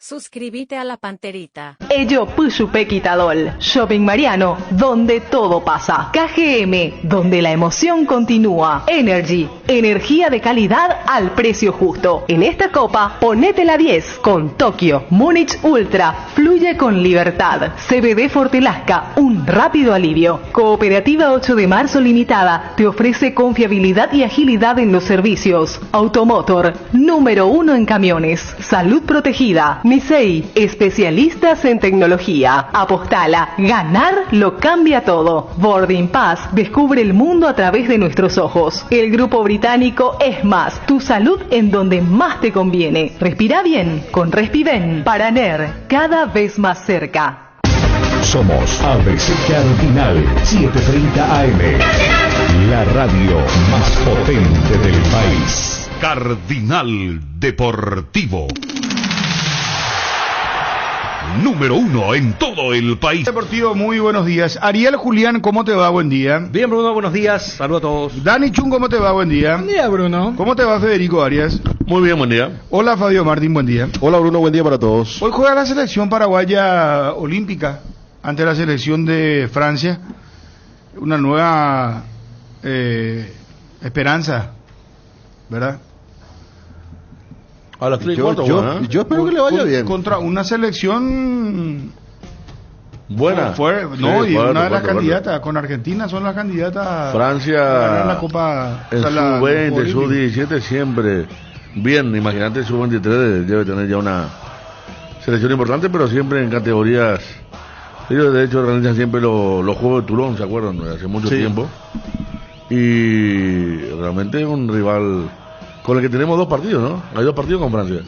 Suscríbete a la Panterita. Ello Pushupe Quitadol. Shopping Mariano, donde todo pasa. KGM, donde la emoción continúa. Energy, energía de calidad al precio justo. En esta copa, ponete la 10 con Tokio, Múnich Ultra. Fluye con libertad. CBD Fortelasca, un rápido alivio. Cooperativa 8 de Marzo Limitada te ofrece confiabilidad y agilidad en los servicios. Automotor, número 1 en camiones. Salud protegida. Nisei, especialistas en tecnología. Apostala, ganar lo cambia todo. Boarding Pass, descubre el mundo a través de nuestros ojos. El grupo británico Es Más, tu salud en donde más te conviene. Respira bien con Respiven. Paraner, cada vez más cerca. Somos ABC Cardinal 730 AM, la radio más potente del país. Cardinal Deportivo. Número 1 en todo el país. Deportivo, muy buenos días. Ariel Julián, ¿cómo te va? Buen día. Bien, Bruno, buenos días. Saludos a todos. Dani Chun, ¿cómo te va? Buen día. Buen día, Bruno. ¿Cómo te va, Federico Arias? Muy bien, buen día. Hola, Fabio Martín, buen día. Hola, Bruno, buen día para todos. Hoy juega la selección paraguaya olímpica ante la selección de Francia. Una nueva esperanza, ¿verdad? A las 3 y Yo cuarto, espero que le vaya bien. Contra una selección buena. No, Sí, y fuerte, una de las fuerte, candidatas, fuerte. con Argentina son las candidatas. Francia, a ganar la Copa. el sub-20, sub-17 siempre bien. Imagínate, el sub-23 debe tener ya una selección importante, pero siempre en categorías. Ellos de hecho realizan siempre los Juegos de Toulon, ¿se acuerdan? Hace mucho tiempo. Y realmente es un rival con el que tenemos 2 partidos, ¿no? Hay 2 partidos con Francia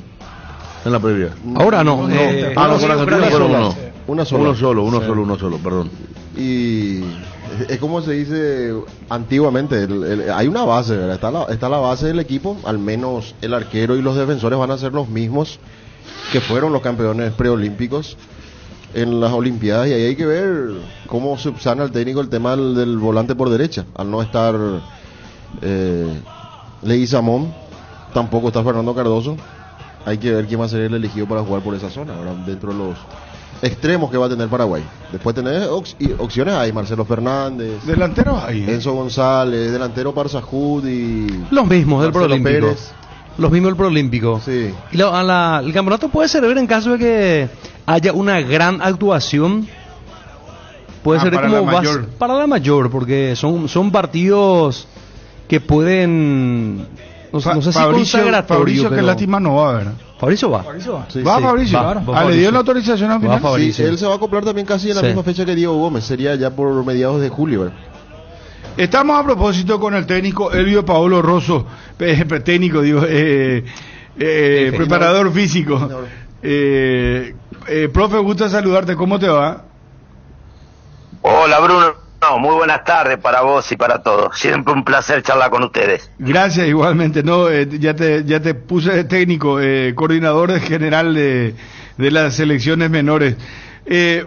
en la previa. Ahora no. Con Argentina fueron uno. Una sola. Uno solo, perdón. Y es como se dice antiguamente, hay una base, ¿verdad? Está la base del equipo, al menos el arquero y los defensores van a ser los mismos que fueron los campeones preolímpicos en las Olimpiadas, y ahí hay que ver cómo subsana el técnico el tema del volante por derecha, al no estar Leguizamón, tampoco está Fernando Cardoso. Hay que ver quién va a ser el elegido para jugar por esa zona, ahora dentro de los extremos que va a tener Paraguay. Después tener opciones, hay Marcelo Fernández, Delanteros hay. Enzo González, delantero Parsajud y Los mismos del Marcelo Proolímpico. Pérez. Los mismos del Proolímpico. Sí. Y el campeonato puede servir en caso de que haya una gran actuación. Puede ser para como la mayor. para la mayor, porque son partidos que pueden. No sé si consagratorios. Fabricio, pero... que lástima no va a ver. Fabricio va. Sí, ¿Va sí. Fabricio? Va ¿Le dio Fabricio. la autorización al final? Fabricio. Sí, él se va a acoplar también casi en la Sí. misma fecha que Diego Gómez, sería ya por mediados de julio, ¿verdad? Estamos a propósito con el técnico Elvio Paolo Rosso, técnico, digo, preparador físico. Profe, gusta saludarte, ¿cómo te va? Hola Bruno, muy buenas tardes para vos y para todos. Siempre un placer charlar con ustedes. Gracias, igualmente. No, ya te puse de técnico, coordinador general de las selecciones menores.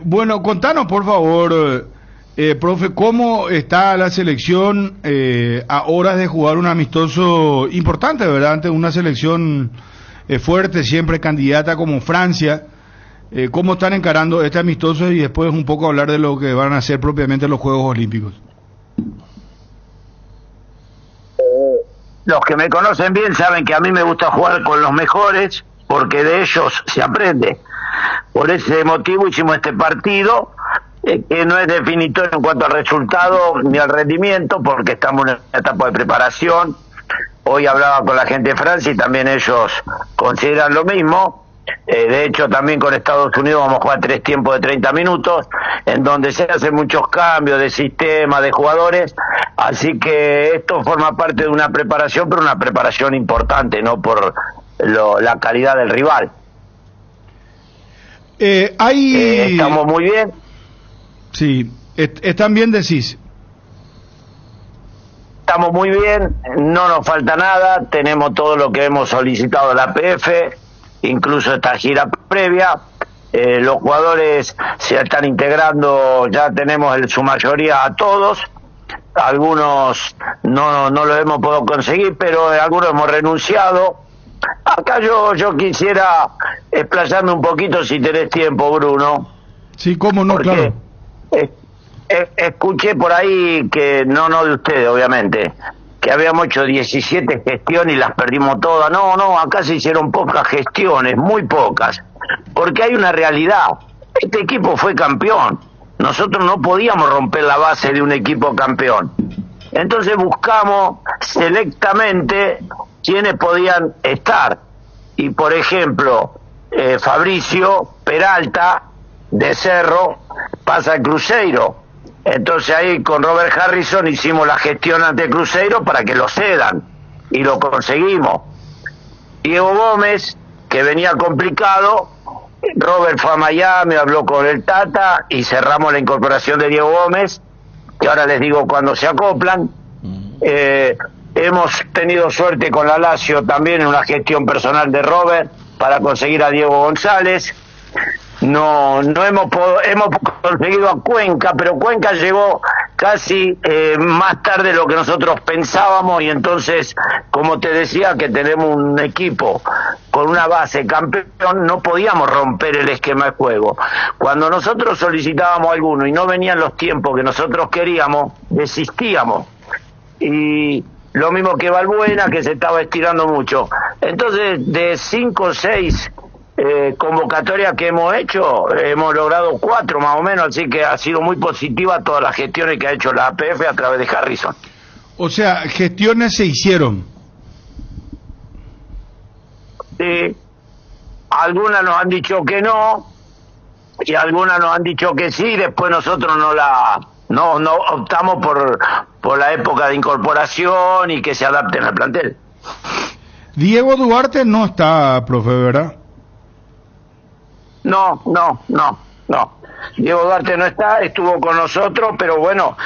Bueno, contanos por favor, profe, ¿cómo está la selección a horas de jugar un amistoso importante, verdad? Ante una selección fuerte, siempre candidata como Francia. ¿Cómo están encarando este amistoso? Y después un poco hablar de lo que van a ser propiamente los Juegos Olímpicos. Los que me conocen bien saben que a mí me gusta jugar con los mejores, porque de ellos se aprende. Por ese motivo hicimos este partido, que no es definitorio en cuanto al resultado ni al rendimiento, porque estamos en una etapa de preparación. Hoy hablaba con la gente de Francia y también ellos consideran lo mismo. De hecho, también con Estados Unidos vamos a jugar 3 tiempos de 30 minutos, en donde se hacen muchos cambios de sistema, de jugadores. Así que esto forma parte de una preparación, pero una preparación importante, no por la calidad del rival. Estamos muy bien. Sí, están bien, decís. Estamos muy bien, no nos falta nada, tenemos todo lo que hemos solicitado a la APF, incluso esta gira previa. Los jugadores se están integrando, ya tenemos su mayoría a todos. Algunos no lo hemos podido conseguir, pero algunos hemos renunciado. Acá yo quisiera explayarme un poquito si tenés tiempo, Bruno. Sí, cómo no, Porque, claro. escuché por ahí que, no de ustedes, obviamente, que habíamos hecho 17 gestiones y las perdimos todas. No, acá se hicieron pocas gestiones, muy pocas. Porque hay una realidad. Este equipo fue campeón. Nosotros no podíamos romper la base de un equipo campeón. Entonces buscamos selectamente quiénes podían estar. Y por ejemplo, Fabricio Peralta de Cerro pasa al Cruzeiro. Entonces ahí con Robert Harrison hicimos la gestión ante Cruzeiro para que lo cedan. Y lo conseguimos. Diego Gómez, que venía complicado, Robert fue a Miami, habló con el Tata y cerramos la incorporación de Diego Gómez, que ahora les digo cuando se acoplan. Hemos tenido suerte con la Lazio también en una gestión personal de Robert para conseguir a Diego González. No hemos conseguido a Cuenca, pero Cuenca llegó casi más tarde de lo que nosotros pensábamos, y entonces, como te decía, que tenemos un equipo con una base campeón, no podíamos romper el esquema de juego. Cuando nosotros solicitábamos a alguno y no venían los tiempos que nosotros queríamos, desistíamos. Y lo mismo que Valbuena, que se estaba estirando mucho. Entonces, de 5 o 6 convocatorias que hemos hecho, hemos logrado 4 más o menos, así que ha sido muy positiva todas las gestiones que ha hecho la APF a través de Harrison. O sea, gestiones se hicieron. Sí, algunas nos han dicho que no, y algunas nos han dicho que sí, después nosotros no optamos por la época de incorporación y que se adapten al plantel. Diego Duarte no está, profe, ¿verdad? No. Diego Duarte no está, estuvo con nosotros, pero bueno,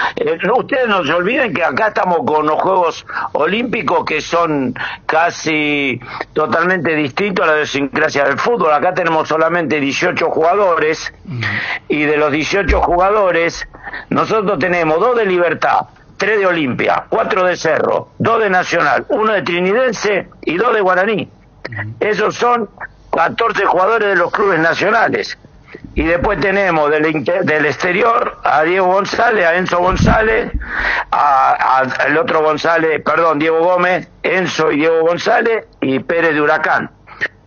ustedes no se olviden que acá estamos con los Juegos Olímpicos, que son casi totalmente distintos a la idiosincrasia del fútbol. Acá tenemos solamente 18 jugadores, y de los 18 jugadores, nosotros tenemos 2 de Libertad, 3 de Olimpia, 4 de Cerro, 2 de Nacional, 1 de Trinidense y 2 de Guaraní. Esos son 14 jugadores de los clubes nacionales. Y después tenemos del exterior a Diego González, a Enzo González, el otro González, perdón, Diego Gómez, Enzo y Diego González, y Pérez de Huracán,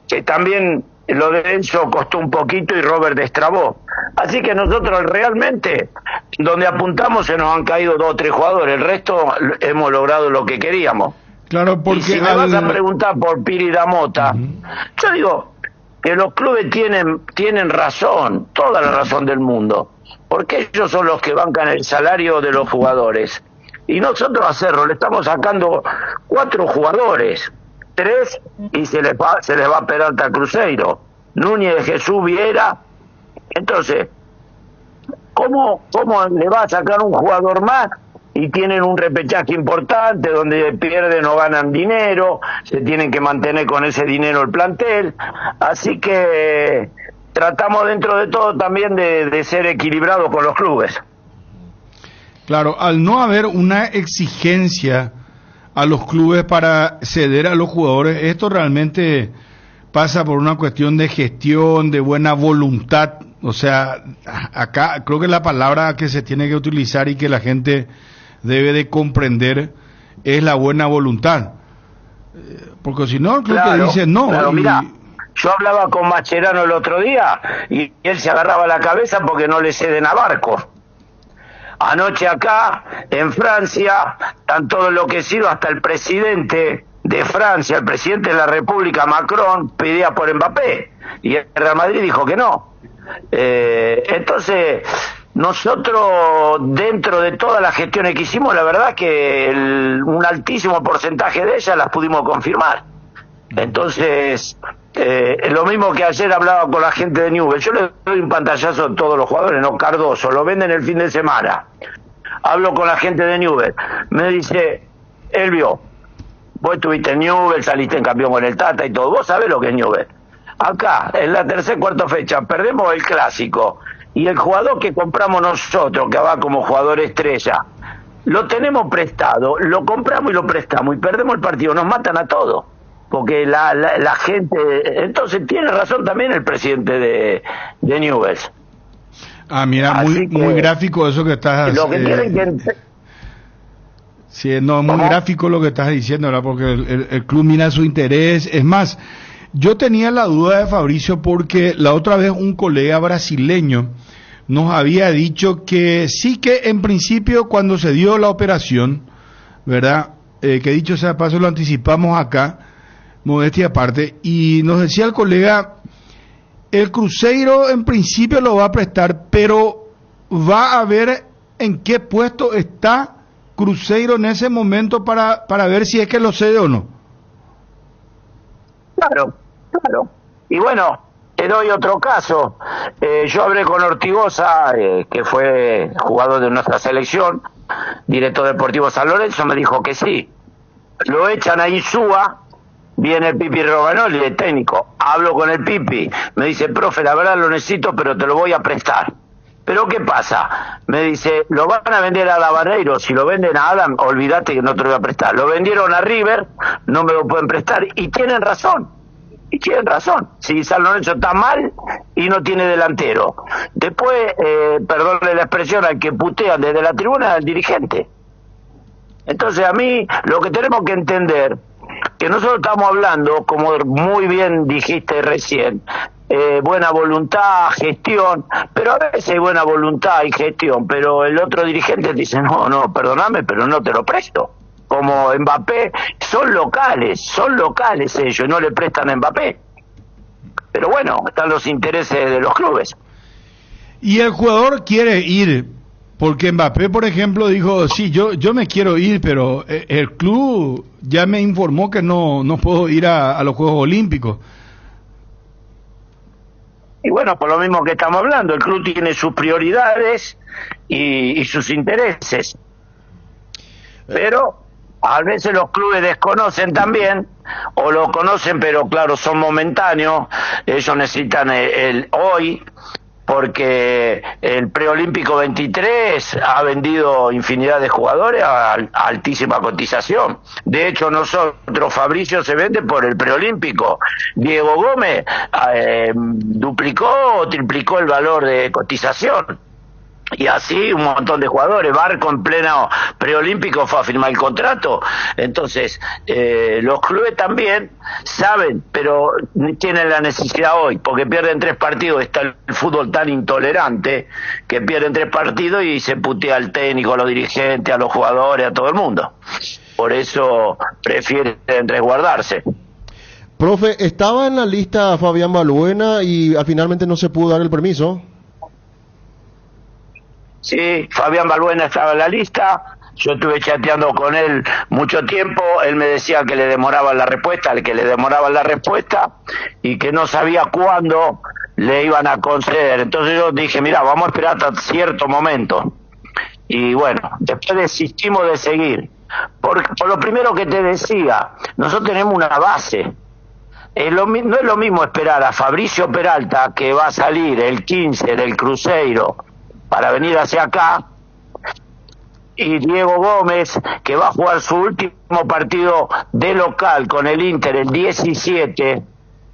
que también lo de Enzo costó un poquito y Robert destrabó. Así que nosotros realmente, donde apuntamos, se nos han caído 2 o 3 jugadores, el resto hemos logrado lo que queríamos. Claro, porque y si me vas a preguntar por Piri Damota, yo digo que los clubes tienen razón, toda la razón del mundo, porque ellos son los que bancan el salario de los jugadores. Y nosotros a Cerro le estamos sacando 4 jugadores, 3 y se les va a Peralta al Cruzeiro, Núñez, Jesús, Viera. Entonces, ¿cómo le va a sacar un jugador más? Y tienen un repechaje importante donde pierden o ganan dinero, se tienen que mantener con ese dinero el plantel, así que tratamos dentro de todo también de ser equilibrados con los clubes. Claro, al no haber una exigencia a los clubes para ceder a los jugadores, esto realmente pasa por una cuestión de gestión, de buena voluntad. O sea, acá creo que la palabra que se tiene que utilizar y que la gente debe de comprender es la buena voluntad, porque si no, creo que dice no. Claro, mira, yo hablaba con Mascherano el otro día y él se agarraba la cabeza porque no le ceden a Barco. Anoche acá en Francia están todos enloquecidos, hasta el presidente de Francia, el presidente de la República, Macron, pedía por Mbappé y el Real Madrid dijo que no. Entonces, nosotros, dentro de todas las gestiones que hicimos, la verdad que un altísimo porcentaje de ellas las pudimos confirmar. Entonces, lo mismo que ayer hablaba con la gente de Newell's, yo le doy un pantallazo a todos los jugadores, no Cardoso, lo venden el fin de semana. Hablo con la gente de Newell's, me dice, Elvio, vos estuviste en Newell's, saliste en campeón con el Tata y todo, vos sabés lo que es Newell's. Acá, en la tercera, cuarta fecha, perdemos el clásico. Y el jugador que compramos nosotros, que va como jugador estrella, lo tenemos prestado, lo compramos y lo prestamos y perdemos el partido, nos matan a todos. porque la gente, entonces tiene razón también el presidente de Newell's. Ah, mira, muy gráfico eso que estás... Lo que tienen que... Sí, no, muy gráfico lo que estás diciendo, ¿verdad? Porque el club mira su interés. Es más, yo tenía la duda de Fabricio porque la otra vez un colega brasileño nos había dicho que sí, que en principio cuando se dio la operación, ¿verdad? Que dicho sea de paso, lo anticipamos acá, modestia aparte, y nos decía el colega, el Cruzeiro en principio lo va a prestar, pero va a ver en qué puesto está Cruzeiro en ese momento para ver si es que lo cede o no. Claro. Y bueno, te doy otro caso. Yo hablé con Ortigosa, que fue jugador de nuestra selección, director deportivo San Lorenzo, me dijo que sí. Lo echan a Insúa, viene el Pipi Romagnoli, el técnico. Hablo con el Pipi, me dice, profe, la verdad lo necesito, pero te lo voy a prestar. Pero ¿qué pasa? Me dice, lo van a vender a Barreiro, si lo venden a Adam, olvídate que no te lo voy a prestar. Lo vendieron a River, no me lo pueden prestar, y tienen razón. Si San Lorenzo está mal y no tiene delantero. Después, perdónle la expresión, al que putean desde la tribuna al dirigente. Entonces a mí lo que tenemos que entender, que nosotros estamos hablando, como muy bien dijiste recién, buena voluntad, gestión, pero a veces hay buena voluntad y gestión, pero el otro dirigente dice, no, perdóname, pero no te lo presto. Como Mbappé, son locales ellos, no le prestan a Mbappé. Pero bueno, están los intereses de los clubes. Y el jugador quiere ir, porque Mbappé, por ejemplo, dijo, sí, yo me quiero ir, pero el club ya me informó que no puedo ir a los Juegos Olímpicos. Y bueno, por lo mismo que estamos hablando, el club tiene sus prioridades y sus intereses. Pero a veces los clubes desconocen también, o lo conocen, pero claro, son momentáneos. Ellos necesitan el hoy, porque el preolímpico 23 ha vendido infinidad de jugadores a altísima cotización. De hecho, nosotros, Fabricio se vende por el preolímpico. Diego Gómez duplicó o triplicó el valor de cotización. Y así un montón de jugadores. Barco en pleno preolímpico fue a firmar el contrato. Entonces los clubes también saben, pero tienen la necesidad hoy, porque pierden 3 partidos. Está el fútbol tan intolerante que pierden 3 partidos y se putea al técnico, a los dirigentes, a los jugadores, a todo el mundo. Por eso prefieren resguardarse. Profe, estaba en la lista Fabián Balbuena y finalmente no se pudo dar el permiso. Sí, Fabián Balbuena estaba en la lista. Yo estuve chateando con él mucho tiempo. Él me decía que le demoraban la respuesta, y que no sabía cuándo le iban a conceder. Entonces yo dije, mira, vamos a esperar hasta cierto momento. Y bueno, después desistimos de seguir. Por lo primero que te decía, nosotros tenemos una base. No es lo mismo esperar a Fabricio Peralta, que va a salir el 15 del Cruzeiro para venir hacia acá, y Diego Gómez, que va a jugar su último partido de local con el Inter el 17,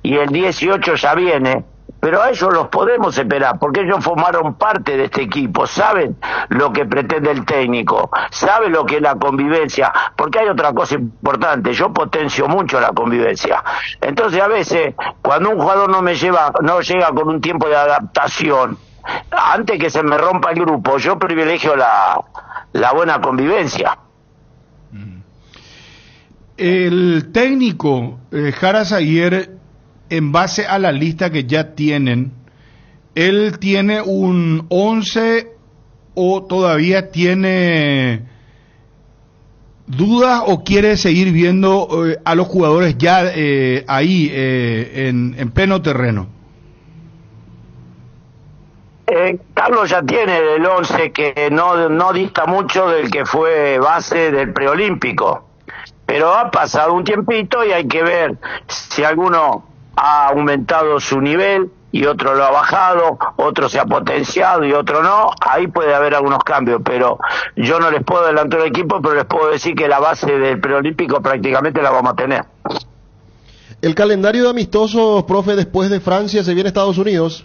y el 18 ya viene, pero a ellos los podemos esperar, porque ellos formaron parte de este equipo, saben lo que pretende el técnico, saben lo que es la convivencia, porque hay otra cosa importante, yo potencio mucho la convivencia. Entonces a veces, cuando un jugador no llega con un tiempo de adaptación, antes que se me rompa el grupo, yo privilegio la buena convivencia. El técnico Jara Zaguer, en base a la lista que ya tienen, ¿él tiene un 11 o todavía tiene dudas o quiere seguir viendo a los jugadores ya ahí en pleno terreno? Carlos ya tiene el 11 que no dista mucho del que fue base del preolímpico, pero ha pasado un tiempito y hay que ver si alguno ha aumentado su nivel y otro lo ha bajado, otro se ha potenciado y otro no. Ahí puede haber algunos cambios, pero yo no les puedo adelantar el equipo, pero les puedo decir que la base del preolímpico prácticamente la vamos a tener. El calendario de amistosos, profe, después de Francia se viene Estados Unidos.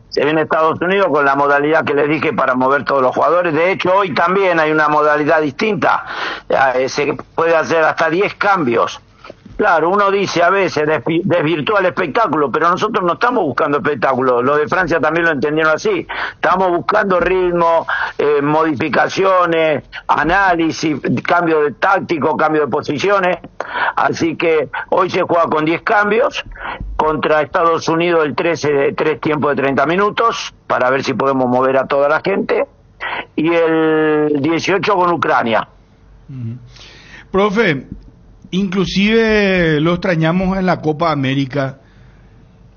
Se viene Estados Unidos con la modalidad que les dije para mover todos los jugadores. De hecho, hoy también hay una modalidad distinta. Se puede hacer hasta 10 cambios. Claro, uno dice a veces desvirtúa el espectáculo, pero nosotros no estamos buscando espectáculo. Los de Francia también lo entendieron así. Estamos buscando ritmo, modificaciones, análisis, cambio de táctico, cambio de posiciones. Así que hoy se juega con 10 cambios contra Estados Unidos el 13 de 3 tiempos de 30 minutos para ver si podemos mover a toda la gente, y el 18 con Ucrania. Profe, inclusive lo extrañamos en la Copa América.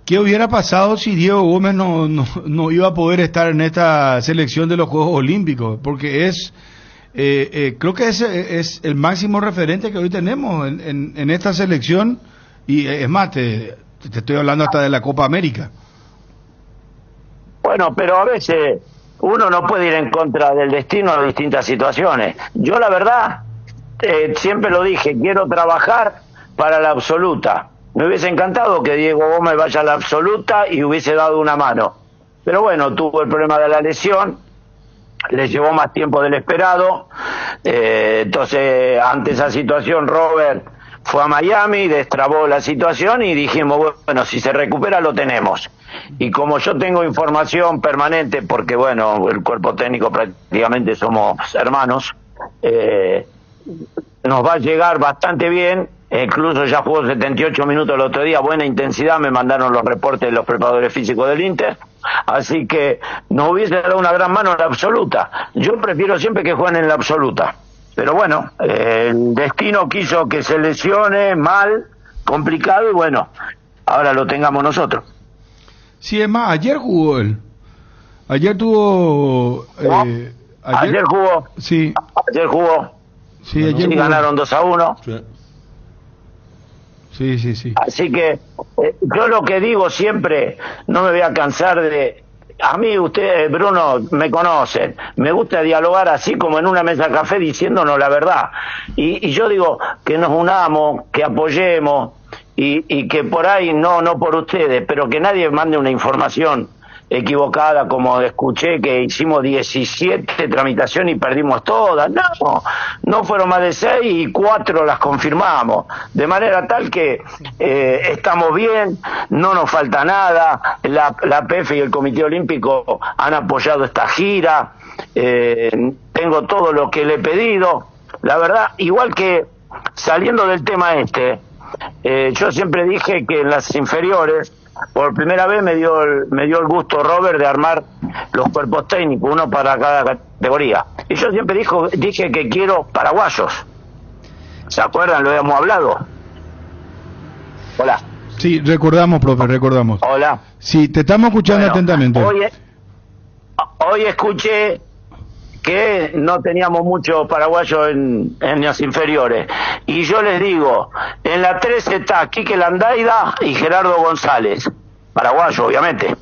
¿Qué hubiera pasado si Diego Gómez no iba a poder estar en esta selección de los Juegos Olímpicos? Porque creo que es el máximo referente que hoy tenemos en esta selección, y es más, te estoy hablando hasta de la Copa América. Bueno, pero a veces uno no puede ir en contra del destino de distintas situaciones. Yo la verdad, siempre lo dije, quiero trabajar para la absoluta. Me hubiese encantado que Diego Gómez vaya a la absoluta y hubiese dado una mano. Pero bueno, tuvo el problema de la lesión, le llevó más tiempo del esperado. Entonces, ante esa situación, Robert fue a Miami, destrabó la situación y dijimos, bueno, si se recupera lo tenemos. Y como yo tengo información permanente, porque bueno, el cuerpo técnico prácticamente somos hermanos, nos va a llegar bastante bien. Incluso ya jugó 78 minutos el otro día, buena intensidad, me mandaron los reportes de los preparadores físicos del Inter, así que nos hubiese dado una gran mano en la absoluta. Yo prefiero siempre que jueguen en la absoluta, pero bueno, el destino quiso que se lesione mal, complicado, y bueno, ahora lo tengamos nosotros. Sí, es más, ayer jugó él. Ayer tuvo... ayer jugó. Sí. Ayer jugó. Sí, ayer jugó. Ganaron 2-1. Sí. Así que yo lo que digo siempre, no me voy a cansar de... A mí ustedes, Bruno, me conocen. Me gusta dialogar así como en una mesa de café diciéndonos la verdad. Y yo digo que nos unamos, que apoyemos y que por ahí, no por ustedes, pero que nadie mande una información equivocada, como escuché que hicimos 17 tramitaciones y perdimos todas. No fueron más de 6 y 4 las confirmamos, de manera tal que estamos bien, no nos falta nada. La PF y el Comité Olímpico han apoyado esta gira, tengo todo lo que le he pedido, la verdad. Igual que saliendo del tema yo siempre dije que en las inferiores por primera vez me dio el gusto Robert de armar los cuerpos técnicos, uno para cada categoría. Y yo siempre dije que quiero paraguayos. ¿Se acuerdan? Lo habíamos hablado. Hola. Sí, recordamos, profe, recordamos. Hola. Sí, te estamos escuchando atentamente. Hoy escuché que no teníamos muchos paraguayos en las inferiores. Y yo les digo, en la 13 está Quique Landaida y Gerardo González. Paraguayos, obviamente.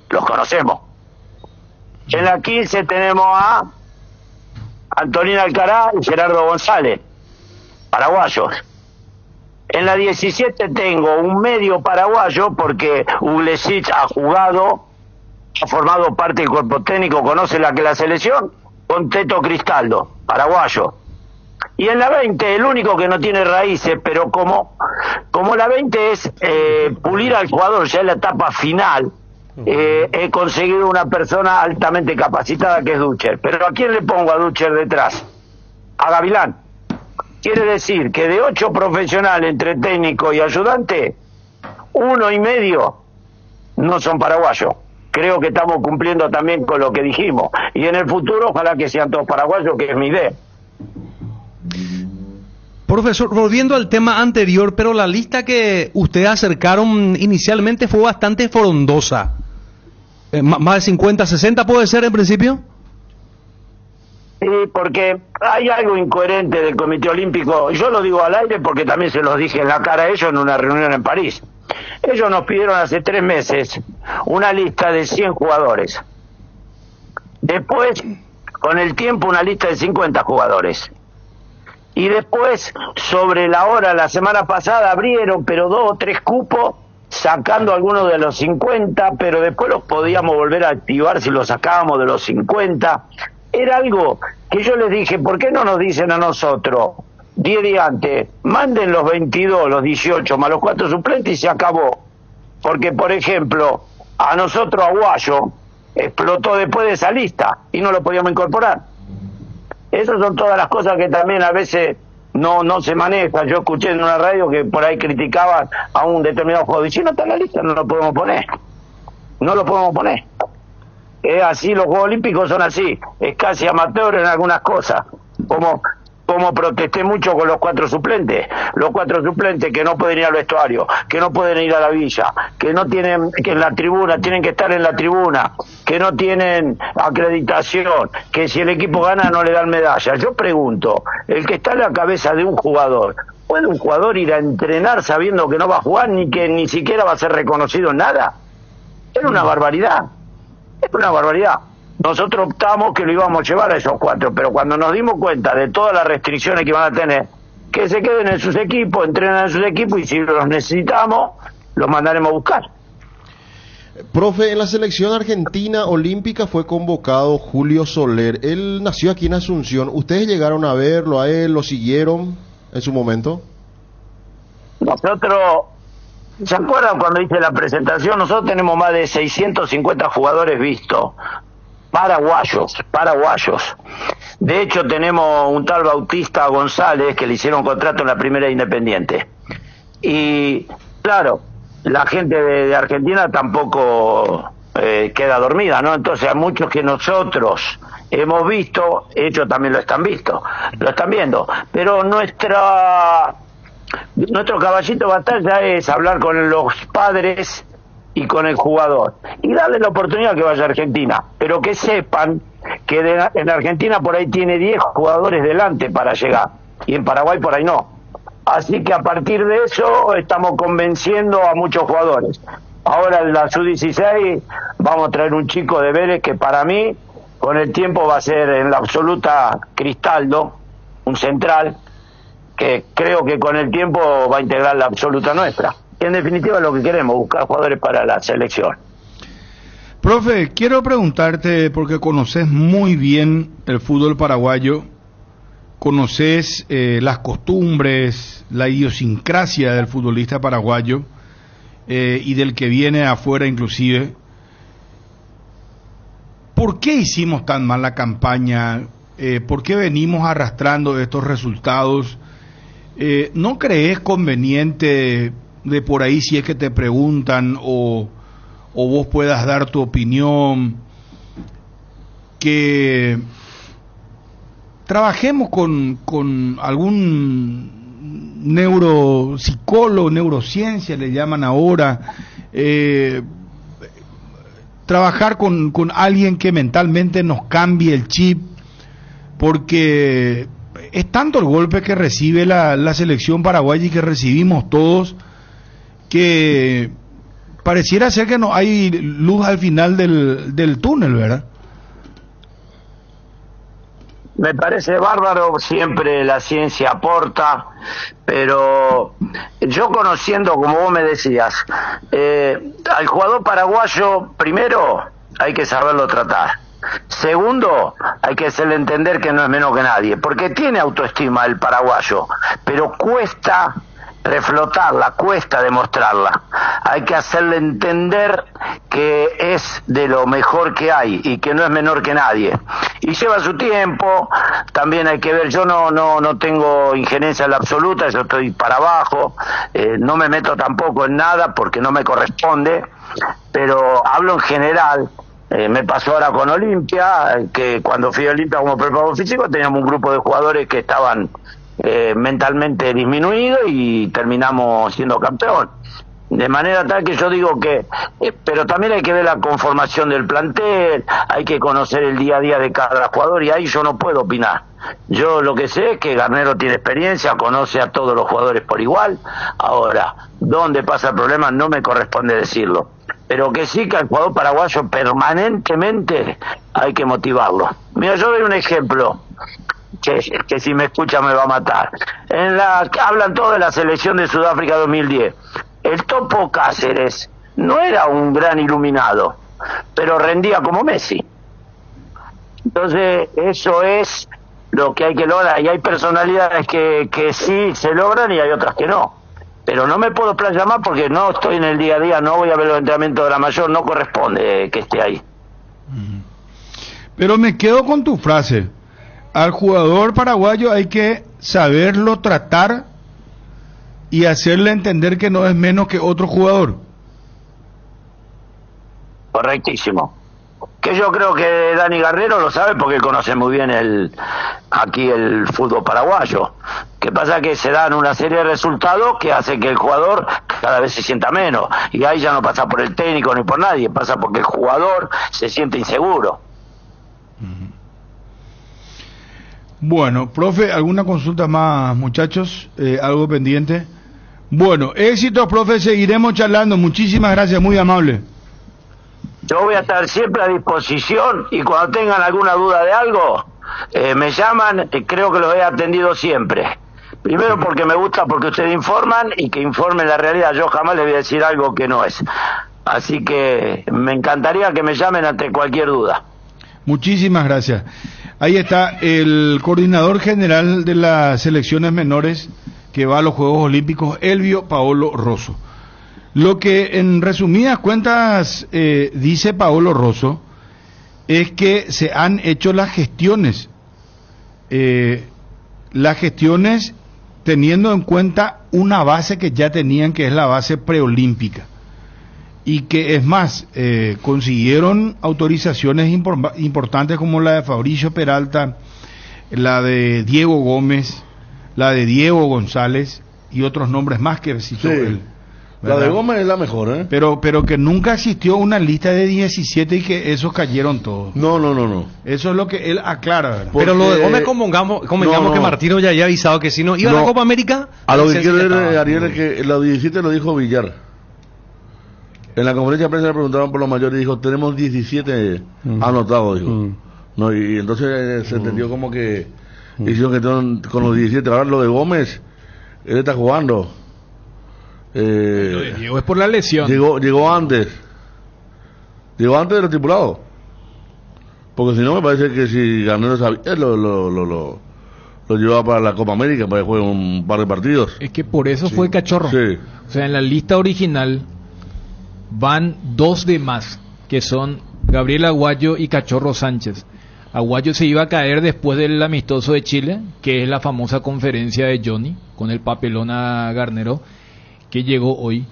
Los conocemos. En la 15 tenemos a Antonina Alcaraz y Gerardo González. Paraguayos. En la 17 tengo un medio paraguayo porque Uglesic ha jugado, ha formado parte del cuerpo técnico, conoce la selección, con Teto Cristaldo, paraguayo. Y en la 20, el único que no tiene raíces, pero como la 20 es pulir al jugador ya en la etapa final, he conseguido una persona altamente capacitada que es Ducher. Pero ¿a quién le pongo a Ducher detrás? A Gavilán. Quiere decir que de 8 profesionales entre técnico y ayudante, 1,5 no son paraguayos. Creo que estamos cumpliendo también con lo que dijimos. Y en el futuro, ojalá que sean todos paraguayos, que es mi idea. Profesor, volviendo al tema anterior, pero la lista que ustedes acercaron inicialmente fue bastante frondosa. ¿Más de 50, 60 puede ser en principio? Sí, porque hay algo incoherente del Comité Olímpico. Yo lo digo al aire porque también se los dije en la cara a ellos en una reunión en París. Ellos nos pidieron hace 3 meses una lista de 100 jugadores. Después, con el tiempo, una lista de 50 jugadores. Y después, sobre la hora, la semana pasada abrieron, pero 2 o 3 cupos, sacando algunos de los 50, pero después los podíamos volver a activar si los sacábamos de los 50. Era algo que yo les dije, ¿por qué no nos dicen a nosotros 10 días antes, manden los 22, los 18 más los 4 suplentes y se acabó? Porque, por ejemplo, a nosotros Aguayo explotó después de esa lista y no lo podíamos incorporar. Esas son todas las cosas que también a veces no se manejan. Yo escuché en una radio que por ahí criticaban a un determinado jugador. Y si no está en la lista, no lo podemos poner. No lo podemos poner. Es así, los Juegos Olímpicos son así. Es casi amateur en algunas cosas. Como protesté mucho con los 4 suplentes. Los 4 suplentes que no pueden ir al vestuario, que no pueden ir a la villa, que no tienen, que en la tribuna, tienen que estar en la tribuna, que no tienen acreditación, que si el equipo gana no le dan medalla. Yo pregunto, el que está en la cabeza de un jugador, ¿puede un jugador ir a entrenar sabiendo que no va a jugar ni que ni siquiera va a ser reconocido en nada? Es una barbaridad. Es una barbaridad. Nosotros optamos que lo íbamos a llevar a esos 4, pero cuando nos dimos cuenta de todas las restricciones que van a tener, que se queden en sus equipos, entrenen en sus equipos y si los necesitamos, los mandaremos a buscar. Profe, en la selección argentina olímpica fue convocado Julio Soler. Él nació aquí en Asunción. ¿Ustedes llegaron a verlo a él? ¿Lo siguieron en su momento? Nosotros, ¿se acuerdan cuando hice la presentación? Nosotros tenemos más de 650 jugadores vistos. Paraguayos. De hecho, tenemos un tal Bautista González que le hicieron contrato en la primera Independiente. Y, claro, la gente de Argentina tampoco queda dormida, ¿no? Entonces, a muchos que nosotros hemos visto, ellos también lo están viendo. Pero nuestro caballito de batalla es hablar con los padres y con el jugador y darle la oportunidad que vaya a Argentina, pero que sepan que en Argentina por ahí tiene 10 jugadores delante para llegar y en Paraguay por ahí no. Así que a partir de eso estamos convenciendo a muchos jugadores. Ahora en la Sub-16 vamos a traer un chico de Vélez que para mí con el tiempo va a ser en la absoluta Cristaldo, un central que creo que con el tiempo va a integrar la absoluta nuestra. En definitiva es lo que queremos, buscar jugadores para la selección. Profe, quiero preguntarte, porque conoces muy bien el fútbol paraguayo, conoces las costumbres, la idiosincrasia del futbolista paraguayo y del que viene afuera inclusive. ¿Por qué hicimos tan mala campaña? ¿Por qué venimos arrastrando estos resultados? ¿No crees conveniente de por ahí, si es que te preguntan o vos puedas dar tu opinión, que trabajemos con algún neuropsicólogo, neurociencia le llaman ahora, trabajar con alguien que mentalmente nos cambie el chip, porque es tanto el golpe que recibe la selección paraguaya y que recibimos todos, que pareciera ser que no hay luz al final del túnel, ¿verdad? Me parece bárbaro, siempre la ciencia aporta, pero yo conociendo, como vos me decías, al jugador paraguayo, primero hay que saberlo tratar. Segundo, hay que hacerle entender que no es menos que nadie, porque tiene autoestima el paraguayo, pero cuesta reflotarla, cuesta demostrarla. Hay que hacerle entender que es de lo mejor que hay y que no es menor que nadie. Y lleva su tiempo, también hay que ver, yo no tengo injerencia en la absoluta, yo estoy para abajo, no me meto tampoco en nada porque no me corresponde, pero hablo en general. Me pasó ahora con Olimpia, que cuando fui a Olimpia como preparador físico teníamos un grupo de jugadores que estaban mentalmente disminuidos y terminamos siendo campeón. De manera tal que yo digo que, pero también hay que ver la conformación del plantel, hay que conocer el día a día de cada jugador y ahí yo no puedo opinar. Yo lo que sé es que Garnero tiene experiencia, conoce a todos los jugadores por igual. Ahora, ¿dónde pasa el problema? No me corresponde decirlo. Pero que sí, que al jugador paraguayo permanentemente hay que motivarlo. Mira, yo doy un ejemplo. que si me escucha me va a matar. Hablan todos de la selección de Sudáfrica 2010. El Topo Cáceres no era un gran iluminado, pero rendía como Messi. Entonces, eso es lo que hay que lograr. Y hay personalidades que sí se logran y hay otras que no. Pero no me puedo playar más porque no estoy en el día a día, no voy a ver los entrenamientos de la mayor, no corresponde que esté ahí. Pero me quedo con tu frase. Al jugador paraguayo hay que saberlo tratar y hacerle entender que no es menos que otro jugador. Correctísimo. Que yo creo que Dani Garnero lo sabe porque conoce muy bien aquí el fútbol paraguayo. Que pasa que se dan una serie de resultados que hace que el jugador cada vez se sienta menos. Y ahí ya no pasa por el técnico ni por nadie, pasa porque el jugador se siente inseguro. Bueno, profe, ¿alguna consulta más, muchachos? ¿Algo pendiente? Bueno, éxitos, profe, seguiremos charlando. Muchísimas gracias, muy amable. Yo voy a estar siempre a disposición y cuando tengan alguna duda de algo, me llaman, creo que los he atendido siempre. Primero porque me gusta, porque ustedes informan y que informen la realidad. Yo jamás les voy a decir algo que no es. Así que me encantaría que me llamen ante cualquier duda. Muchísimas gracias. Ahí está el coordinador general de las selecciones menores que va a los Juegos Olímpicos, Elvio Paolo Rosso. Lo que en resumidas cuentas dice Paolo Rosso es que se han hecho las gestiones teniendo en cuenta una base que ya tenían, que es la base preolímpica, y que es más, consiguieron autorizaciones importantes como la de Fabricio Peralta, la de Diego Gómez, la de Diego González y otros nombres más que citó él. La de Gómez es la mejor, ¿eh? Pero que nunca existió una lista de 17 y que esos cayeron todos. No. Eso es lo que él aclara, ¿verdad? Pero lo de Gómez convengamos que Martino ya había avisado que si no iba a la Copa América... A lo que quiere Ariel es que la 17 lo dijo Villar. En la conferencia de prensa le preguntaron por los mayores y dijo, tenemos 17 anotados, dijo. No, y entonces se entendió como que hicieron que con los 17. Ahora lo de Gómez, él está jugando. Lo de Diego es por la lesión. Llegó antes de los tripulados. Porque si no, me parece que si Garnero sabía, lo llevaba para la Copa América para que juegue un par de partidos. Es que por eso fue Cachorro. Sí. O sea, en la lista original van dos de más, que son Gabriel Aguayo y Cachorro Sánchez. Aguayo se iba a caer después del amistoso de Chile, que es la famosa conferencia de Johnny, con el papelón a Garnero, que llegó hoy.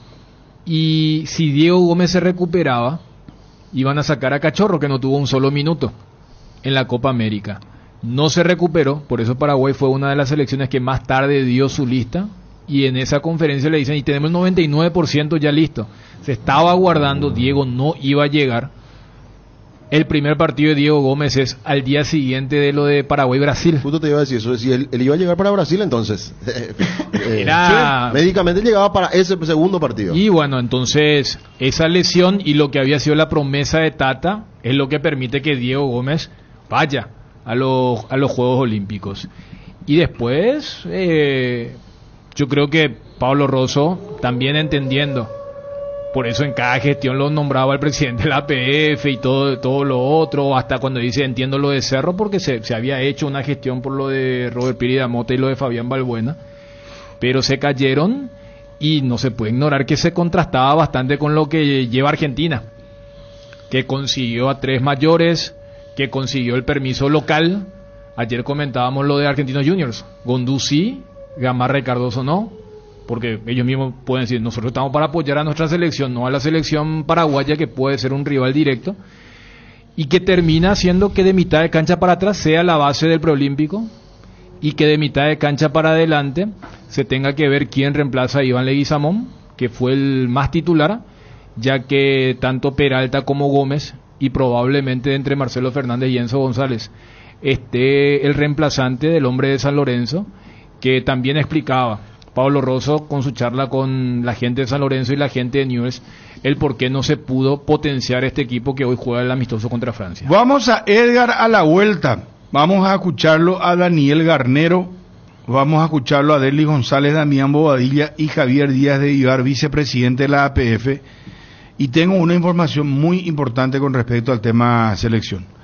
Y si Diego Gómez se recuperaba, iban a sacar a Cachorro, que no tuvo un solo minuto en la Copa América. No se recuperó, por eso Paraguay fue una de las selecciones que más tarde dio su lista, y en esa conferencia le dicen, y tenemos el 99% ya listo. Se estaba aguardando, Diego no iba a llegar. El primer partido de Diego Gómez es al día siguiente de lo de Paraguay-Brasil. Justo te iba a decir eso, si él iba a llegar para Brasil entonces. Era... Médicamente llegaba para ese segundo partido. Y bueno, entonces esa lesión y lo que había sido la promesa de Tata es lo que permite que Diego Gómez vaya a los Juegos Olímpicos. Y después, yo creo que Paolo Rosso también entendiendo. Por eso en cada gestión lo nombraba el presidente de la APF y todo lo otro, hasta cuando dice entiendo lo de Cerro, porque se había hecho una gestión por lo de Robert Piri Damota y lo de Fabián Balbuena, pero se cayeron y no se puede ignorar que se contrastaba bastante con lo que lleva Argentina, que consiguió a 3 mayores, que consiguió el permiso local. Ayer comentábamos lo de Argentinos Juniors, Gondú sí, Gamarra y Cardoso no, porque ellos mismos pueden decir, nosotros estamos para apoyar a nuestra selección, no a la selección paraguaya, que puede ser un rival directo, y que termina haciendo que de mitad de cancha para atrás sea la base del preolímpico, y que de mitad de cancha para adelante se tenga que ver quién reemplaza a Iván Leguizamón, que fue el más titular, ya que tanto Peralta como Gómez, y probablemente entre Marcelo Fernández y Enzo González, esté el reemplazante del hombre de San Lorenzo, que también explicaba Paolo Rosso con su charla con la gente de San Lorenzo y la gente de Newell's, el por qué no se pudo potenciar este equipo que hoy juega el amistoso contra Francia. Vamos a Edgar a la vuelta. Vamos a escucharlo a Daniel Garnero, vamos a escucharlo a Derlis González, Damián Bobadilla y Javier Díaz de Vivar, vicepresidente de la APF. Y tengo una información muy importante con respecto al tema selección.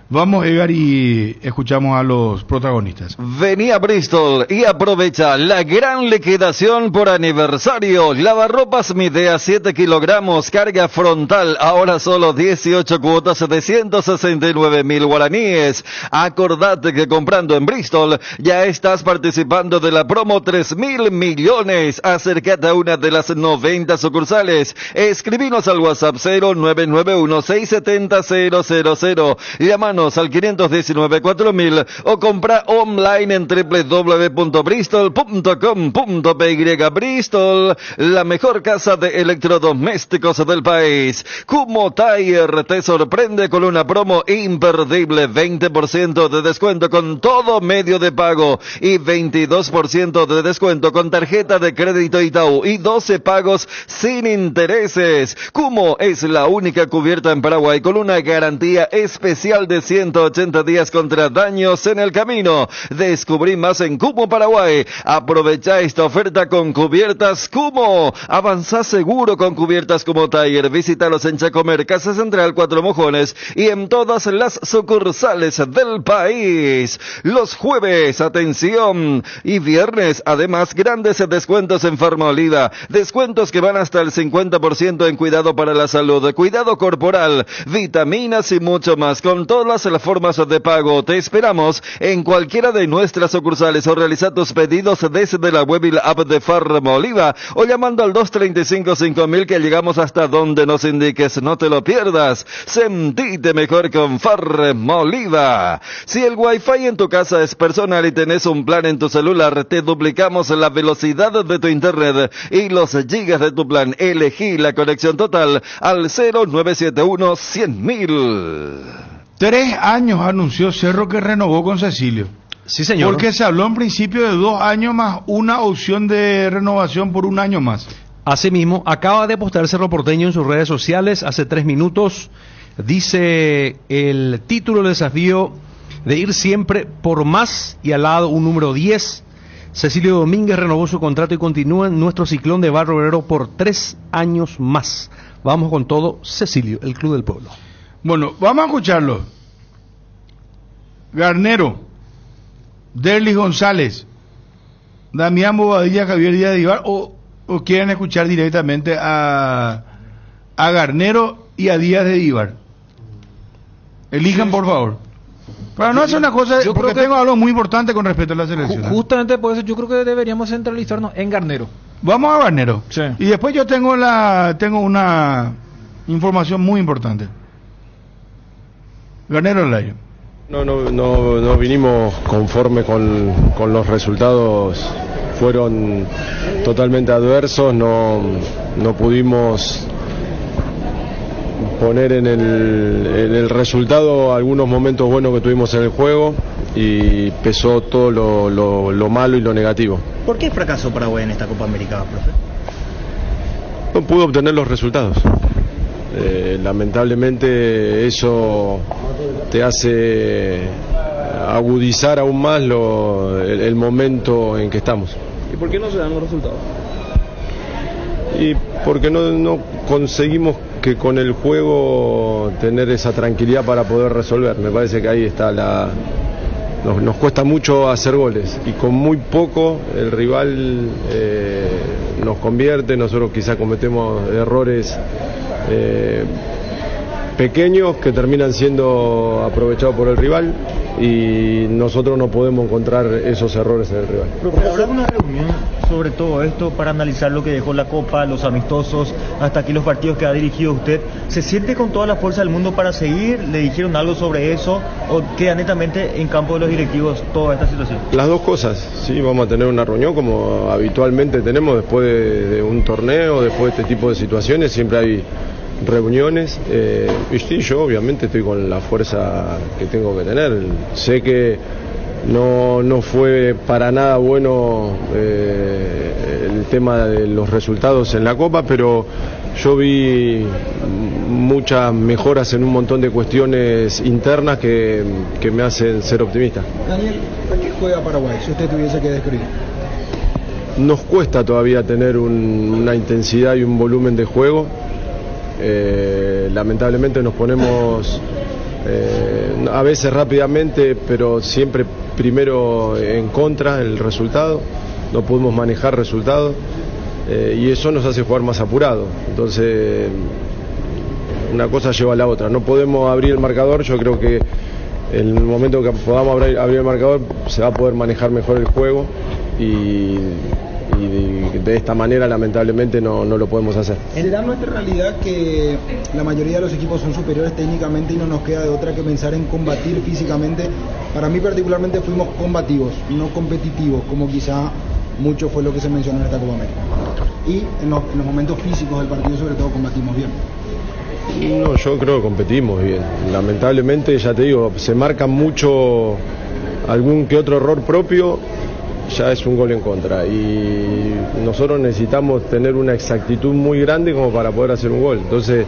Vamos, Edgar, y escuchamos a los protagonistas. Vení a Bristol y aprovecha la gran liquidación por aniversario. Lavarropas Midea 7 kilogramos, carga frontal, ahora solo 18 cuotas de 169.000 guaraníes. Acordate que comprando en Bristol ya estás participando de la promo 3.000 millones. Acércate a una de las 90 sucursales. Escribinos al WhatsApp 0991-670-000. Llámanos al 519-4000 o compra online en www.bristol.com.py. Bristol, la mejor casa de electrodomésticos del país. Kumo Tire te sorprende con una promo imperdible, 20% de descuento con todo medio de pago y 22% de descuento con tarjeta de crédito Itaú y 12 pagos sin intereses. Kumo es la única cubierta en Paraguay con una garantía especial de 180 días contra daños en el camino. Descubrí más en Kumo Paraguay. Aprovecha esta oferta con cubiertas Kumo. Avanza seguro con cubiertas Kumo Tire. Visítalos en Chacomer, Casa Central, Cuatro Mojones y en todas las sucursales del país. Los jueves, atención, y viernes, además, grandes descuentos en Farmaoliva. Descuentos que van hasta el 50% en cuidado para la salud, cuidado corporal, vitaminas y mucho más, con todas las formas de pago. Te esperamos en cualquiera de nuestras sucursales o realiza tus pedidos desde la web y la app de Farmaoliva o llamando al 235-5000 que llegamos hasta donde nos indiques. No te lo pierdas. Sentite mejor con Farmaoliva. Si el Wi-Fi en tu casa es personal y tenés un plan en tu celular, te duplicamos la velocidad de tu internet y los gigas de tu plan. Elegí la conexión total al 0971-100.000. 3 años anunció Cerro que renovó con Cecilio. Sí, señor. Porque se habló en principio de 2 años más una opción de renovación por 1 año más. Asimismo, acaba de postar Cerro Porteño en sus redes sociales hace 3 minutos. Dice el título del desafío de ir siempre por más y al lado un número 10. Cecilio Domínguez renovó su contrato y continúa en nuestro ciclón de Barrio Obrero por 3 años más. Vamos con todo, Cecilio, el Club del Pueblo. Bueno, vamos a escucharlo. Garnero, Derlis González, Damián Bobadilla, Javier Díaz de Vivar, o quieren escuchar directamente a Garnero y a Díaz de Vivar. Elijan, por favor. Para no hacer una cosa, yo porque creo que tengo algo muy importante con respecto a la selección. Justamente por eso yo creo que deberíamos centralizarnos en Garnero. Vamos a Garnero. Sí. Y después yo tengo una información muy importante. Garnero al aire. No vinimos conforme con los resultados, fueron totalmente adversos, no pudimos poner en el resultado algunos momentos buenos que tuvimos en el juego y pesó todo lo malo y lo negativo. ¿Por qué fracasó Paraguay en esta Copa América, profe? No pudo obtener los resultados. Lamentablemente eso te hace agudizar aún más el momento en que estamos. ¿Y por qué no se dan los resultados? Y porque no conseguimos que con el juego tener esa tranquilidad para poder resolver. Me parece que ahí está nos cuesta mucho hacer goles y con muy poco el rival nos convierte. Nosotros quizá cometemos errores pequeños que terminan siendo aprovechados por el rival y nosotros no podemos encontrar esos errores en el rival. ¿Habrá una reunión sobre todo esto para analizar lo que dejó la Copa, los amistosos, hasta aquí los partidos que ha dirigido usted? ¿Se siente con toda la fuerza del mundo para seguir? ¿Le dijeron algo sobre eso o queda netamente en campo de los directivos toda esta situación? Las dos cosas, sí, vamos a tener una reunión como habitualmente tenemos después de un torneo, después de este tipo de situaciones, siempre hay reuniones, y sí, yo obviamente estoy con la fuerza que tengo que tener. Sé que no fue para nada bueno el tema de los resultados en la Copa, pero yo vi muchas mejoras en un montón de cuestiones internas que me hacen ser optimista. Daniel, ¿para qué juega Paraguay si usted tuviese que describir? Nos cuesta todavía tener una intensidad y un volumen de juego. Lamentablemente nos ponemos a veces rápidamente, pero siempre primero en contra el resultado. No podemos manejar resultados y eso nos hace jugar más apurado. Entonces una cosa lleva a la otra. No podemos abrir el marcador. Yo creo que en el momento que podamos abrir el marcador se va a poder manejar mejor el juego y de esta manera lamentablemente no lo podemos hacer. ¿Será nuestra realidad que la mayoría de los equipos son superiores técnicamente y no nos queda de otra que pensar en combatir físicamente? Para mí particularmente fuimos combativos, no competitivos, como quizá mucho fue lo que se mencionó en esta Copa América. Y en los momentos físicos del partido sobre todo combatimos bien. No, yo creo que competimos bien. Lamentablemente, ya te digo, se marca mucho algún que otro error propio, ya es un gol en contra. Y nosotros necesitamos tener una exactitud muy grande como para poder hacer un gol. Entonces,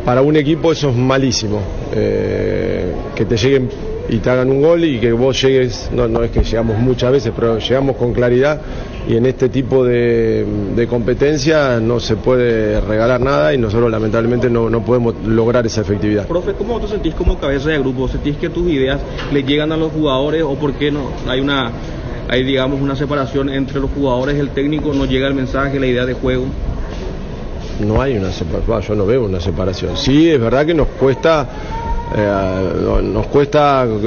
para un equipo eso es malísimo. Que te lleguen y te hagan un gol y que vos llegues, no es que llegamos muchas veces, pero llegamos con claridad. Y en este tipo de competencia no se puede regalar nada y nosotros lamentablemente no podemos lograr esa efectividad. Profe, ¿cómo vos te sentís como cabeza de grupo? ¿Sentís que tus ideas le llegan a los jugadores o por qué no hay digamos una separación entre los jugadores y el técnico? ¿No llega el mensaje, la idea de juego? No hay una separación, yo no veo una separación. Sí, es verdad que nos cuesta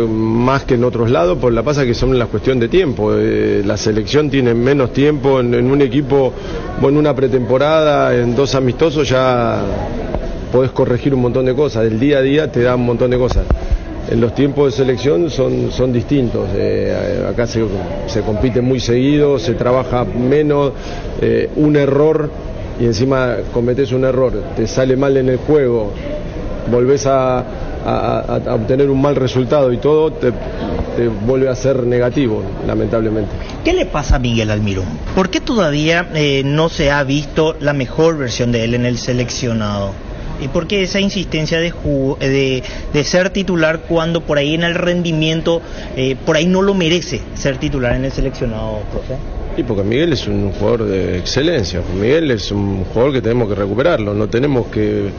más que en otros lados, por la pasa que son la cuestión de tiempo. La selección tiene menos tiempo en un equipo, en una pretemporada, en 2 amistosos ya podés corregir un montón de cosas, el día a día te da un montón de cosas. En los tiempos de selección son distintos, acá se compite muy seguido, se trabaja menos, un error y encima cometés un error, te sale mal en el juego, volvés a obtener un mal resultado y todo te vuelve a ser negativo, lamentablemente. ¿Qué le pasa a Miguel Almirón? ¿Por qué todavía no se ha visto la mejor versión de él en el seleccionado? ¿Y por qué esa insistencia de ser titular cuando por ahí en el rendimiento, por ahí no lo merece ser titular en el seleccionado, profe? Y porque Miguel es un jugador de excelencia, Miguel es un jugador que tenemos que recuperarlo, no tenemos que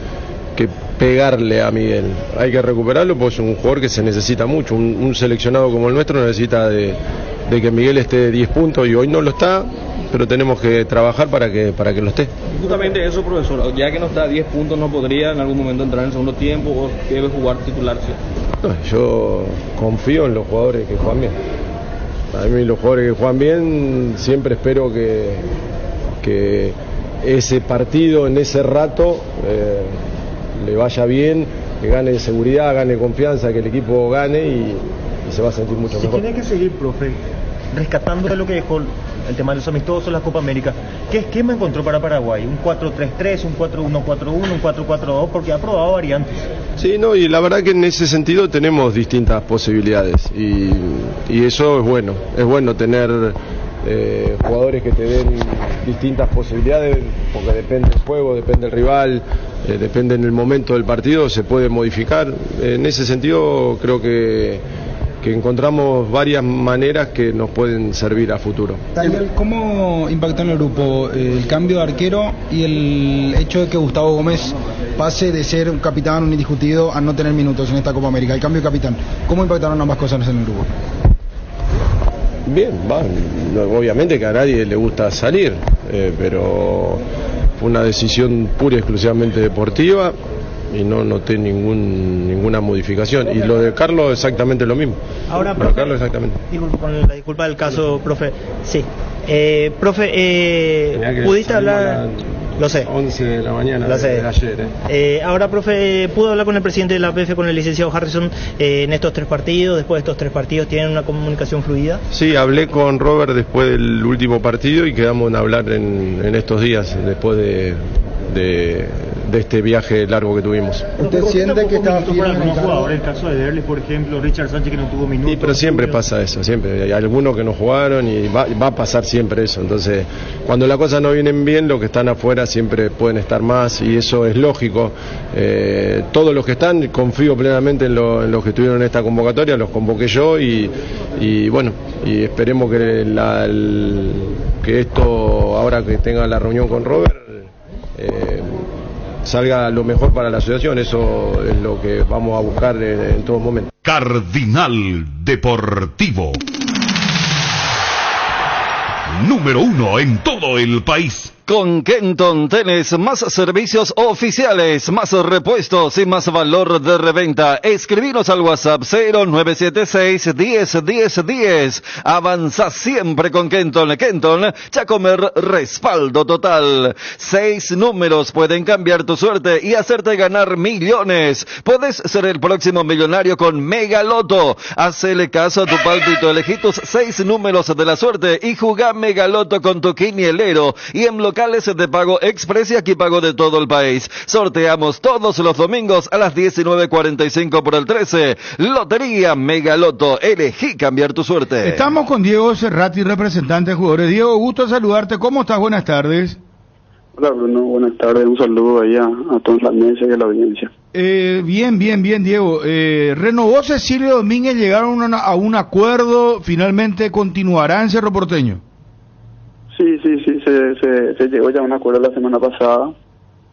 pegarle a Miguel, hay que recuperarlo porque es un jugador que se necesita mucho, un seleccionado como el nuestro necesita de que Miguel esté de 10 puntos y hoy no lo está, pero tenemos que trabajar para que lo esté. Justamente eso, profesor, ya que no está a 10 puntos, ¿no podría en algún momento entrar en el segundo tiempo o debe jugar titular? ¿Sí? No, yo confío en los jugadores que juegan bien. A mí los jugadores que juegan bien, siempre espero que ese partido, en ese rato, le vaya bien, que gane seguridad, gane confianza, que el equipo gane y se va a sentir mucho mejor. Tiene que seguir, profe, rescatando de lo que dejó el tema de los amistosos, la Copa América. ¿Qué esquema encontró para Paraguay? ¿Un 4-3-3, un 4-1-4-1, un 4-4-2? Porque ha probado variantes. Sí, no, y la verdad que en ese sentido tenemos distintas posibilidades y eso es bueno tener jugadores que te den distintas posibilidades, porque depende del juego, depende del rival, depende en el momento del partido, se puede modificar. En ese sentido creo que encontramos varias maneras que nos pueden servir a futuro. Daniel, ¿cómo impactó en el grupo el cambio de arquero y el hecho de que Gustavo Gómez pase de ser un capitán, un indiscutido, a no tener minutos en esta Copa América? El cambio de capitán, ¿cómo impactaron ambas cosas en el grupo? Bien, obviamente que a nadie le gusta salir, pero fue una decisión pura y exclusivamente deportiva y no noté ninguna modificación. Y lo de Carlos exactamente lo mismo. Ahora, profe, Carlos exactamente. Con la disculpa del caso, profe. Sí. Profe, ¿pudiste hablar? Lo sé. 11 de la mañana de ayer. Ahora, profe, ¿pudo hablar con el presidente de la APF, con el licenciado Harrison, en estos 3 partidos? Después de estos 3 partidos, ¿tienen una comunicación fluida? Sí, hablé con Robert después del último partido y quedamos en hablar en estos días, después este viaje largo que tuvimos. ¿Usted siente que estaba para algunos jugadores, el caso de Derlis, por ejemplo, Richard Sánchez, que no tuvo minutos? Sí, pero siempre pasa eso, siempre. Hay algunos que no jugaron y va a pasar siempre eso. Entonces, cuando las cosas no vienen bien, los que están afuera siempre pueden estar más y eso es lógico. Todos los que están, confío plenamente en los que estuvieron en esta convocatoria, los convoqué yo y bueno, y esperemos que esto, ahora que tenga la reunión con Robert, salga lo mejor para la asociación. Eso es lo que vamos a buscar en todo momento. Cardinal Deportivo. Número 1 en todo el país. Con Kenton tenés más servicios oficiales, más repuestos y más valor de reventa. Escribinos al WhatsApp 0976 10 10 10. Avanza siempre con Kenton. Kenton, Chacomer, respaldo total. 6 números pueden cambiar tu suerte y hacerte ganar millones. Puedes ser el próximo millonario con Mega Loto. Hacele caso a tu pálpito, elegí tus 6 números de la suerte y jugá Mega Loto con tu quinielero y en locales de pago express y aquí pago de todo el país. Sorteamos todos los domingos a las 19:45 por el 13. Lotería Mega Loto. Elegí cambiar tu suerte. Estamos con Diego Cerrati, representante de jugadores. Diego, gusto saludarte. ¿Cómo estás? Buenas tardes. Hola Bruno, buenas tardes. Un saludo ahí a toda la mesa y a la audiencia. Bien, Diego. Renovó Cecilio Domínguez, llegaron a un acuerdo. Finalmente continuará en Cerro Porteño. Sí, se llegó ya a un acuerdo la semana pasada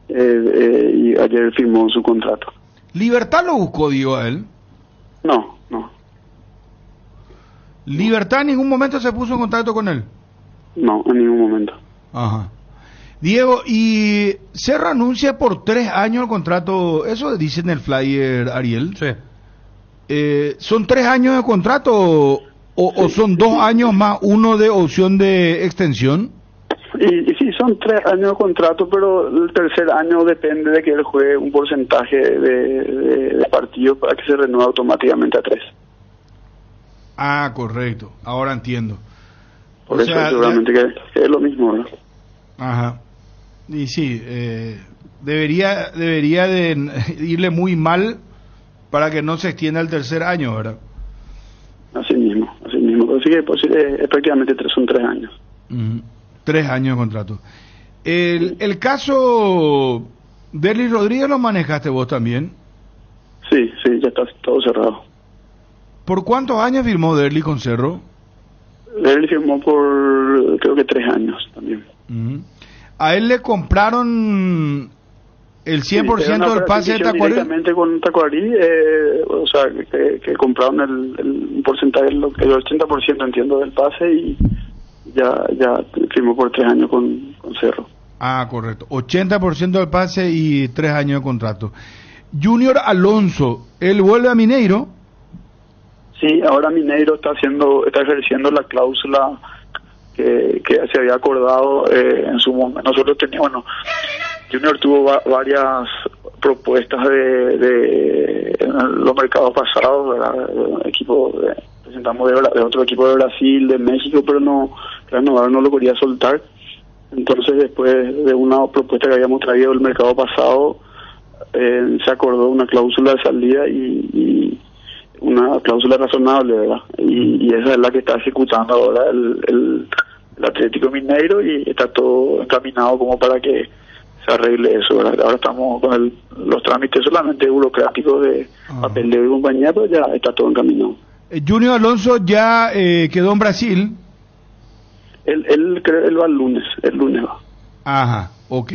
y ayer firmó su contrato. ¿Libertad lo buscó, Diego, a él? No. ¿Libertad en ningún momento se puso en contacto con él? No, en ningún momento. Ajá. Diego, y Cerro anuncia por 3 años el contrato, eso dice en el flyer, Ariel. Sí. ¿Son 3 años de contrato o son 2 años más uno de opción de extensión? Y sí, son 3 años de contrato, pero el tercer año depende de que él juegue un porcentaje de partidos para que se renueve automáticamente a 3. Ah, correcto. Ahora entiendo. Por eso seguramente que es lo mismo, ¿verdad? Ajá. Y sí, debería de irle muy mal para que no se extienda el tercer año, ¿verdad? Así mismo. Pero sí que es prácticamente son 3 años. 3 años de contrato. El caso Derlis Rodríguez lo manejaste vos también. Sí, ya está todo cerrado. ¿Por cuántos años firmó Derlis con Cerro? Derlis firmó por creo que 3 años también. A él le compraron el 100% del pase de Tacuarí. Directamente con Tacuarí, o sea, que compraron el porcentaje, el 80% entiendo del pase y ya firmó por 3 años con Cerro. Ah, correcto. 80% del pase y 3 años de contrato. Junior Alonso, ¿él vuelve a Mineiro? Sí, ahora Mineiro está ejerciendo la cláusula que se había acordado en su momento. Nosotros teníamos, Junior tuvo varias propuestas de los mercados pasados, ¿verdad? Presentamos de otro equipo de Brasil, de México, pero no lo quería soltar. Entonces, después de una propuesta que habíamos traído del mercado pasado, se acordó una cláusula de salida y una cláusula razonable, ¿verdad? Y esa es la que está ejecutando ahora el Atlético Mineiro y está todo encaminado como para que se arregle eso, ¿verdad? Ahora estamos con los trámites solamente burocráticos de papeleo y compañía, pero ya está todo encaminado. Junior Alonso ya quedó en Brasil. Él va el lunes va. Ajá, ok,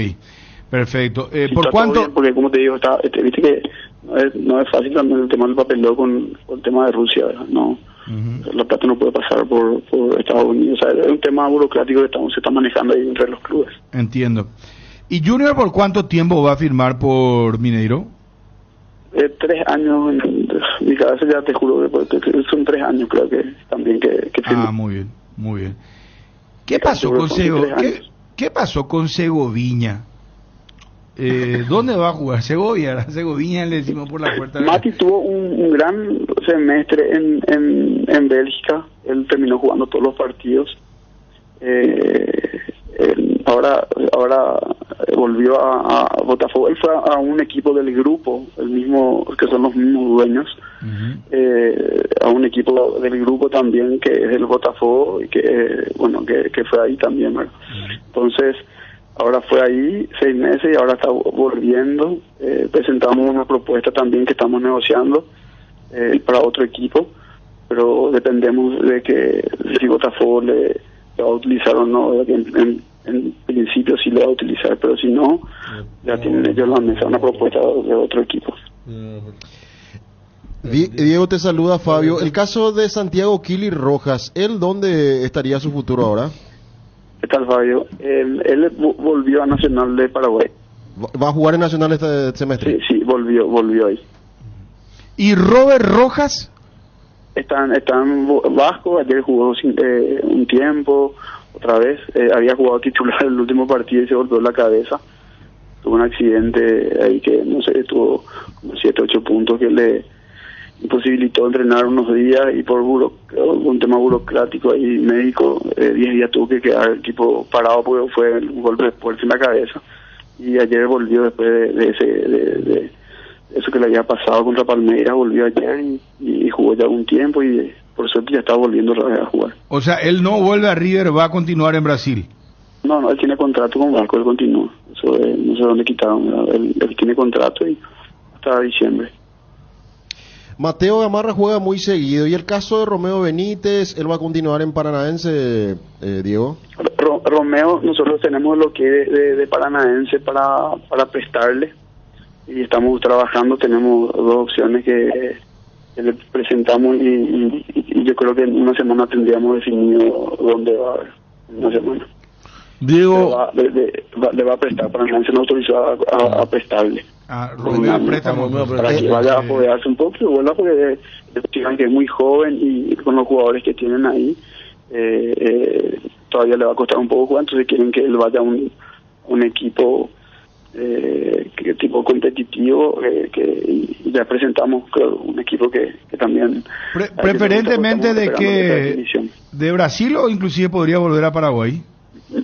perfecto. ¿Por está cuánto? Bien, porque como te digo, viste que no es fácil también el tema del papeleo con el tema de Rusia, ¿verdad? No, la plata no puede pasar por Estados Unidos, o sea, es un tema burocrático que se está manejando ahí entre los clubes. Entiendo. ¿Y Junior por cuánto tiempo va a firmar por Mineiro? 3 años, en mi cabeza ya te juro que son 3 años, creo que también que firmó. Muy bien. ¿Qué pasó con ¿Qué pasó con Segoviña? ¿Dónde va a jugar Segovia? Segoviña le decimos por la puerta. Mati tuvo un gran semestre en Bélgica. Él terminó jugando todos los partidos. Ahora volvió a Botafogo. Él fue a un equipo del grupo, el mismo, que son los mismos dueños, a un equipo del grupo también que es el Botafogo y que fue ahí también, ¿verdad? Entonces ahora fue ahí 6 meses y ahora está volviendo. Presentamos una propuesta también que estamos negociando para otro equipo, pero dependemos de que si Botafogo le va a utilizar o no. En principio sí le va a utilizar, pero si no, ya tienen ellos la mesa una propuesta de otro equipo. Diego, te saluda Fabio. El caso de Santiago Kili Rojas, ¿él dónde estaría su futuro ahora? ¿Qué tal, Fabio? Él volvió a Nacional de Paraguay. ¿Va a jugar en Nacional este semestre? Sí, volvió ahí. ¿Y Robert Rojas? Está en Vasco, ayer jugó un tiempo, otra vez. Había jugado titular el último partido y se golpeó la cabeza. Tuvo un accidente ahí que, no sé, tuvo como 7, 8 puntos que le imposibilitó entrenar unos días y por un tema burocrático y médico, 10 días tuvo que quedar el equipo parado porque fue un golpe fuerte en la cabeza. Y ayer volvió después de eso que le había pasado contra Palmeiras, volvió ayer y jugó ya un tiempo y por suerte ya está volviendo a jugar. O sea, él no vuelve a River, va a continuar en Brasil. No, él tiene contrato con Vasco, él continúa. Eso no sé dónde quitaron, él tiene contrato y hasta diciembre. Mateo Gamarra juega muy seguido. ¿Y el caso de Romeo Benítez, él va a continuar en Paranaense, Diego? Romeo, nosotros tenemos lo que de Paranaense para prestarle y estamos trabajando, tenemos 2 opciones que le presentamos y yo creo que en una semana tendríamos definido dónde va a haber, en una semana. Diego le va a prestar, Paranaense no autorizó a prestarle. Romeo préstamo para que vaya a apoderarse un poco y vuelva porque digan que es muy joven y con los jugadores que tienen ahí todavía le va a costar un poco jugar, entonces quieren que él vaya a un equipo que tipo competitivo y ya presentamos, creo, un equipo que también preferentemente de Brasil o inclusive podría volver a Paraguay.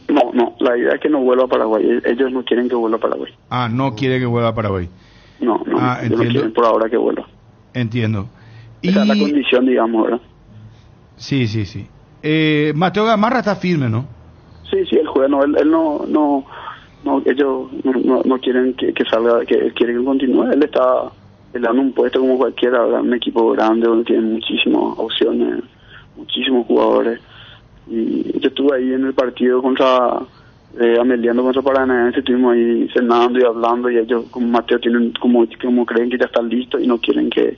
No, la idea es que no vuelva a Paraguay. Ellos no quieren que vuelva a Paraguay. No quiere que vuelva a Paraguay. No, ellos no quieren por ahora que vuelva. Entiendo. Esa es la condición, digamos, ¿verdad? Sí. Mateo Gamarra está firme, ¿no? Sí, él juega, él no, ellos no quieren que salga, que quieren que continúe. Él está en un puesto como cualquiera, ¿verdad? Un equipo grande donde tiene muchísimas opciones, muchísimos jugadores. Y yo estuve ahí en el partido contra Ameliano contra Paranaense, estuvimos ahí cenando y hablando y ellos como Mateo tienen como creen que ya está listo y no quieren que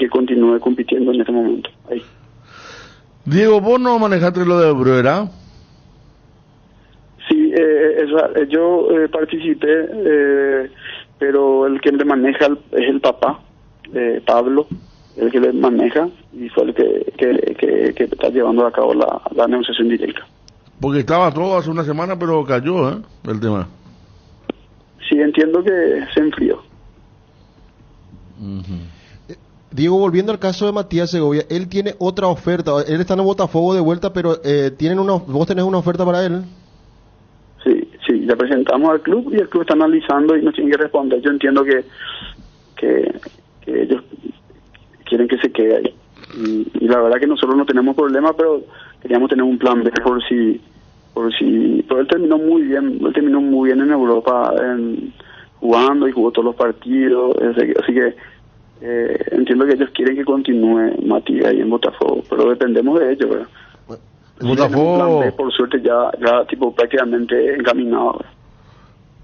continúe compitiendo en este momento. Ahí. Diego, ¿vos no manejaste lo de Bruera? Sí, yo participé, pero el que le maneja es el papá, Pablo, el que le maneja y fue el que está llevando a cabo la negociación directa. Porque estaba todo hace una semana, pero cayó, el tema. Sí, entiendo que se enfrió. Diego, volviendo al caso de Matías Segovia, él tiene otra oferta, él está en Botafogo de vuelta, pero ¿vos tenés una oferta para él? Sí, ya presentamos al club y el club está analizando y nos tiene que responder. Yo entiendo que ellos quieren que se quede ahí. Y la verdad que nosotros no tenemos problema, pero queríamos tener un plan B por si pero él terminó muy bien en Europa jugando y jugó todos los partidos, así que entiendo que ellos quieren que continúe Matías ahí en Botafogo, pero dependemos de ellos, ¿verdad? Botafogo, plan B, por suerte ya tipo prácticamente encaminado, ¿verdad?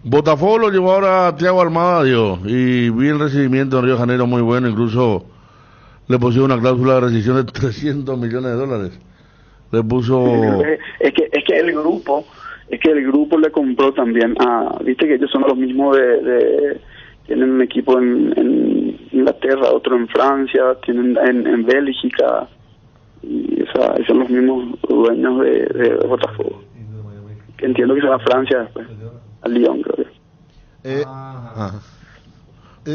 Botafogo lo llevó ahora a Thiago Almada, Dios, y vi el recibimiento en Río de Janeiro muy bueno, incluso le pusieron una cláusula de rescisión de $300 millones. Le puso... Es que el grupo le compró también viste que ellos son los mismos tienen un equipo en Inglaterra, otro en Francia, tienen en Bélgica, y son los mismos dueños de Botafogo. Que entiendo que se va a Francia después, a Lyon, creo que.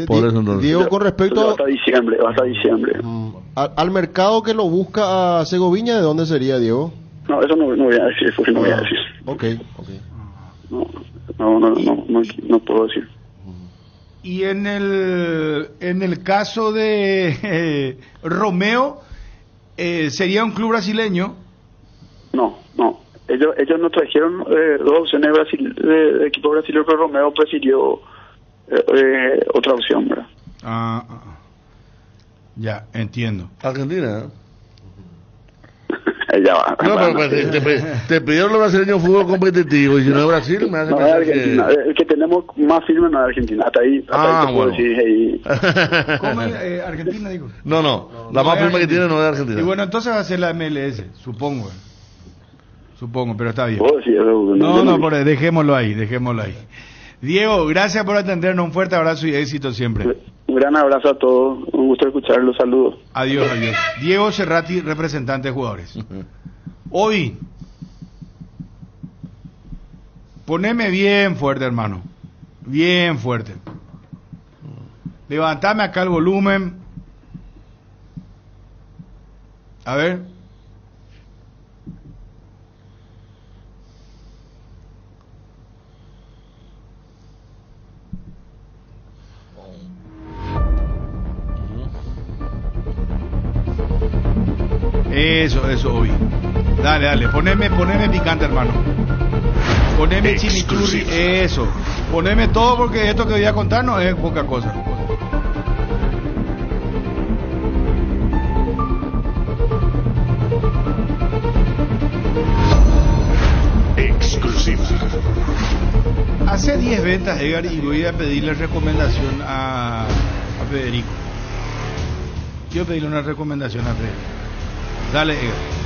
Por eso entonces. Diego, con respecto va hasta diciembre. Al mercado que lo busca a Segoviña, ¿de dónde sería, Diego? No, eso no voy a decir, porque no voy a decir. Okay. No, no puedo decir. Y en el caso de Romeo, ¿sería un club brasileño? No. Ellos nos trajeron dos opciones de equipo brasileño, pero Romeo prefirió otra opción, ¿verdad? Ya, entiendo. Argentina. Ya va. No, pero te pidieron los brasileños fútbol competitivo y si no es Brasil, me hace no, pensar Argentina. El que tenemos más firme no es Argentina. Hasta ahí te puedo bueno. decir. Ahí. ¿Cómo es? ¿Argentina, digo? No, la más firme que tiene no es Argentina. Y bueno, entonces va a ser la MLS, supongo, pero está bien. ¿Puedo decir eso? No, dejémoslo ahí. Diego, gracias por atendernos, un fuerte abrazo y éxito siempre. Un gran abrazo a todos, un gusto escucharlos, saludos. Adiós. Diego Cerrati, representante de jugadores. Hoy, poneme bien fuerte, hermano, bien fuerte. Levantame acá el volumen. A ver. Eso, Obi. Dale, poneme picante, hermano. Poneme chimichurri, eso. Poneme todo porque esto que voy a contar no es poca cosa. Exclusiva. Hace 10 ventas, Edgar, y voy a pedirle recomendación a Federico. Quiero pedirle una recomendación a Federico. Dale, Edgar.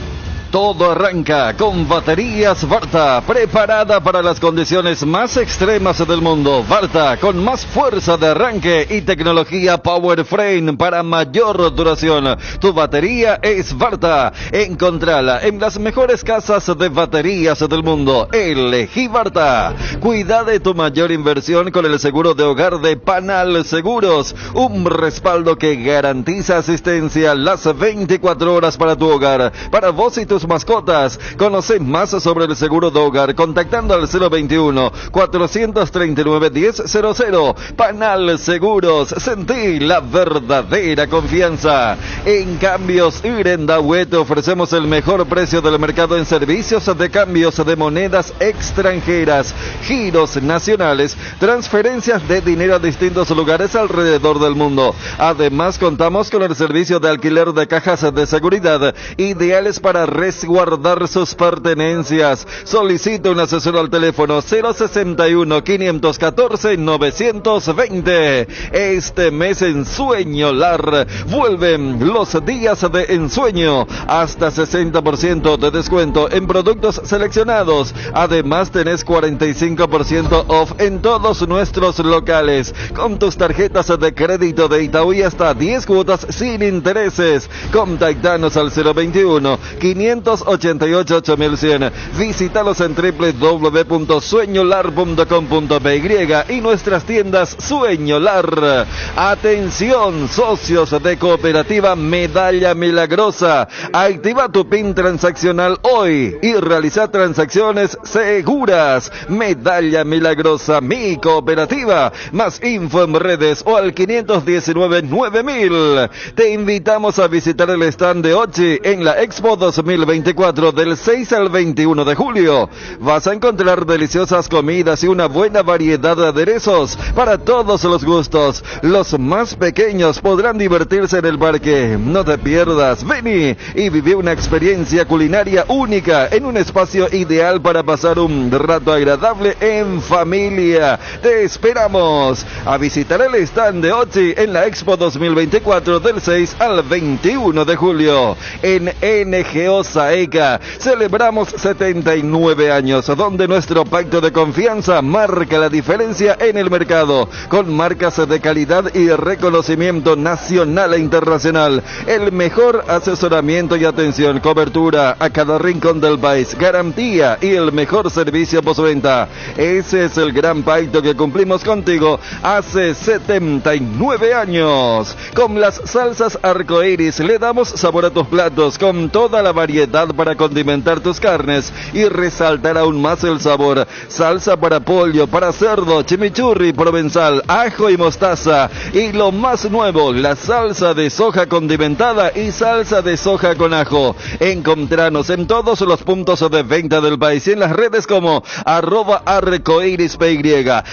Todo arranca con baterías Varta, preparada para las condiciones más extremas del mundo. Varta, con más fuerza de arranque y tecnología Power Frame para mayor duración. Tu batería es Varta. Encontrala en las mejores casas de baterías del mundo. Elegí Varta. Cuida de tu mayor inversión con el seguro de hogar de Panal Seguros. Un respaldo que garantiza asistencia las 24 horas para tu hogar, para vos y tus mascotas. Conoce más sobre el seguro de hogar contactando al 021-439-1000. Panal Seguros, sentí la verdadera confianza. En Cambios Irendahue te ofrecemos el mejor precio del mercado en servicios de cambios de monedas extranjeras, giros nacionales, transferencias de dinero a distintos lugares alrededor del mundo. Además, contamos con el servicio de alquiler de cajas de seguridad, ideales para resguardar sus pertenencias. Solicita un asesor al teléfono 061-514-920. Este mes Ensueño LAR vuelven los días de ensueño, hasta 60% de descuento en productos seleccionados. Además tenés 45% off en todos nuestros locales con tus tarjetas de crédito de Itaú y hasta 10 cuotas sin intereses. Contactanos al 021-588-8100. Visítalos en www.sueñolar.com.py y nuestras tiendas Sueño LAR. Atención, socios de Cooperativa Medalla Milagrosa. Activa tu PIN transaccional hoy y realiza transacciones seguras. Medalla Milagrosa, mi cooperativa. Más info en redes o al 519-9000. Te invitamos a visitar el stand de Ochi en la Expo 2024 del 6 al 21 de julio. Vas a encontrar deliciosas comidas y una buena variedad de aderezos para todos los gustos. Los más pequeños podrán divertirse en el parque. No te pierdas, vení y viví una experiencia culinaria única en un espacio ideal para pasar un rato agradable en familia. Te esperamos a visitar el stand de Ochi en la Expo 2024 del 6 al 21 de julio. En NGO Saeca celebramos 79 años, donde nuestro pacto de confianza marca la diferencia en el mercado, con marcas de calidad y reconocimiento nacional e internacional. El mejor asesoramiento y atención, cobertura a cada rincón del país, garantía y el mejor servicio postventa. Ese es el gran pacto que cumplimos contigo hace 79 años. Con las salsas arcoíris le damos sabor a tus platos con toda la variedad variedad para condimentar tus carnes y resaltar aún más el sabor. Salsa para pollo, para cerdo, chimichurri, provenzal, ajo y mostaza. Y lo más nuevo, la salsa de soja condimentada y salsa de soja con ajo. Encontranos en todos los puntos de venta del país y en las redes como @arcoirispy.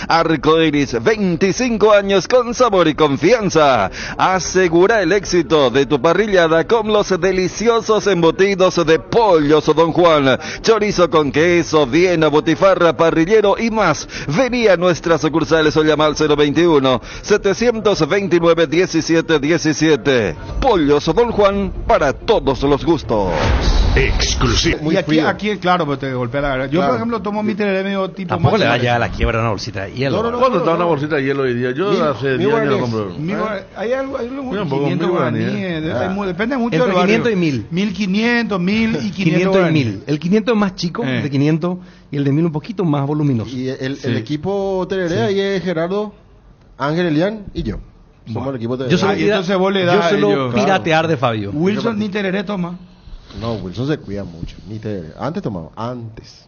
Arcoiris, 25 años con sabor y confianza. Asegura el éxito de tu parrillada con los deliciosos embutidos de Pollos Don Juan. Chorizo con queso, viena, botifarra, parrillero y más. Vení a nuestras sucursales o llama al 021-729-1717. Pollos Don Juan, para todos los gustos. Exclusivo. Y aquí claro, pues te golpea la garganta. Yo, por ejemplo, tomo mi tereré medio tipo Tampoco más. le vaya a la quiebra una bolsita de hielo. ¿Cuánto está una bolsita de hielo hoy día? Yo hace 10 años lo compro. Hay algo, hay un unos poco, 500 mil guaraníes. guaraníes. Depende mucho Entre del barrio. 500 y 1000. 1500, 1000 y 500 500 y guaraníes. 1000. El 500 es más chico, de 500, y el de 1000 un poquito más voluminoso. Y el equipo tereré ahí es Gerardo, Ángel Elian y yo. Somos el equipo tereré. Yo suelo piratear de Fabio. Wilson ni tereré toma. No, Wilson se cuida mucho. Ni tereré. Antes tomaba, antes.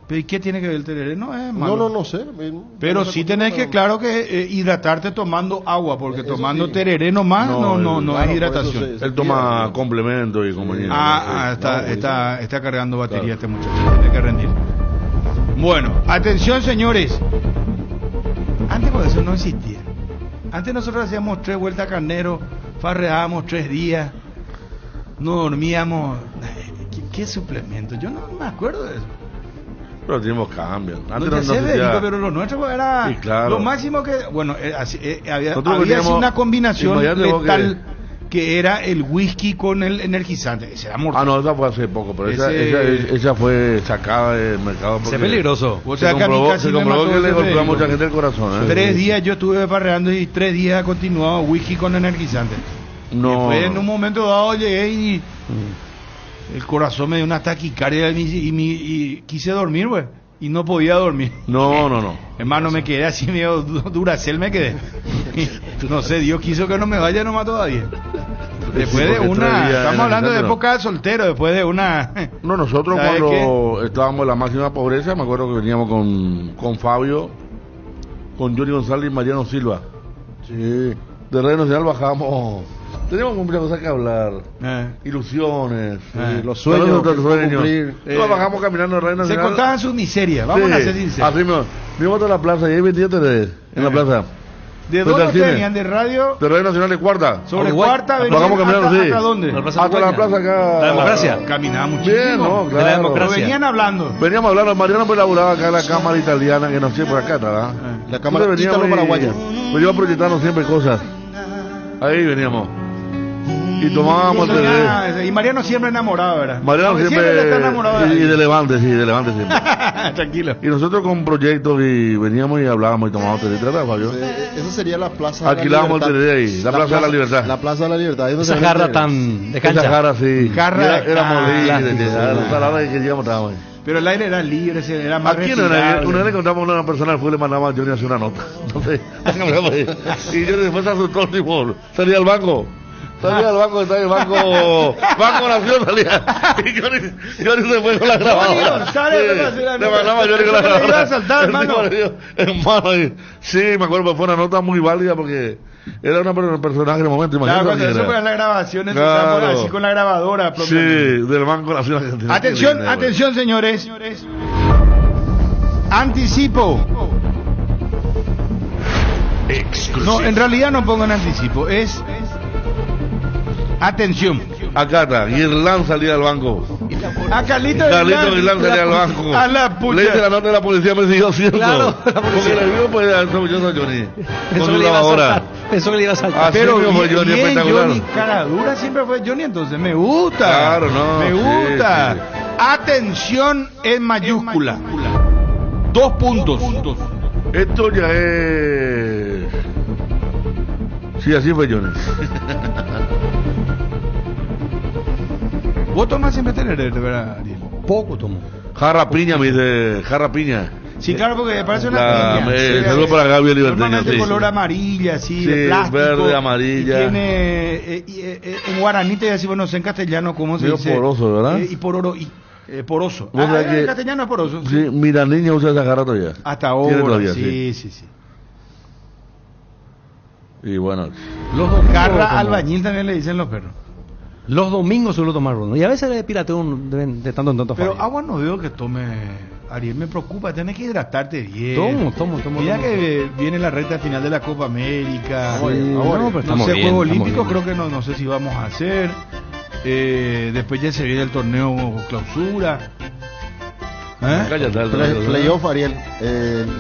¿Pero y qué tiene que ver el tereré? No es malo. No sé. Pero sí tenés que, claro que hidratarte tomando agua, porque tomando tereré nomás no es hidratación. Él toma complementos y compañía. Está cargando batería este muchacho, tiene que rendir. Bueno, atención señores. Antes por eso no existía. Antes nosotros hacíamos 3 vueltas a carnero, farreábamos 3 días, no dormíamos. ¿Qué suplemento? Yo no me acuerdo de eso. Pero los tiempos cambian. Antes no sé, pero lo nuestro era lo máximo que... Bueno, había así una combinación letal que era el whisky con el energizante. Ese era mortal. No, esa fue hace poco, pero esa fue sacada del mercado. Es peligroso. O sea, se comprobó que le golpeó a mucha gente el corazón. 3 días yo estuve parreando y 3 días continuado whisky con energizante. No. Después, en un momento dado llegué y... El corazón me dio una taquicardia y quise dormir, güey. Y no podía dormir. No. Hermano, me quedé así medio Duracell, me quedé. No sé, Dios quiso que no me vaya nomás todavía. Después de una... Estamos hablando de época de soltero, después de una... No, nosotros cuando estábamos en la máxima pobreza, me acuerdo que veníamos con Fabio, con Johnny González y Mariano Silva. Sí. De Radio Nacional bajábamos... Teníamos muchas cosas que hablar, ilusiones, los sueños, Nos bajamos caminando en Radio Nacional. Se contaban sus miserias, vamos a ser sinceros. Así mismo, vimos a la plaza y ahí vendía en la plaza. ¿De dónde venían? ¿De radio? De Radio Nacional de Cuarta. Sobre Cuarta venían. Bajamos caminando, ¿Hasta dónde? Hasta la plaza acá. La Democracia. Caminaba muchísimo. Bien, no, claro. De la Democracia. Venían hablando. Veníamos hablando, Mariano pues laburaba acá en la Cámara Italiana, que no sé por acá, ¿verdad? La Cámara Italo-Paraguaya. Pues yo proyectando siempre cosas. Ahí veníamos. Y tomábamos y Mariano siempre enamorado, ¿verdad? Mariano siempre está enamorado y de Levante siempre. Tranquilo. Y nosotros con proyectos y veníamos y hablábamos y tomábamos té. ¿Trata, Fabio? Esa sería la plaza. Alquilábamos el té ahí, la plaza de la Libertad. La plaza de la Libertad. Esa jarra tan de cancha. Esa jarra, sí. Éramos libres. Hasta la hora que llegamos estábamos ahí. Pero el aire era libre, era más respirable. Una vez le contamos a una persona al fútbol, le mandaba a Johnny a hacer una nota. Entonces, y yo después se asustó el tipo, salía al banco. Salía al banco, estaba en el Banco Nación, salía. Y Johnny se fue con la grabadora. Le mandaba a Johnny con la grabadora. Iba a saltar, hermano. Sí, me acuerdo, fue una nota muy válida porque era un personaje en el momento. Claro, cuando eso fue en la grabación, así con la grabadora. Sí, del Banco Nación Argentina. Atención, señores. Anticipo. No, en realidad no pongan anticipo, es... Atención. Acá está, Guirlán salía al banco. A Carlito Guirlán salía al banco. A la pucha. Le hice la nota de la policía, me siguió cierto. Claro, porque le vio pues al sobrelloso Johnny. Eso que le iba a saltar. Pero fue Johnny espectacular. Johnny, cara dura siempre fue Johnny, entonces me gusta. Claro, no. Me gusta. Sí. Atención en mayúscula. 2 puntos. Esto ya es... Sí, así fue Johnny. ¿Vos tomás siempre tereré, de verdad, Ariel? Poco tomo. Jarra piña, me dice, jarra piña. Sí, claro, porque parece una La, piña. saludo para Gaby Liberteño, Normalmente sí. color amarilla, así, Sí, de plástico. verde, amarilla. Y tiene, en guaraní te decimos, no sé en castellano cómo se Medio dice. poroso, ¿verdad? Y poroso. ¿Vos sabés En que- castellano es poroso. Sí, Mirandinha usa esa garra todavía. Hasta Tiene ahora, todavía, sí. Y bueno, Los domingos, Garra como- albañil también le dicen los perros. Los domingos suelo tomar ron. Y a veces le pirateo de tanto en tanto. Pero falla. agua no veo que tome, Ariel, me preocupa, tenés que hidratarte bien. Tomo. Mira que viene la recta final de la Copa América. Sí, no, pero estamos sé, bien, Juegos estamos Olímpicos bien. creo que no sé si vamos a hacer. Después ya se viene el torneo clausura. cállate. Playoff, Ariel.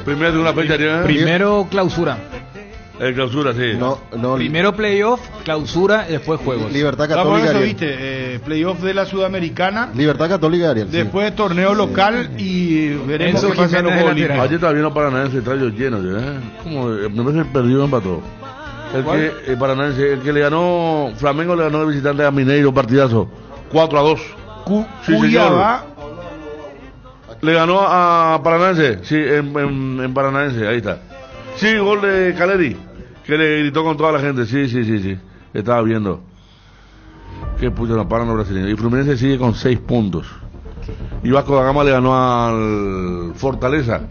Primero de una fecha, Ariel. Primero clausura. El clausura, sí. No, Primero playoff, clausura y después juegos. Libertad Vamos a Católica, eso, Ariel. viste, playoff de la Sudamericana. Libertad Católica, Ariel. sí. Después torneo local y veremos Enzo qué pasa en los Jiménez Juegos de lateral. Olímpicos. Ayer todavía no Paranaense, estadio lleno, ¿eh? Como, me parece que perdió, empató. ¿Cuál? El Paranaense, el que le ganó, Flamengo le ganó de visitante a Mineiro, partidazo, 4-2. Sí, Cuyabá. Le ganó a Paranaense, sí, en Paranaense, ahí está. Sí, gol de Caleri, que le gritó con toda la gente, sí. Estaba viendo. Qué puta la paran los brasileños. Y Fluminense sigue con 6 puntos. Y Vasco da Gama le ganó al Fortaleza.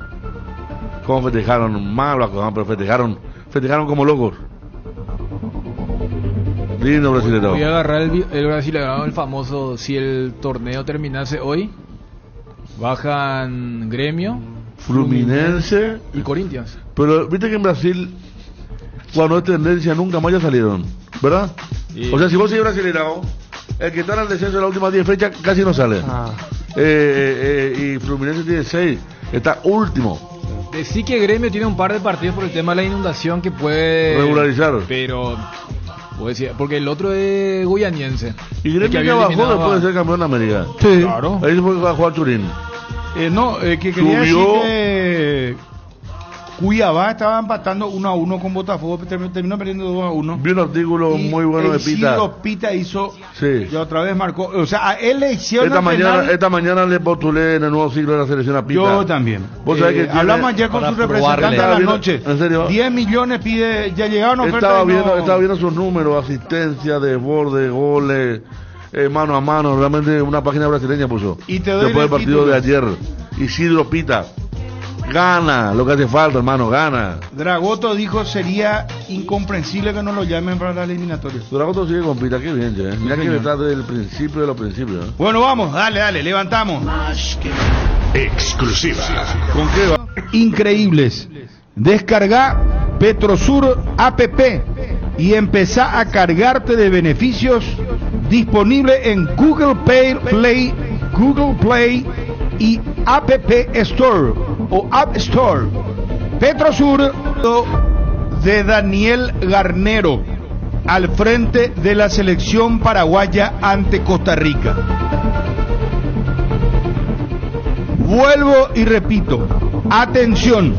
¿Cómo festejaron? Mal Vasco da Gama, pero festejaron como locos. Lindo brasileño. Voy a agarrar el brasileño, el famoso, si el torneo terminase hoy, bajan Gremio, Fluminense y Corinthians. Pero viste que en Brasil, cuando es tendencia, nunca más ya salieron, ¿verdad? Sí. O sea, si vos sigues brasileño, el que está en el descenso de las últimas 10 fechas casi no sale. Y Fluminense tiene 6, está último. Decí que Gremio tiene un par de partidos por el tema de la inundación que puede Regularizar. Pero puede ser, porque el otro es guyaniense. Y El que Gremio había ya bajó eliminado después a- de ser campeón de América. Sí. Claro. Ahí se fue a jugar Turín. Que quería decir Subió. que Cuyabá estaba empatando 1-1 con Botafogo, terminó perdiendo 2-1. Vi un artículo muy bueno de Pita. Isidro Pita hizo, Sí. ya otra vez marcó, o sea, a él le hicieron Esta mañana le postulé en el nuevo ciclo de la selección a Pita. Yo también. Vos sabés que tiene- hablamos ayer con para su representante probarle. a la Estaba noche. viendo- ¿En serio? 10 millones pide, ya llegaron ofertas. Estaba viendo sus números, asistencia, desborde, goles, mano a mano, realmente una página brasileña puso. Y te doy después del el partido título. de ayer. Isidro Pita. Gana lo que hace falta, hermano, gana. Dragoto dijo sería incomprensible que no lo llamen para las eliminatorias. Dragoto sigue con Pita, qué bien, che. Mira que señor. está desde el principio de los principios. Bueno, vamos, dale, levantamos. Exclusiva. ¿Con qué va? Increíbles. Descarga Petrosur APP y empezá a cargarte de beneficios disponible en Google Play y App Store o App Store. Petrosur de Daniel Garnero al frente de la selección paraguaya ante Costa Rica. Vuelvo y repito, atención,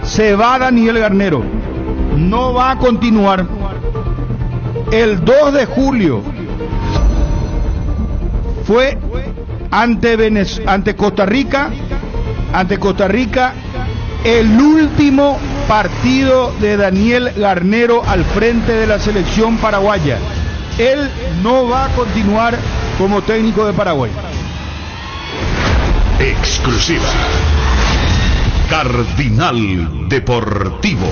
se va Daniel Garnero, no va a continuar. El 2 de julio fue ante Costa Rica, el último partido de Daniel Garnero al frente de la selección paraguaya. Él no va a continuar como técnico de Paraguay. Exclusiva. Cardinal Deportivo.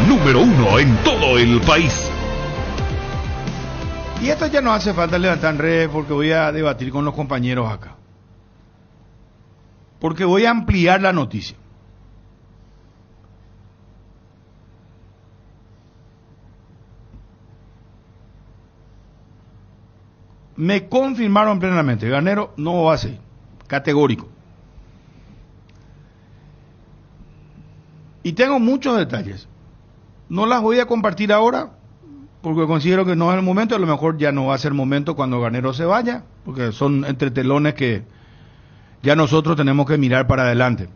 Número 1 en todo el país. Y esto ya no hace falta levantar en redes porque voy a debatir con los compañeros acá. Porque voy a ampliar la noticia. Me confirmaron plenamente, Garnero no va a ser, categórico. Y tengo muchos detalles. No las voy a compartir ahora, porque considero que no es el momento, a lo mejor ya no va a ser momento cuando Garnero se vaya, porque son entretelones que ya nosotros tenemos que mirar para adelante.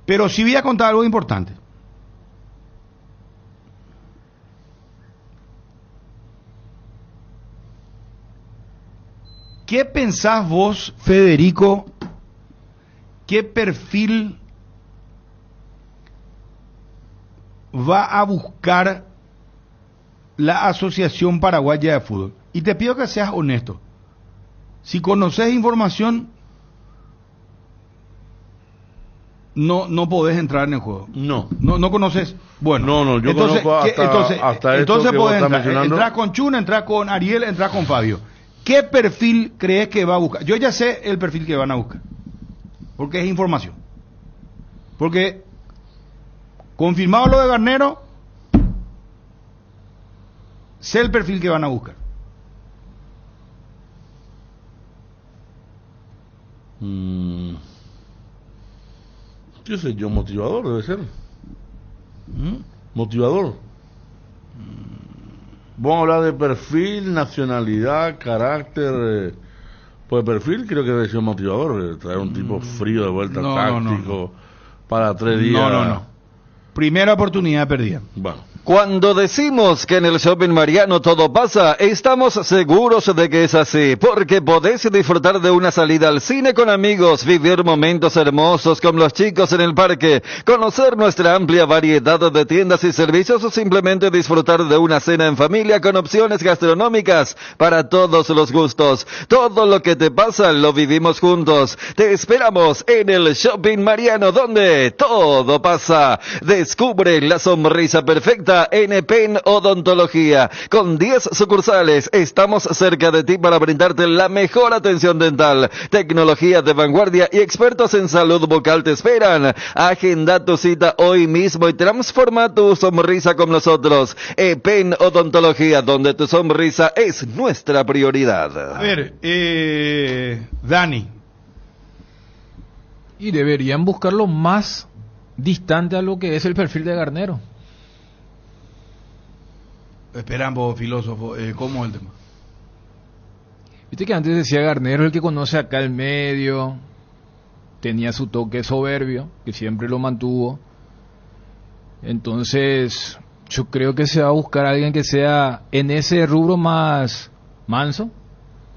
Pero sí voy a contar algo importante. ¿Qué pensás vos, Federico? ¿Qué perfil va a buscar la Asociación Paraguaya de Fútbol? Y te pido que seas honesto. Si conoces información, no podés entrar en el juego. No conoces. Bueno, yo entonces, conozco hasta esto entonces que vos podés estás entrar. mencionando. Entrar con Chuna, entrar con Ariel, entrar con Fabio. ¿Qué perfil crees que va a buscar? Yo ya sé el perfil que van a buscar, porque es información. Porque confirmado lo de Garnero, sé el perfil que van a buscar. ¿Qué sé yo? Motivador debe ser. Motivador. Vamos a hablar de perfil, nacionalidad, carácter. Pues perfil creo que debe ser motivador. Traer un tipo frío de vuelta, táctico, para 3 días. No. Primera oportunidad perdida. Bueno. Cuando decimos que en el Shopping Mariano todo pasa, estamos seguros de que es así, porque podés disfrutar de una salida al cine con amigos, vivir momentos hermosos con los chicos en el parque, conocer nuestra amplia variedad de tiendas y servicios o simplemente disfrutar de una cena en familia con opciones gastronómicas para todos los gustos. Todo lo que te pasa lo vivimos juntos. Te esperamos en el Shopping Mariano, donde todo pasa. Descubre la sonrisa perfecta en Pen Odontología. Con 10 sucursales, estamos cerca de ti para brindarte la mejor atención dental. Tecnología de vanguardia y expertos en salud bucal te esperan. Agenda tu cita hoy mismo y transforma tu sonrisa con nosotros. Pen Odontología, donde tu sonrisa es nuestra prioridad. A ver, Dani. Y deberían buscarlo más distante a lo que es el perfil de Garnero. Esperan vos, filósofo, ¿cómo es el tema? Viste que antes decía Garnero, el que conoce acá el medio, tenía su toque soberbio, que siempre lo mantuvo. Entonces, yo creo que se va a buscar a alguien que sea en ese rubro más manso.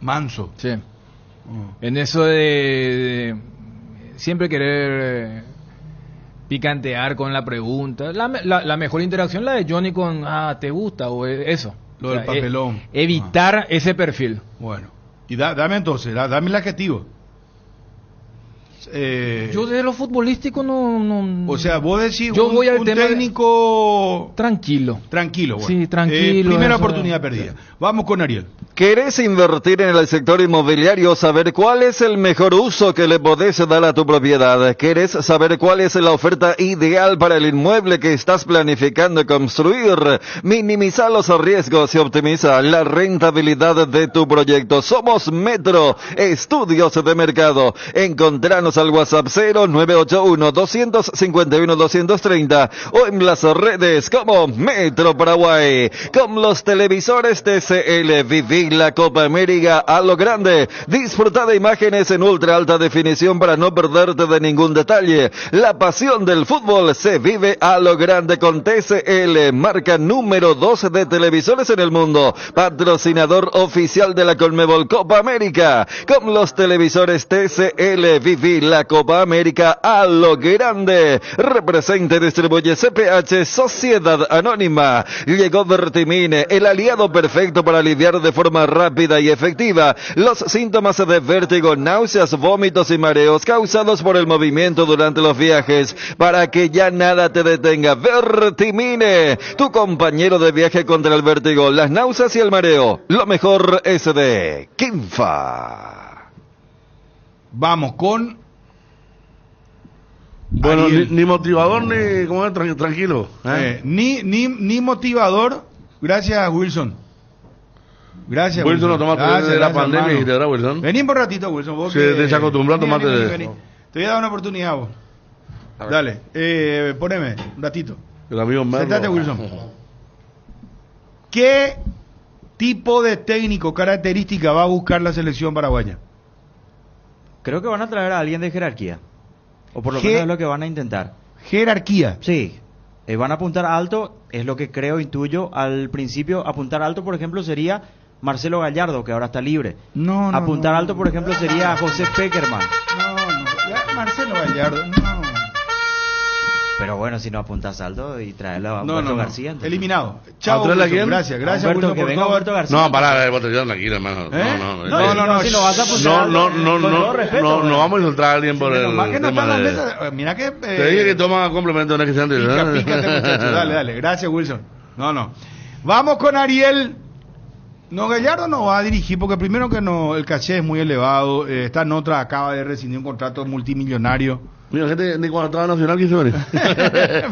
Manso. Sí. En eso de siempre querer picantear con la pregunta. La mejor interacción la de Johnny con ¿te gusta? O eso. Lo del papelón. Evitar ese perfil. Bueno. Y dame entonces, dame el adjetivo. Yo de lo futbolístico no. O sea, vos decís yo voy al un tema técnico tranquilo. Tranquilo, bueno. Sí, tranquilo. Primera oportunidad perdida. Vamos con Ariel. ¿Querés invertir en el sector inmobiliario? ¿Saber cuál es el mejor uso que le podés dar a tu propiedad? ¿Querés saber cuál es la oferta ideal para el inmueble que estás planificando construir? Minimiza los riesgos y optimiza la rentabilidad de tu proyecto. Somos Metro Estudios de Mercado. Encontranos al WhatsApp 0981-251-230 o en las redes como Metro Paraguay. Con los televisores TCL, viví la Copa América a lo grande. Disfruta de imágenes en ultra alta definición para no perderte de ningún detalle. La pasión del fútbol se vive a lo grande con TCL, marca número 2 de televisores en el mundo, patrocinador oficial de la Conmebol Copa América. Con los televisores TCL, viví la Copa América a lo grande. Representa y distribuye CPH Sociedad Anónima. Llegó Vertimine, el aliado perfecto para aliviar de forma rápida y efectiva los síntomas de vértigo, náuseas, vómitos y mareos causados por el movimiento durante los viajes, para que ya nada te detenga. Vertimine, tu compañero de viaje contra el vértigo, las náuseas y el mareo. Lo mejor es de Kinfa. Vamos con Bueno, ni motivador ni ¿cómo es? Tranquilo. Ni motivador. Gracias, Wilson. Gracias, Wilson. No tomaste de la pandemia, hermano. y de verdad, Wilson. Vení un ratito, Wilson. Vos Se desacostumbró a tomarte vení. Te voy a dar una oportunidad, vos. Dale, poneme un ratito. El amigo Merlo. Sentate, Wilson. ¿Qué tipo de técnico, característica va a buscar la selección paraguaya? Creo que van a traer a alguien de jerarquía. O por lo menos es lo que van a intentar. ¿Jerarquía? Sí. Van a apuntar alto, es lo que creo, intuyo. Al principio, apuntar alto, por ejemplo, sería Marcelo Gallardo, que ahora está libre. No, Apuntar alto, por ejemplo, sería José Peckerman. Marcelo Gallardo, no. Pero bueno, si no apuntas alto y traerlo a Humberto García. Entonces. Eliminado. Chao, Wilson. Gracias, Humberto, Wilson, que por venga todo. Humberto García. No, pará, tranquilo, hermano. No, si lo vas a apuntar no vamos a insultar a alguien por el tema de... Mira que... Te dije que toma complemento, no es que sean de... Pícate, muchacho, dale. Gracias, Wilson. No. Vamos con Ariel. No, Gallardo no va a dirigir porque primero que no, el caché es muy elevado. Está en otra, acaba de rescindir un contrato multimillonario. Mira, gente, ni cuando estaba Nacional quiso venir.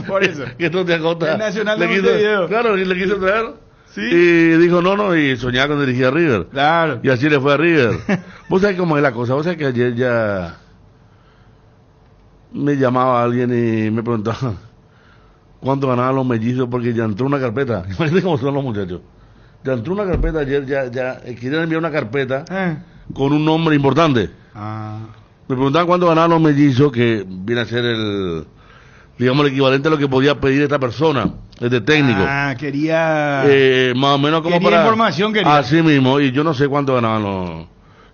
Por eso. Que esto te agota. El Nacional le quiso, claro, le quiso traer. ¿Sí? Y dijo no, y soñaba con dirigir a River. Claro. Y así le fue a River. Vos sabés cómo es la cosa. Vos sabés que ayer ya me llamaba alguien y me preguntaba cuánto ganaban los mellizos porque ya entró una carpeta. Imagínate cómo son los muchachos. Ya entró una carpeta ayer, ya querían enviar una carpeta con un nombre importante. Me preguntaban cuánto ganaban los mellizos, que viene a ser el equivalente a lo que podía pedir esta persona, este técnico. Quería... más o menos como quería para... información, quería. Así mismo, y yo no sé cuánto ganaban los...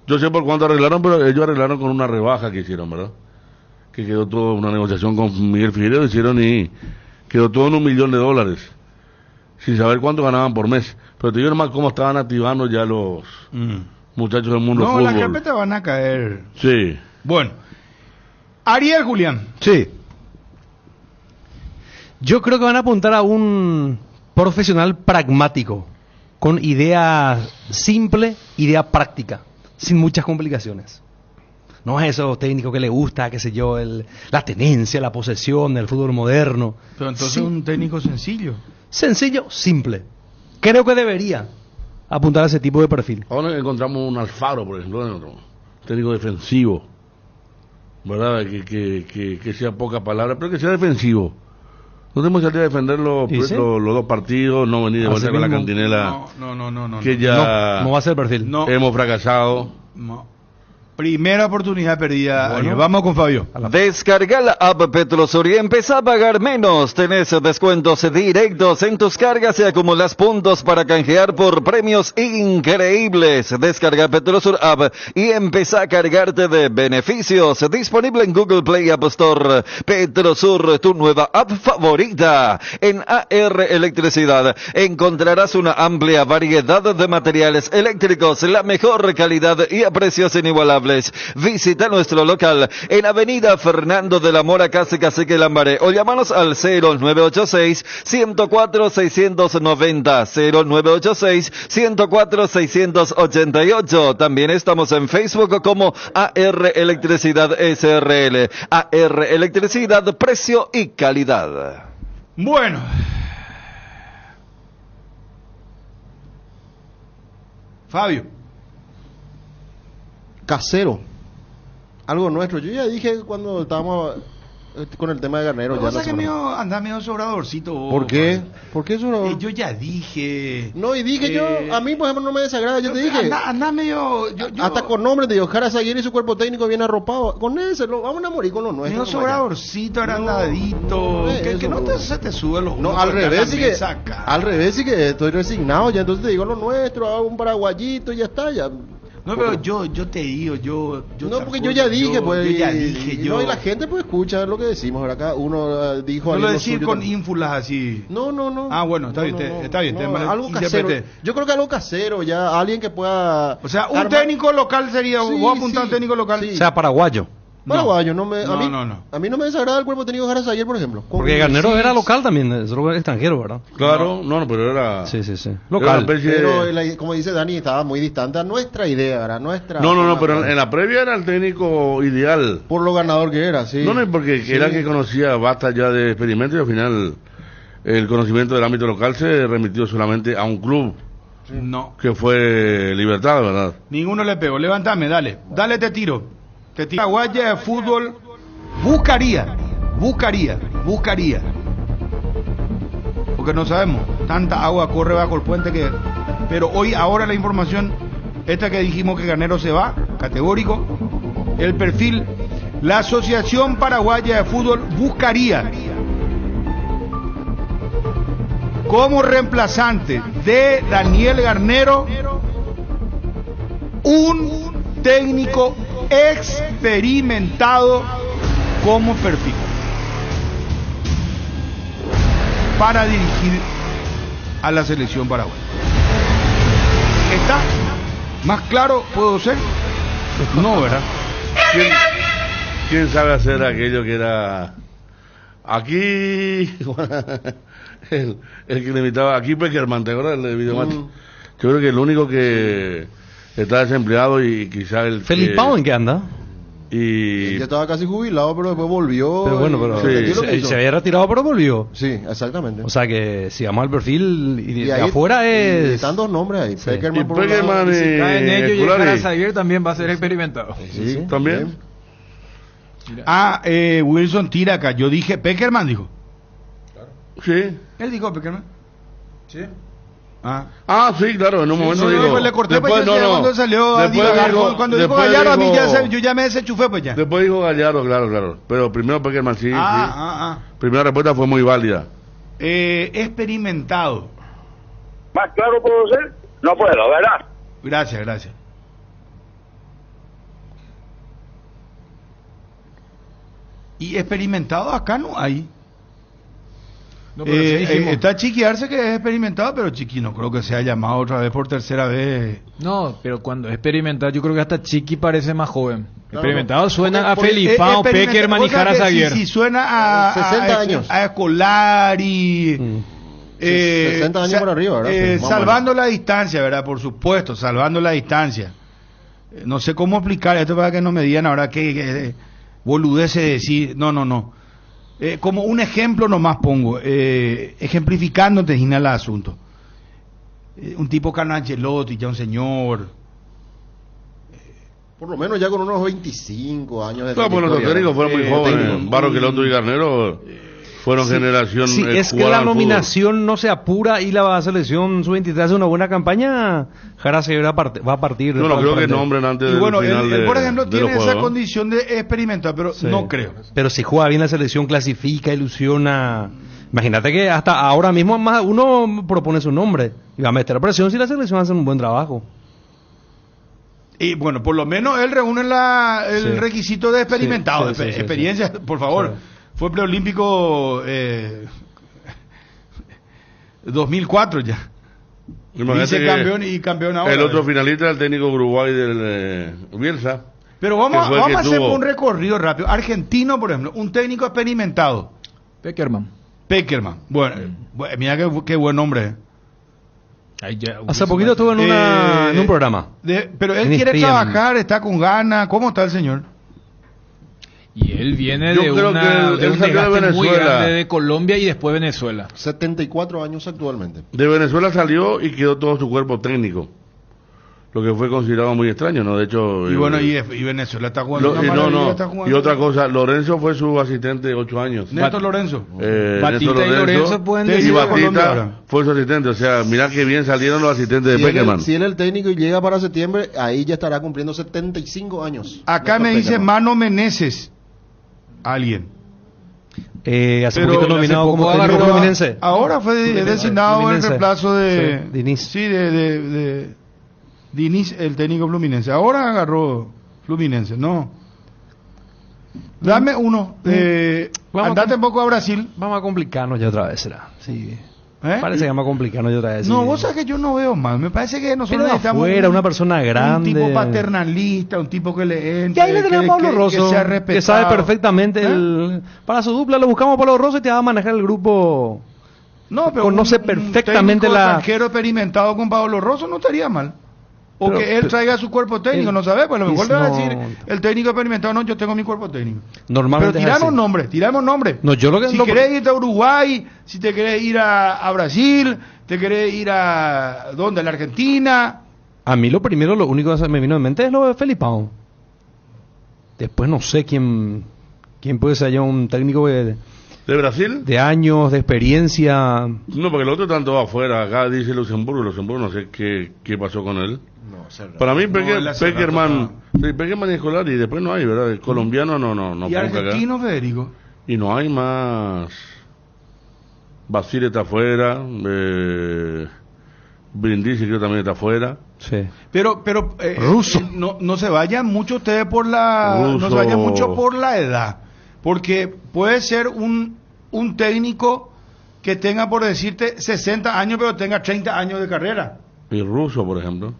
Yo sé por cuánto arreglaron, pero ellos arreglaron con una rebaja que hicieron, ¿verdad? Que quedó todo una negociación con Miguel Figueiredo, hicieron y quedó todo en $1 millón, sin saber cuánto ganaban por mes. Pero te digo nomás cómo estaban activando ya los muchachos del mundo del fútbol. No, las carpetas van a caer. Sí. Bueno. Ariel, Julián. Sí. Yo creo que van a apuntar a un profesional pragmático, con idea simple, idea práctica, sin muchas complicaciones. No es eso técnico que le gusta, qué sé yo, la tenencia, la posesión del fútbol moderno. Pero entonces un técnico sencillo. Sencillo, simple. Creo que debería apuntar a ese tipo de perfil. Ahora encontramos un Alfaro, por ejemplo, técnico defensivo, ¿verdad? Que sea poca palabra, pero que sea defensivo. No tenemos que salir a defender los dos partidos, no venir de vuelta con la cantinela. No. Que ya no va a ser el perfil. No. Hemos fracasado. No. Primera oportunidad perdida. Bueno. Vamos con Fabio. Descarga la app Petrosur y empezá a pagar menos. Tenés descuentos directos en tus cargas y acumulas puntos para canjear por premios increíbles. Descarga Petrosur app y empezá a cargarte de beneficios. Disponible en Google Play App Store. Petrosur, tu nueva app favorita. En AR Electricidad encontrarás una amplia variedad de materiales eléctricos, la mejor calidad y a precios inigualables. Visita nuestro local en Avenida Fernando de la Mora, Cacique Lambaré, o llámanos al 0986-104-690, 0986-104-688. También estamos en Facebook como AR Electricidad SRL. AR Electricidad, precio y calidad. Bueno. Fabio. Casero, algo nuestro. Yo ya dije cuando estábamos con el tema de Garnero. Ya pasa que anda medio sobradorcito. ¿Por qué? ¿Por qué sobrador? Yo ya dije. No, y dije yo, a mí por ejemplo no me desagrada, yo te dije. Anda medio. Hasta con nombre de Jara Zaguirre y su cuerpo técnico bien arropado. Con ese, vamos a morir con los nuestros. Medio sobradorcito, agrandadito. Que no se te sube los. No, al revés sí que estoy resignado ya, entonces te digo lo nuestro, hago un paraguayito y ya está, ya. No, pero yo te digo, no, porque yo ya dije, pues. Yo ya dije, No, y la gente, pues, escucha lo que decimos. Ahora acá uno dijo. No lo decir con ínfulas así. No. Ah, bueno, está bien. Algo casero. Yo creo que algo casero, ya. Alguien que pueda. O sea, un técnico local sería. Voy a apuntar un técnico local. O sea, paraguayo. Paraguayo, a mí no me desagrada el cuerpo técnico de Jara Zaguirre, por ejemplo. Porque Garnero era local también, es extranjero, ¿verdad? Claro, pero era... Sí. Local. Pero, como dice Dani, estaba muy distante a nuestra idea, ¿verdad? Pero en la previa era el técnico ideal. Por lo ganador que era, sí. No, porque era que conocía basta ya de experimentos y al final el conocimiento del ámbito local se remitió solamente a un club. No. Que fue Libertad, ¿verdad? Ninguno le pegó. Levántame, dale, te tiro. Paraguaya de fútbol buscaría, porque no sabemos, tanta agua corre bajo el puente que, pero ahora la información, esta que dijimos que Garnero se va, categórico, el perfil, la Asociación Paraguaya de Fútbol buscaría como reemplazante de Daniel Garnero un técnico experimentado como perfil para dirigir a la selección paraguaya. ¿Está? ¿Más claro puedo ser? No, ¿verdad? ¿Quién sabe hacer aquello que era aquí? el que le invitaba aquí, Peckerman, ¿te acuerdas del video match? Yo creo que el único que está desempleado y quizá el ¿Felipao en qué anda? Y ya estaba casi jubilado, pero después volvió. Pero bueno, pero se había retirado, pero volvió. Sí, exactamente. O sea que si vamos al perfil y de ahí, afuera es. Están dos nombres ahí. Sí. Peckerman, Y Peckerman si cae en ello y el Carazaguer también va a ser experimentado. Sí, también. Wilson tira acá. Yo dije, Peckerman dijo. Claro. Sí. Él dijo Peckerman. Sí. Sí, claro, en un momento digo. Le corté después, cuando salió cuando dijo Gallardo, a mí yo ya me desenchufé, pues ya. Después dijo Gallardo, claro. Pero primero Peckerman, sí. Primera respuesta fue muy válida. Experimentado. ¿Más claro puedo ser? No puedo, ¿verdad? Gracias. Y experimentado acá no hay. No, está Chiqui Arce, que es experimentado, pero Chiqui no creo que sea llamado otra vez por tercera vez. No, pero cuando es experimentado, yo creo que hasta Chiqui parece más joven. Claro, experimentado suena a Felipao, Peckerman y Carazaguer. Si suena a 60 años. A Escolari. 60 años por arriba, ¿verdad? Salvando la distancia, ¿verdad? Por supuesto, salvando la distancia. No sé cómo explicar esto para que no me digan ahora que boludece decir. No. Como un ejemplo nomás pongo, ejemplificando el asunto. Un tipo Carnancelotti, ya un señor. Por lo menos ya con unos 25 años de trayectoria. Bueno, los técnicos fueron muy jóvenes. Barroqueloto y Garnero fueron generación. Si es que la nominación no se apura y la selección sub-23 hace una buena campaña, Jara se va a partir. No, creo que nombren antes del final él, por ejemplo, tiene esa condición de experimentar, pero no creo. Pero si juega bien la selección, clasifica, ilusiona. Imagínate que hasta ahora mismo más uno propone su nombre y va a meter presión si la selección hace un buen trabajo. Y bueno, por lo menos él reúne el requisito de experimentado, experiencia, por favor. Sí. Fue preolímpico 2004 ya. Vicecampeón y campeón ahora. El otro finalista, el técnico Uruguay del Bielsa. Pero vamos a hacer un recorrido rápido. Argentino, por ejemplo, un técnico experimentado. Peckerman. Bueno, mira qué buen nombre. Hace poquito estuvo en un programa. Pero él quiere trabajar, está con ganas. ¿Cómo está el señor? Y él viene de un desgaste muy grande de Colombia y después Venezuela. 74 años actualmente. De Venezuela salió y quedó todo su cuerpo técnico. Lo que fue considerado muy extraño, ¿no? De hecho... Y bueno, y Venezuela está jugando está jugando. Y otra cosa, Lorenzo fue su asistente 8 años. Néstor Lorenzo. Batista y Lorenzo pueden decir... Y Batista fue su asistente. O sea, mirá que bien salieron los asistentes de Peckerman. Si él es el técnico y llega para septiembre, ahí ya estará cumpliendo 75 años. Acá me dice Mano Meneses. Alguien. Hace poquito nominado como técnico fluminense. Ahora fue designado el reemplazo de Diniz. Sí, de Diniz, el técnico fluminense. Ahora agarró Fluminense, no. Dame uno. Andate un poco a Brasil. Vamos a complicarnos ya otra vez, será. Sí. Parece que vamos a complicarnos ya otra vez. No, vos sabés que yo no veo mal. Me parece que nosotros necesitamos una persona grande. Un tipo paternalista, un tipo que le entre. Y ahí le tenemos a Pablo Rosso, que sabe perfectamente para su dupla lo buscamos a Pablo Rosso y te va a manejar el grupo. No, pero conoce perfectamente un extranjero experimentado con Pablo Rosso no estaría mal. O pero, que él traiga su cuerpo técnico, no sabe, pues a lo mejor le va a decir el técnico experimentado, no, yo tengo mi cuerpo técnico. Normalmente pero tiramos nombres. No, yo lo que si querés irte a Uruguay, si te querés ir a Brasil, te querés ir a ¿dónde? A la Argentina. A mí lo único que me vino en mente es lo de Felipao. Después no sé quién puede ser ya un técnico ¿de Brasil? De años, de experiencia. No, porque el otro tanto afuera, acá dice Luxemburgo no sé qué pasó con él. Para mí Peckerman y Escolari, y después no hay, ¿verdad? El colombiano no. ¿Y argentino, acá. Federico? Y no hay más. Basile está afuera, Brindisi creo también está afuera. Sí. Pero Russo. No se vayan mucho ustedes por la Russo. no se vayan mucho por la edad, porque puede ser un técnico que tenga, por decirte, 60 años pero tenga 30 años de carrera. Y Russo, por ejemplo.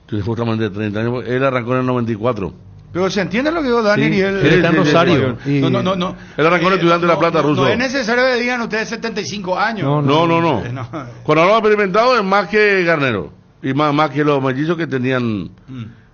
Tiene justamente 30 años. Él arrancó en el 94. Pero se entiende lo que digo, Daniel, Sí, y él él está en Rosario. y- No. Él arrancó en Estudiante de La Plata, Russo. No es necesario que digan ustedes 75 años. No. Cuando hablamos experimentado es más que Garnero. Y más que los mellizos que tenían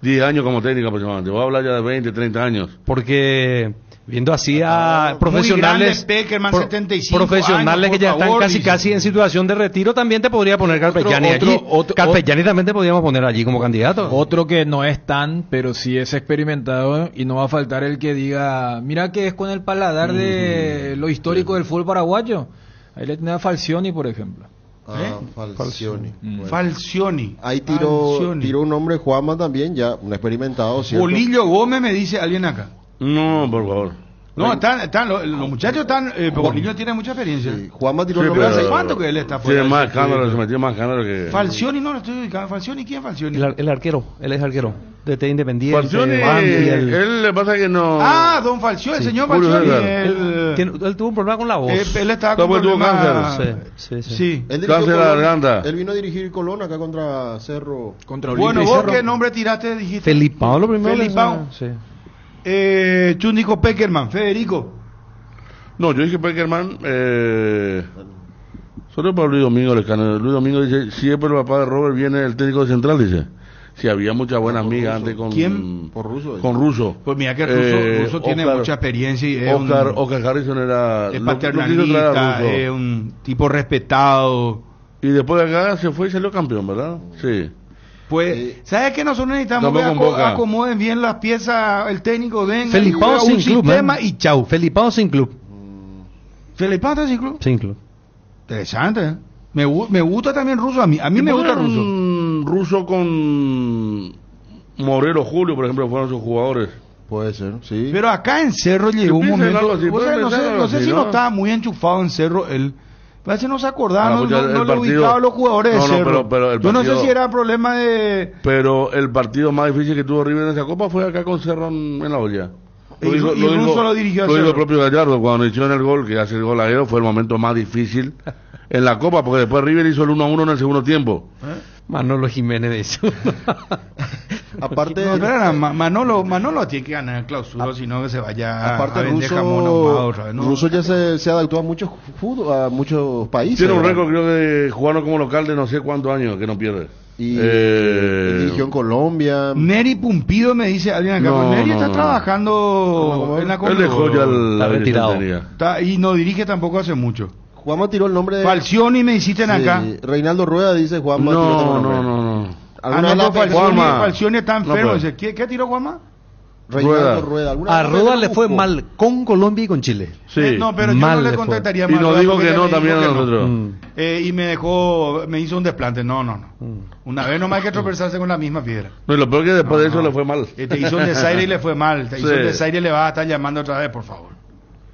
10 años como técnico aproximadamente. Voy a hablar ya de 20, 30 años. Porque viendo así a profesionales, grande, Peckerman, 75 profesionales años, que ya por están favor, casi en situación de retiro, también te podría poner Carpegiani allí. Carpegiani también te podríamos poner allí como candidato. Otro que no es tan, pero sí es experimentado, y no va a faltar el que diga, mira que es con el paladar de lo histórico del fútbol paraguayo. Ahí le tenía a Falcioni, por ejemplo. Falcioni. Bueno. Falcioni. Ahí tiró un nombre, Juanma también, ya un experimentado, ¿cierto? Bolillo Gómez, me dice alguien acá. No, por favor. No, están los muchachos están, Bolillo tiene mucha experiencia. Juanma tiró Sí, el nombre pero- ¿Hace cuánto que él está Sí, fuera? es más del circuito? escándalo, se metió más escándalo que... Falcioni no lo estoy ubicando. Falcioni, ¿quién es Falcioni? El arquero, él es arquero de T Independiente. Falcioni, Banfield. él le pasa que no... Ah, don Falcioni, el Sí. señor Julio Falcioni. César. Él tuvo un problema con la voz. Él estaba No, con pues tuvo problemas. Sí. Sí. Él dirigió Cáncer de la Colón. garganta. Él vino a dirigir Colón acá contra Cerro. Contra Bueno, Olimpia y vos Cerro. qué nombre tiraste, dijiste. Felipao lo primero. Felipao. Sí. Chundico Peckerman, Federico. No, yo dije Peckerman, solo para Luis Domingo Lescano. Luis Domingo dice, si es por el papá de Robert, viene el técnico central, dice. Si había muchas buenas amigas antes con... ¿Quién? Por Russo. Con Russo. Pues mira que Russo tiene Oscar- mucha experiencia y es Oscar Harrison era... es lo quiso traer a paternalista, Russo. es un tipo respetado. Y después de acá se fue y salió campeón, ¿verdad? Sí. Pues, ¿sabes qué nosotros necesitamos? No Que me convoca. acomoden bien las piezas, el técnico venga, Felipao y sin un club. sistema y chau. Felipao sin club. Felipao está sin club. Sin club. Interesante, ¿eh? Me gusta también Russo, a mí me gusta Russo. Russo con Morelo Julio, por ejemplo, fueron sus jugadores. Puede ser, sí. Pero acá en Cerro llegó un piensa en momento, algo así, o sea, puede no pensar sé, algo no sé así, si ¿no? no estaba muy enchufado en Cerro él. Parece que no se acordaba, no el le partido- ubicaba a los jugadores No, de no, Cerro. pero el Yo no sé partido- si era problema de... Pero el partido más difícil que tuvo River en esa copa fue acá con Cerro en la olla. Y Russo lo dirigió a Lo dijo Cerro. el propio Gallardo cuando hicieron el gol, que hace el gol aéreo, fue el momento más difícil en la copa, porque después River hizo el 1-1 en el segundo tiempo. Manolo Jiménez de eso. Aparte, No, espera, Manolo tiene que ganar el clausura, sino que se vaya aparte a vender jamón ahumado otra vez, ¿no? Russo ya se adaptó a muchos a muchos países. Tiene un ¿verdad? récord, creo que jugando como local de no sé cuántos años que no pierde. Y dirigió en Colombia. Neri Pumpido me dice alguien acá. No, Neri no, está no. trabajando en la Él dejó ya la retirado. dirigencia. y no dirige tampoco hace mucho. Juanma tiró el nombre de... Falcioni me hiciste Sí, acá. Reinaldo Rueda dice Juanma tiró otro No, nombre. no. ¿Alguna No, vez la Falcioni, Juanma. Falcioni está enfermo. No, Dice, ¿qué tiró Juanma? Reinaldo Rueda. ¿Alguna A vez Rueda lo le fue buscó? mal con Colombia y con Chile. Sí. No, pero yo Mal no le le fue. contestaría Y más. nos Rueda dijo porque que ella no me también a dijo que no. nosotros. Y me hizo un desplante. No. Una vez nomás hay que tropezarse con la misma piedra. No, y lo peor que después de eso le fue mal. Te hizo un desaire y le fue mal. Te hizo Sí. un desaire y le vas a estar llamando otra vez, por favor.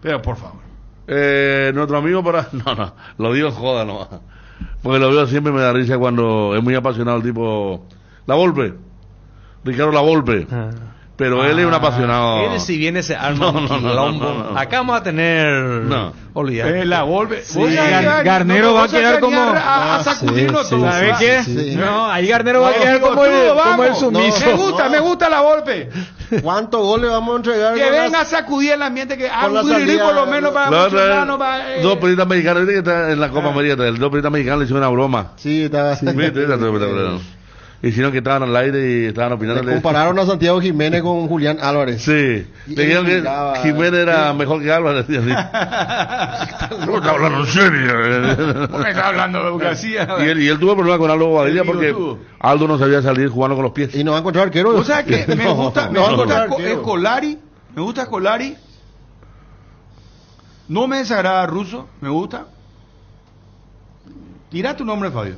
Pero por favor. Nuestro amigo para... No, lo digo en joda nomás. Porque lo veo siempre y me da risa cuando es muy apasionado el tipo... La Volpe. Ricardo La Volpe. Pero él es un apasionado. Él si viene se arma No, un no, no, quilombo. no, no. Acá vamos a tener... No. Olvídate. La Volpe. Sí, Garnero va a quedar como... A sacudirlo sí, todo. ¿Sabe sí, qué? sí. No, ahí Garnero va a quedar Digo, como tú, el vamos. sumiso. Me gusta la Volpe. ¿Cuántos goles vamos a entregar? Que con venga a las- sacudir el ambiente, que con la un guirirí salida- por lo menos para La muchos otra manos, vez, para... dos periodistas mexicanos, viste que está en la Copa América, el dos periodistas mexicanos le hicieron una broma. Sí, estaba... Viste, esa es espectacular. Hicieron que estaban al aire y estaban opinando. Le compararon a Santiago Jiménez con Julián Álvarez. Sí. Y Le dijeron él que miraba- Jiménez era mejor que Álvarez. No está hablando en serio. ¿Por qué está hablando de García? Y él tuvo problemas con Aldo Bobadilla El porque tuvo. Aldo no sabía salir jugando con los pies. Y no va a encontrar arquero. O sea que me gusta arquero. Escolari, me gusta Escolari. No me desagrada Russo, me gusta. Tira tu nombre, Fabio.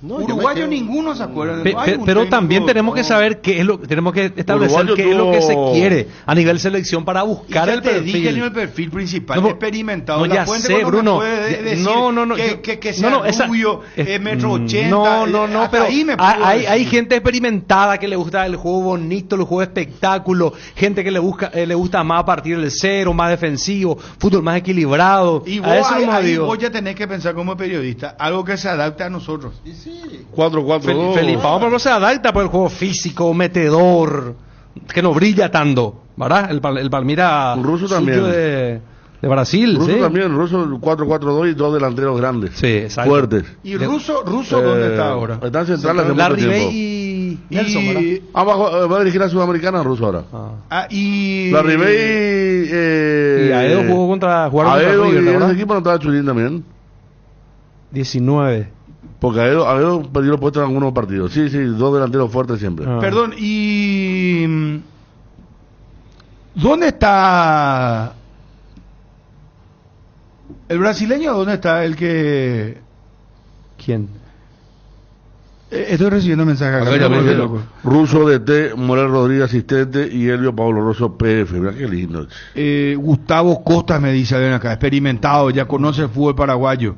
Uruguayo ninguno se acuerda. Pero también tenemos que saber qué es lo, tenemos que establecer Uruguayo qué es lo que se tuvo- quiere a nivel selección para buscar el perfil. Dije el perfil principal, No, experimentado. no, La ya fuente sé, cuando me Bruno. puede decir No, que sea esa- rubio, metro 80. No, hasta pero ahí me puedo hay decir. gente experimentada que le gusta el juego bonito, el juego espectáculo, gente que le gusta más a partir del cero, más defensivo, fútbol más equilibrado. Y A vos, eso nomás ahí digo. vos ya tenés que pensar como periodista, algo que se adapte a nosotros. 4-4-2. Felipao, pero no se adapta por el juego físico, metedor, que no brilla tanto, ¿verdad? El Palmira Ruso suyo también. de Brasil, Ruso ¿sí? también, Ruso 4-4-2 y dos delanteros grandes. Sí, exacto. Fuertes. ¿Y Ruso ¿dónde está ahora? Está en Central hace mucho Larry Bay tiempo. y Nelson, ¿verdad? Abajo, va a dirigir a Sudamericana Ruso ahora. Y Larry Bay. Y Aedo jugaron contra Aedo, River, y en ¿verdad? ese equipo no estaba Chulín también. 19. Porque Aedo perdió los puestos en algunos partidos. Sí, dos delanteros fuertes siempre. Perdón, y ¿dónde está el brasileño? ¿Dónde está el que? ¿Quién? Estoy recibiendo mensajes acá. Ruso DT, Morel Rodríguez asistente y Elvio Pablo Rosso PF. Mira qué lindo. Gustavo Costas me dice, ven acá, experimentado, ya conoce el fútbol paraguayo.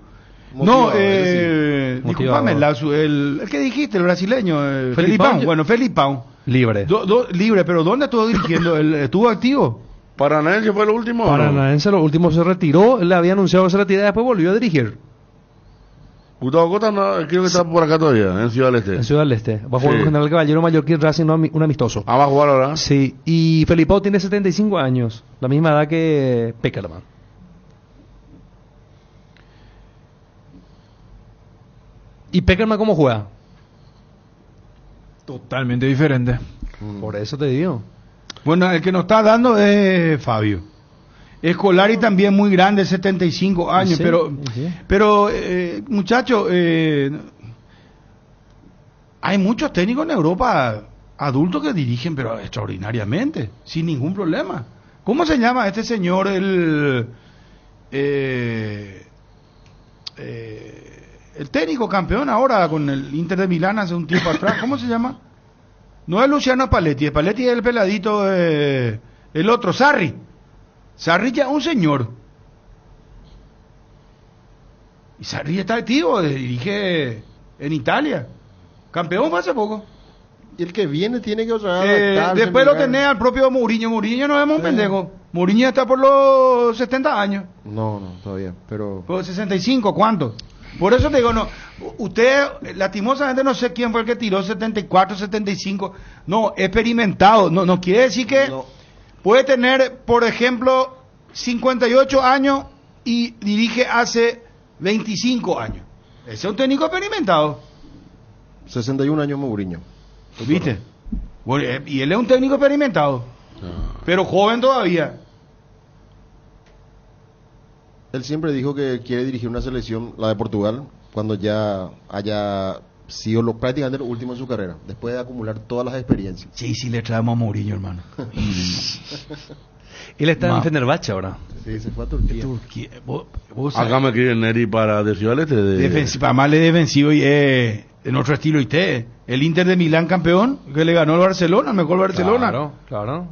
Motivador, Discúlpame, el que dijiste, el brasileño, Felipao. Bueno, Felipao. Libre. Libre, pero ¿dónde estuvo dirigiendo? ¿Él estuvo activo? Paranaense fue lo último. Paranaense lo último se retiró, él le había anunciado que se retiraba y después volvió a dirigir. Gustavo Costa no, creo que está por acá todavía, en Ciudad del Este. En Ciudad del Este. Va a jugar Sí. con General Caballero Mallorquín Racing, un amistoso. Va a jugar ahora. Sí, y Felipao tiene 75 años, la misma edad que Peckerman. ¿Y Peckerman cómo juega? Totalmente diferente. Por eso te digo. Bueno, el que nos está dando es Fabio. Escolari también muy grande, 75 años, Sí, sí. pero muchachos, hay muchos técnicos en Europa adultos que dirigen, pero extraordinariamente, sin ningún problema. ¿Cómo se llama este señor, el técnico campeón ahora con el Inter de Milán hace un tiempo atrás? ¿Cómo se llama? No es Luciano Spalletti, Spalletti es el peladito, el otro, Sarri. Sarri ya es un señor. Y Sarri está activo, dirige en Italia. Campeón fue hace poco. Y el que viene tiene que otra vez adaptarse, Después lo mirar. tenés al propio Mourinho. Mourinho no es un pendejo. Mourinho está por los 70 años. No, todavía, pero... Por 65, ¿cuánto? Por eso te digo, no, usted, lastimosamente no sé quién fue el que tiró 74, 75. No, experimentado. No quiere decir que puede tener, por ejemplo, 58 años y dirige hace 25 años. Ese es un técnico experimentado. 61 años Mourinho. ¿Viste? Bueno, y él es un técnico experimentado. Pero joven todavía. Él siempre dijo que quiere dirigir una selección, la de Portugal, cuando ya haya sido prácticamente lo último en su carrera, después de acumular todas las experiencias. Sí, le traemos a Mourinho, hermano. Él está en Fenerbahce ahora. Sí, se fue a Turquía. Vos Acá me quiere Neri para de Ciudad del Este. Defensivo, más le defensivo y en otro estilo. ¿Y usted? El Inter de Milán campeón, que le ganó al Barcelona, el mejor Barcelona. Claro.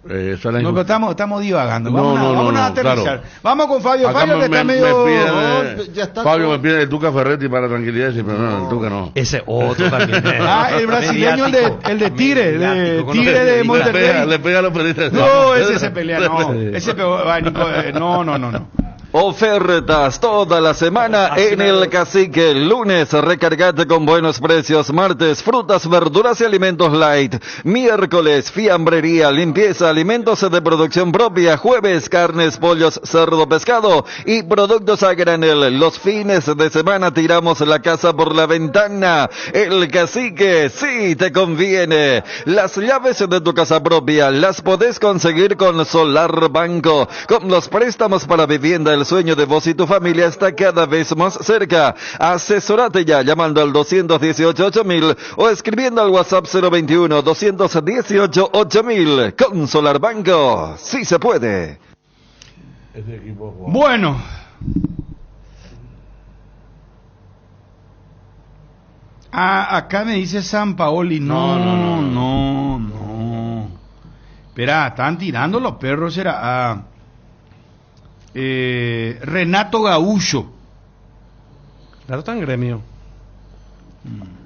Esa es la No, pero estamos divagando. No, Vamos a aterrizar. claro. Vamos con Fabio. Acá Fabio que está medio... ya está Fabio todo. me pide el Tuca Ferretti para tranquilidad, pero no, el Tuca no. Ese otro también. el brasileño, el de Tigre, de Monterrey. Le pega a los periodistas. No, ese se pelea, no. Ese no. Ofertas toda la semana en el Cacique. Lunes, recargate con buenos precios. Martes, frutas, verduras y alimentos light. Miércoles, fiambrería, limpieza, alimentos de producción propia. Jueves, carnes, pollos, cerdo, pescado y productos a granel. Los fines de semana tiramos la casa por la ventana. El Cacique, sí te conviene. Las llaves de tu casa propia las podés conseguir con Solar Banco. Con los préstamos para vivienda, el sueño de vos y tu familia está cada vez más cerca. Asesorate ya llamando al 218-8000 o escribiendo al WhatsApp 021-218-8000. Con Solar Banco, sí se puede. Bueno. Acá me dice San Paoli. No. Espera, están tirando los perros. Será Renato Gaúcho. Renato está en Gremio.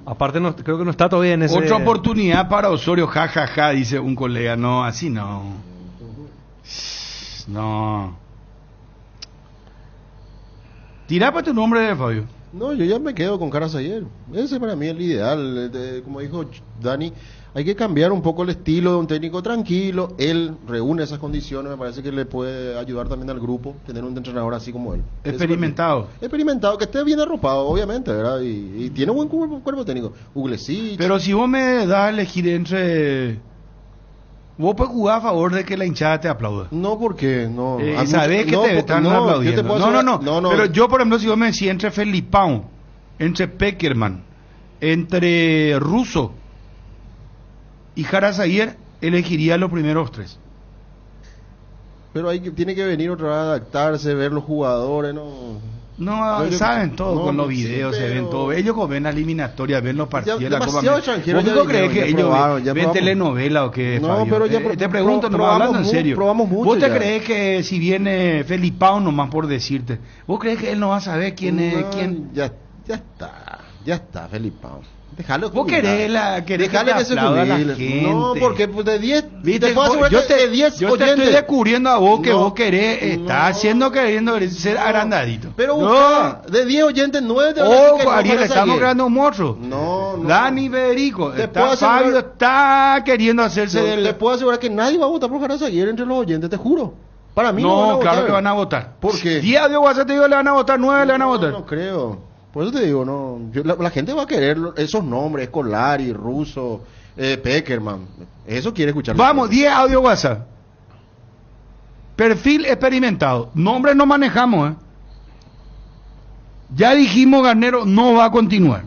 Aparte, creo que no está todavía en ese... Otra oportunidad para Osorio, jajaja, dice un colega. No, así no. No. Tira para tu nombre, Fabio. No, yo ya me quedo con Carazaguer. Ese para mí es el ideal. Como dijo Dani, hay que cambiar un poco el estilo de un técnico tranquilo. Él reúne esas condiciones. Me parece que le puede ayudar también al grupo tener un entrenador así como él. Experimentado. Experimentado, que esté bien arropado, obviamente, ¿verdad? Y tiene buen cuerpo técnico. Uglesic. Pero si vos me das a elegir entre... Vos puedes jugar a favor de que la hinchada te aplauda. No, porque no. Sabés que te están aplaudiendo. No. Pero yo, por ejemplo, si vos me decís entre Felipao, entre Peckerman, entre Russo y Jarazaguer, elegiría los primeros tres. Pero tiene que venir otra vez a adaptarse, ver los jugadores, ¿no? No, saben todo con los videos, se ven todo. Ellos ven la eliminatoria, ven los partidos de la Copa América. ¿Vos crees que ellos ven telenovela o qué? No, pero ya te pregunto, no hablando en serio. Probamos mucho. ¿Vos te crees que si viene Felipao nomás por decirte, vos crees que él no va a saber quién es quién? Ya está, Felipao. Dejalo. Vos querés que se aplauda la gente. No, porque pues, de 10, ¿viste? Yo te estoy descubriendo a vos que vos querés, estás queriendo ser agrandadito. Pero de 10 oyentes, 9 te van a decir que Ariel, estamos creando un monstruo. No. Dani Federico, Fabio está queriendo hacerse del... Te puedo asegurar que nadie va a votar por Jarazaguer entre los oyentes, te juro. Para mí no van a votar. Claro que van a votar. ¿Por qué? 10 de WhatsApp te digo le van a votar, 9 le van a votar. No creo. Por eso te digo, no, la gente va a querer esos nombres, Scolari, Russo, Peckerman, eso quiere escuchar. Vamos, 10 audio WhatsApp. Perfil experimentado, nombres no manejamos, Ya dijimos Garnero no va a continuar.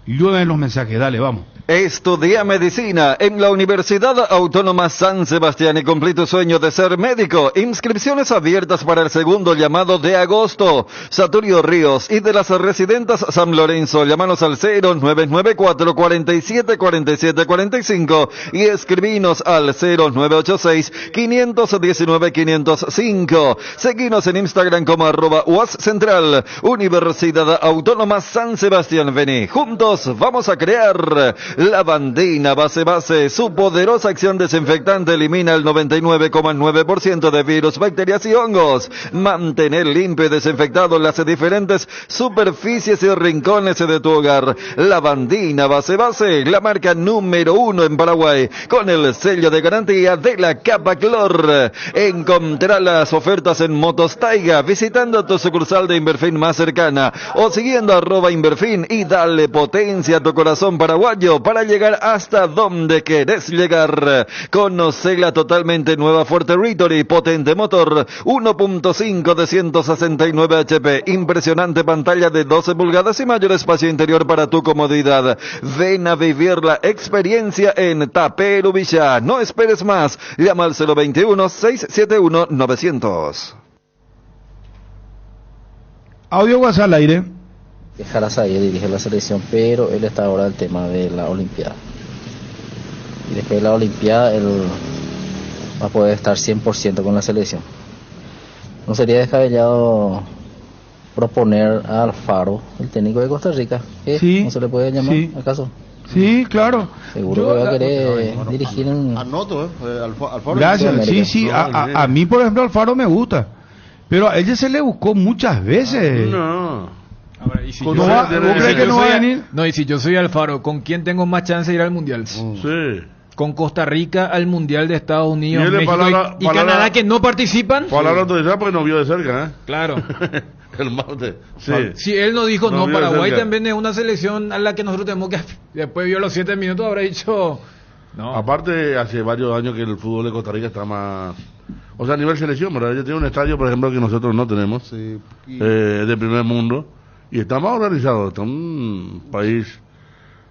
Llueven los mensajes, dale, vamos. Estudia medicina en la Universidad Autónoma San Sebastián y cumplí tu sueño de ser médico. Inscripciones abiertas para el segundo llamado de agosto. Saturio Ríos y de las Residentas San Lorenzo. Llámanos al 0994 47 47 45 y escribinos al 0986 519 505. Seguinos en Instagram como @UASCentral. Universidad Autónoma San Sebastián. Vení, juntos vamos a crear Lavandina Base. Su poderosa acción desinfectante elimina el 99,9% de virus, bacterias y hongos. Mantener limpio y desinfectado las diferentes superficies y rincones de tu hogar. Lavandina Base, la marca número 1 en Paraguay, con el sello de garantía de la Capaclor. Encontrá las ofertas en Motos Taiga visitando tu sucursal de Inverfin más cercana o siguiendo @Inverfin y dale potencia a tu corazón paraguayo para llegar hasta donde querés llegar. Conoce la totalmente nueva Ford Territory, potente motor, 1.5 de 169 HP, impresionante pantalla de 12 pulgadas y mayor espacio interior para tu comodidad. Ven a vivir la experiencia en Taperu Villa. No esperes más, llama al 021-671-900. Audio WhatsApp al aire. Jarazaguer dirige la selección, pero él está ahora el tema de la Olimpiada. Y después de la Olimpiada, él va a poder estar 100% con la selección. ¿No sería descabellado proponer a Alfaro, el técnico de Costa Rica? Sí, ¿no se le puede llamar acaso? Sí, claro. Seguro que va a querer dirigir en... Anoto, Alfaro. Gracias, sí. A mí, por ejemplo, Alfaro me gusta. Pero a ella se le buscó muchas veces. No. Ahora, ¿y si yo soy Alfaro, ¿con quién tengo más chance de ir al Mundial? Sí. Con Costa Rica al Mundial de Estados Unidos, México y Canadá, que no participan. Palabra autorizada porque no vio de cerca, Claro. El martes. Sí. Si él no dijo no, Paraguay también es una selección a la que nosotros tenemos que... Después vio los 7 minutos, habrá dicho... No. Aparte, hace varios años que el fútbol de Costa Rica está más... O sea, a nivel selección, ¿verdad? Ellos tienen un estadio, por ejemplo, que nosotros no tenemos. Sí. De primer mundo. Y está más organizado. Está un país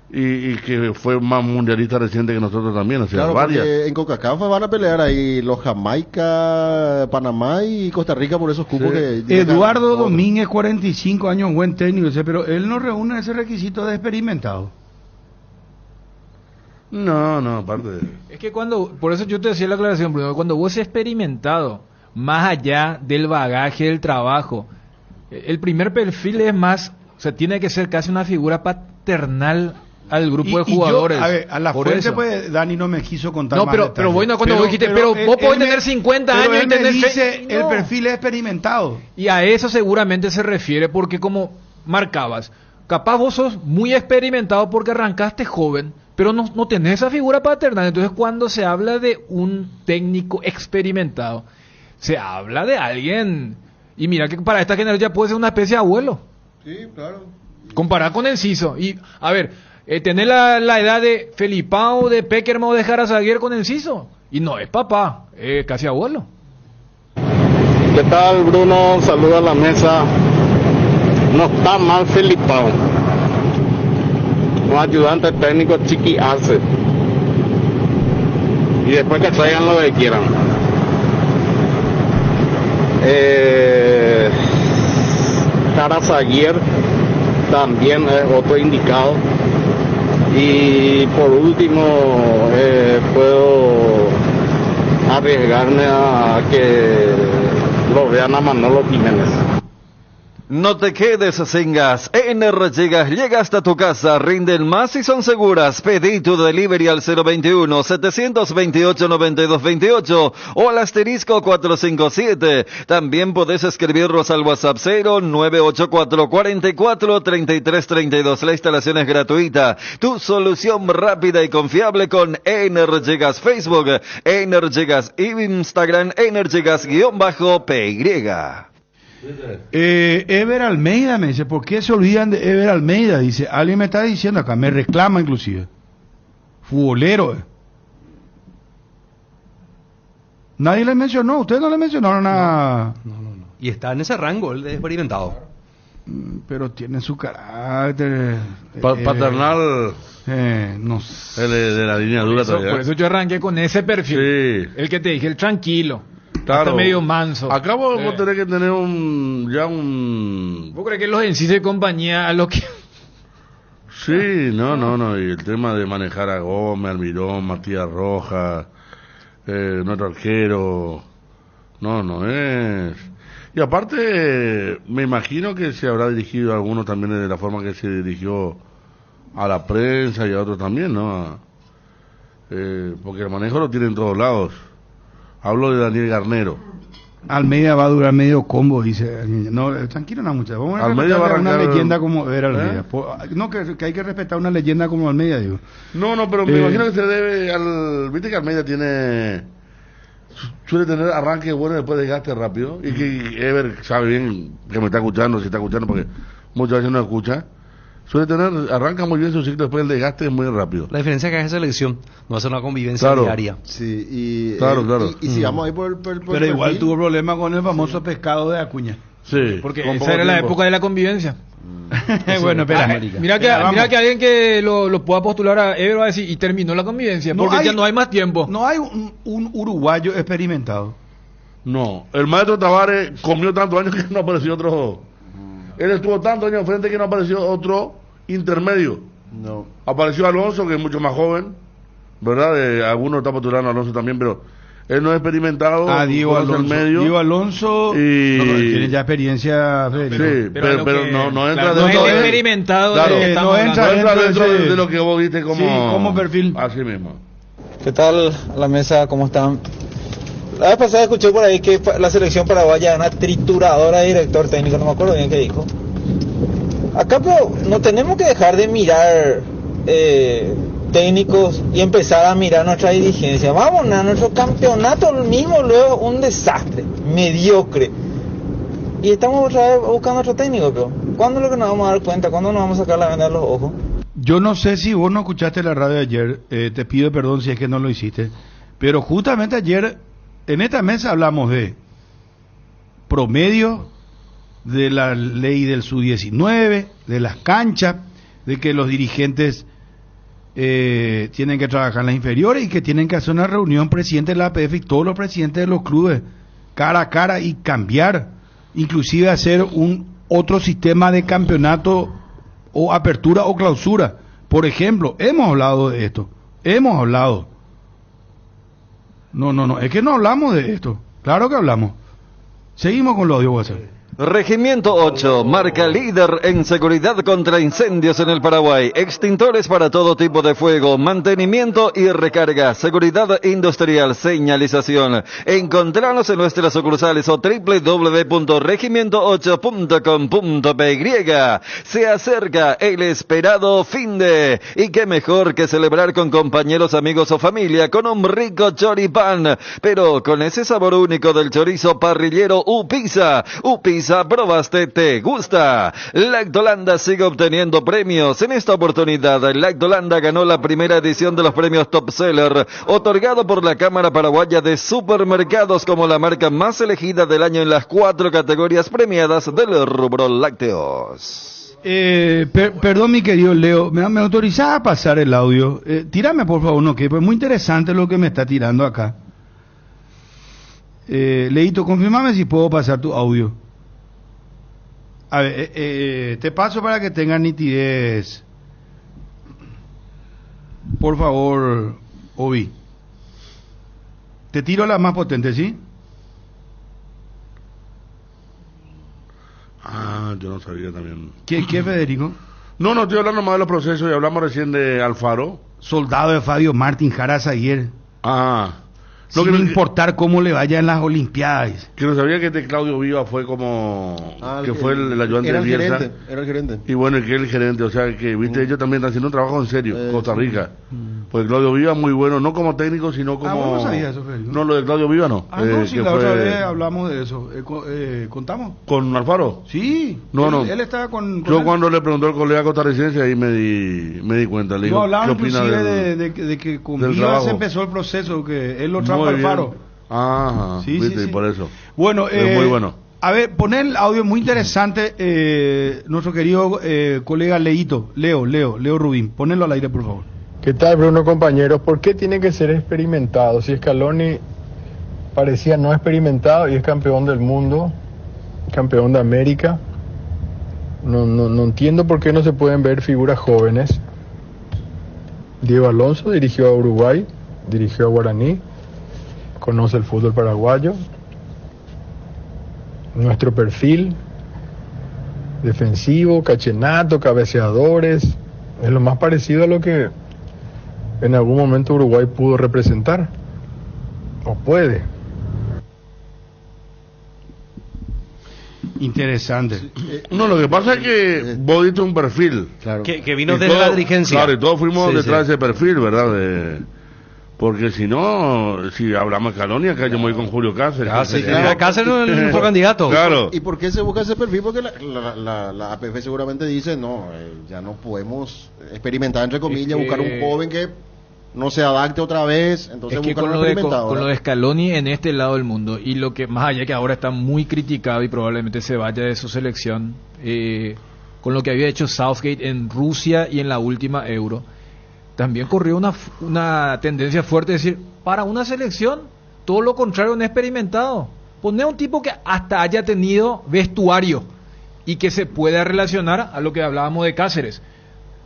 y que fue más mundialista reciente que nosotros también, o sea, Claro, varias. porque en CONCACAF van a pelear ahí los Jamaica, Panamá y Costa Rica por esos cupos que... Eduardo Domínguez, 45 años, buen técnico, pero él no reúne ese requisito de experimentado. No, aparte. Es que por eso yo te decía la aclaración, Bruno, cuando vos has experimentado, más allá del bagaje del trabajo, el primer perfil es más, o sea, tiene que ser casi una figura paternal al grupo de jugadores. A la por fuente, eso. pues, Dani no me quiso contar No, más pero detalles. bueno, cuando vos dijiste, pero vos podés tener 50 años y él me tener dice, no. el perfil es experimentado. Y a eso seguramente se refiere, porque como marcabas, capaz vos sos muy experimentado porque arrancaste joven, pero no tenés esa figura paternal. Entonces, cuando se habla de un técnico experimentado, se habla de alguien, y mira que para esta generación ya puede ser una especie de abuelo. Sí, claro. Comparado con Enciso. Y, a ver, tener la edad de Felipao, de Peckerman o de Jarazaguer con Enciso. Y no es papá, es casi abuelo. ¿Qué tal, Bruno? Saluda a la mesa. No está mal Felipao. Un ayudante técnico Chiqui Arce. Y después que traigan lo que quieran. Jarazaguer también es otro indicado. Y por último, puedo arriesgarme a que lo vean a Manolo Jiménez. No te quedes sin gas. Energígas llega hasta tu casa, rinden más y son seguras. Pedí tu delivery al 021-728-9228 o al asterisco 457. También podés escribirnos al WhatsApp 0984-44-3332. La instalación es gratuita. Tu solución rápida y confiable con Energígas. Facebook, Energígas, Instagram, Energígas_PY. Ever Almeida me dice, ¿por qué se olvidan de Ever Almeida? Dice, alguien me está diciendo acá, me reclama inclusive. Futbolero. Nadie le mencionó, ustedes no le mencionaron nada. No. Y está en ese rango, el de experimentado. Pero tiene su carácter. Paternal. No sé. De la línea dura todavía. Por eso yo arranqué con ese perfil. Sí. El que te dije, el tranquilo. Claro. Hasta medio manso. Acá vos tenés que tener un... ¿Vos crees que los Enciso y compañía a lo que... Sí, no. Y el tema de manejar a Gómez, Almirón, Matías Rojas, nuestro arquero... No es... Y aparte, me imagino que se habrá dirigido a algunos también de la forma que se dirigió a la prensa y a otros también, ¿no? Porque el manejo lo tiene en todos lados. Hablo de Daniel Garnero. Almeida va a durar medio combo, dice. No, tranquilo, no, muchachos. Vamos a Almeida respetar va a una arrancar... leyenda como era Almeida. No, que hay que respetar una leyenda como Almeida, digo. No, pero me imagino que se debe al... Viste que Almeida suele tener arranque bueno después de desgaste rápido. Y que Ever sabe bien que me está escuchando, si está escuchando, porque muchas veces no escucha. Arranca muy bien su ciclo después del desgaste muy rápido. La diferencia es que es selección, no es una convivencia diaria. Sí, y claro. Y si vamos ahí por pero igual perfil, tuvo problemas con el famoso pescado de Acuña. Sí, porque esa era la época de la convivencia. Bueno, espera. Mira que alguien que lo pueda postular a Ever va a decir, y terminó la convivencia, porque ya no hay más tiempo. No hay un uruguayo experimentado. No, el maestro Tavares comió tantos años que no apareció otro. Él estuvo tantos años frente que no apareció otro intermedio. No. Apareció Alonso, que es mucho más joven, ¿verdad? Algunos están postulando a Alonso también, pero él no es experimentado. Diego Alonso. Y... tiene ya experiencia. Sí, pero no entra dentro. No es el no experimentado. entra dentro de lo que vos viste como perfil. Así mismo. ¿Qué tal a la mesa? ¿Cómo están? La vez pasada escuché por ahí que la selección paraguaya es una trituradora de director técnico, no me acuerdo bien qué dijo. Acá pero no tenemos que dejar de mirar técnicos y empezar a mirar nuestra dirigencia. Vamos a nuestro campeonato mismo luego un desastre, mediocre. Y estamos otra vez buscando otro técnico, pero ¿cuándo es lo que nos vamos a dar cuenta? ¿Cuándo nos vamos a sacar la venda de los ojos? Yo no sé si vos no escuchaste la radio ayer, te pido perdón si es que no lo hiciste, pero justamente ayer en esta mesa hablamos de promedio, de la ley del sub-19, de las canchas, de que los dirigentes tienen que trabajar en las inferiores y que tienen que hacer una reunión presidente de la APF y todos los presidentes de los clubes cara a cara y cambiar, inclusive hacer otro sistema de campeonato o apertura o clausura. Por ejemplo, hemos hablado de esto, No, es que no hablamos de esto, claro que hablamos. Seguimos con lo de WhatsApp. Regimiento 8, marca líder en seguridad contra incendios en el Paraguay. Extintores para todo tipo de fuego, mantenimiento y recarga, seguridad industrial, señalización. Encontranos en nuestras sucursales o www.regimiento8.com.py. Se acerca el esperado finde. Y qué mejor que celebrar con compañeros, amigos o familia con un rico choripán, pero con ese sabor único del chorizo parrillero Upisa. Probaste, te gusta. Lactolanda sigue obteniendo premios. En esta oportunidad, Lactolanda ganó la primera edición de los premios Top Seller, otorgado por la Cámara Paraguaya de Supermercados como la marca más elegida del año en las 4 categorías premiadas del rubro lácteos. Perdón, mi querido Leo, ¿me autorizás a pasar el audio? Tírame, por favor, no, que es muy interesante lo que me está tirando acá. Leito, confírmame si puedo pasar tu audio. A ver, te paso para que tengan nitidez. Por favor, Obi. Te tiro la más potente, ¿sí? Yo no sabía también. ¿Qué, Federico? No, estoy hablando más de los procesos y hablamos recién de Alfaro. Soldado de Fabio Martín Jara ayer. No, sin importar cómo le vaya en las Olimpiadas. Que no sabía que Claudio Viva fue como... que fue el ayudante de Bielsa. Era el gerente. Y bueno, que es el gerente, o sea que, viste, ellos también están haciendo un trabajo en serio, Costa Rica. Pues Claudio Viva muy bueno, no como técnico, sino como... ¿Vos no sabías eso, Federico? No, lo de Claudio Viva no. No, sí, la otra vez hablamos de eso. ¿Contamos? ¿Con Alfaro? Sí. No. Él estaba con yo él. Cuando le preguntó al colega costarricense, ahí me di cuenta. Le digo, hablaba ¿qué opina de que con Viva se empezó el proceso, que él lo trajo al Alfaro. Sí, por eso. Bueno, es muy bueno. A ver, poner el audio muy interesante, nuestro querido colega Leo Rubín. Ponelo al aire, por favor. ¿Qué tal, Bruno, compañeros? ¿Por qué tiene que ser experimentado? Si Scaloni parecía no experimentado y es campeón del mundo, campeón de América, no entiendo por qué no se pueden ver figuras jóvenes. Diego Alonso dirigió a Uruguay, dirigió a Guaraní, conoce el fútbol paraguayo. Nuestro perfil defensivo, cachenato, cabeceadores, es lo más parecido a lo que en algún momento Uruguay pudo representar, o puede. Interesante. No, lo que pasa es que vos diste un perfil. Claro. Que vino desde la dirigencia. Claro, y todos fuimos detrás de ese perfil, ¿verdad? Porque si no, si hablamos de Scaloni, acá yo me voy con Julio Cáceres. Cáceres no es nuestro candidato. Claro. ¿Y por qué se busca ese perfil? Porque la APF seguramente dice, no, ya no podemos experimentar, entre comillas, buscar un joven que no se adapte otra vez, entonces es que con lo de Scaloni en este lado del mundo, y lo que más allá que ahora está muy criticado y probablemente se vaya de su selección, con lo que había hecho Southgate en Rusia y en la última Euro, también corrió una tendencia fuerte de decir, para una selección, todo lo contrario, un experimentado. Poner un tipo que hasta haya tenido vestuario y que se pueda relacionar a lo que hablábamos de Cáceres.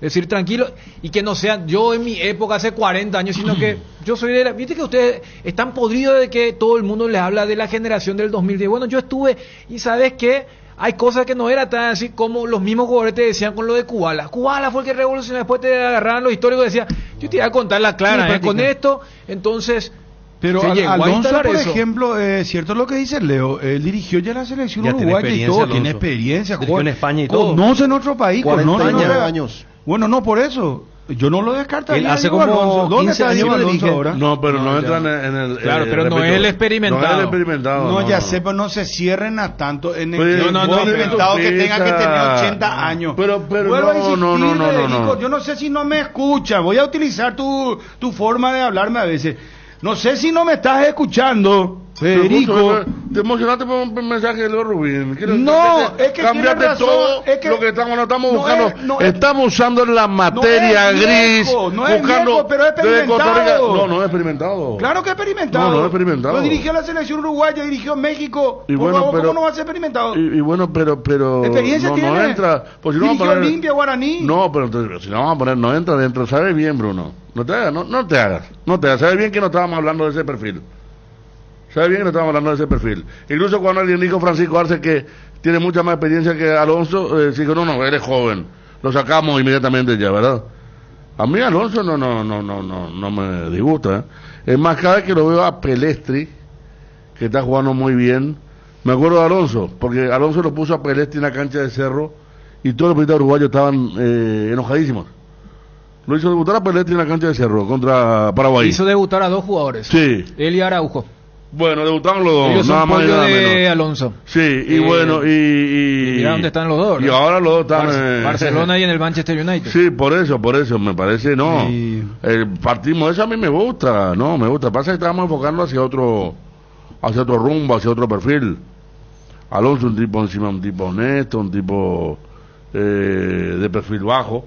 Es decir, tranquilo, y que no sea yo en mi época hace 40 años, sino que yo soy de la... Viste que ustedes están podridos de que todo el mundo les habla de la generación del 2010. Bueno, yo estuve, y ¿sabes qué? Hay cosas que no era tan así como los mismos jugadores te decían con lo de Kubala. Kubala fue el que revolucionó, después te agarraron los históricos y decían, yo te iba a contar la clara, con esto, entonces... Pero Alonso, por ejemplo, cierto lo que dice Leo, él dirigió ya la selección uruguaya y todo, Alonso. Tiene experiencia, en España y todo. Conoce en otro país, 49 años. Bueno, no por eso. Yo no lo descartaría. Él hace como Alonso. ¿Dónde 15 está Diego años Alonso ahora? No, pero no entra en el... Claro, pero no es el experimentado. No es el experimentado. No, ya sé, pero no se cierren a tanto en el experimentado que tenga que tener 80 años. Pero no. Yo no sé si no me escucha. Voy a utilizar tu forma de hablarme a veces. No sé si no me estás escuchando. Federico. Te emocionaste por un mensaje de Leo Rubín. No, es que cambiaste razón, todo es que lo que estamos no buscando. Estamos usando la materia gris. No es buscando viejo, pero es experimentado. No es experimentado. Claro que es experimentado. No es experimentado. Lo dirigió la selección uruguaya, dirigió México. Y por bueno, favor, pero, ¿cómo no va a ser experimentado? Y bueno, pero experiencia tiene. No entra. Pues si dirigió no poner, Olimpia, Guaraní. No, pero entonces, si no vamos a poner, no entra dentro. ¿Sabes bien, Bruno? No te hagas. Sabes bien que no estábamos hablando de ese perfil. Sabes bien que no estábamos hablando de ese perfil. Incluso cuando alguien dijo Francisco Arce que tiene mucha más experiencia que Alonso, dijo, no, eres joven. Lo sacamos inmediatamente ya, ¿verdad? A mí Alonso no me disgusta. Es más, cada vez que lo veo a Pelestri, que está jugando muy bien, me acuerdo de Alonso, porque Alonso lo puso a Pelestri en la cancha de Cerro y todos los periodistas uruguayos estaban enojadísimos. Lo hizo debutar a Pelestri en la cancha de Cerro contra Paraguay. Hizo debutar a dos jugadores. Sí. Él y Araujo. Bueno, debutaron los dos. Ellos nada son más y pollo nada de menos. Alonso. Sí, y bueno, y mira dónde están los dos, ¿no? Y ahora los dos están Barcelona y en el Manchester United. Sí, por eso, me parece, no. Partimos de eso, a mí me gusta, me gusta. Pasa que estamos enfocando hacia otro rumbo, hacia otro perfil. Alonso un tipo encima, un tipo honesto, un tipo de perfil bajo,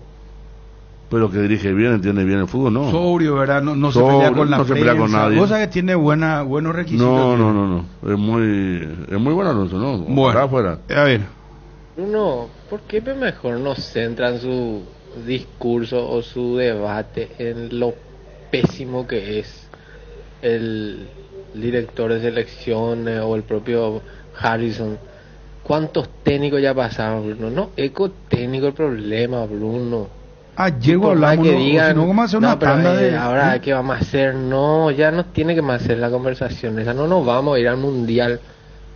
pero que dirige bien, entiende bien el fútbol, ¿no? Sobrio, ¿verdad? No Sobrio, se pelea con la no se pelea con nadie. Cosa que tiene buenos requisitos. No. Es muy bueno Alonso, ¿no? Bueno, afuera. A ver. Uno, ¿por qué mejor no centran su discurso o su debate en lo pésimo que es el director de selecciones o el propio Harrison? ¿Cuántos técnicos ya pasaron, Bruno? No, técnico el problema, Bruno. Llego a hablar, que digan, no, vamos a hacer una tanda de... Ahora, ¿qué vamos a hacer? No, ya no tiene que más hacer la conversación. Esa no nos vamos a ir al Mundial.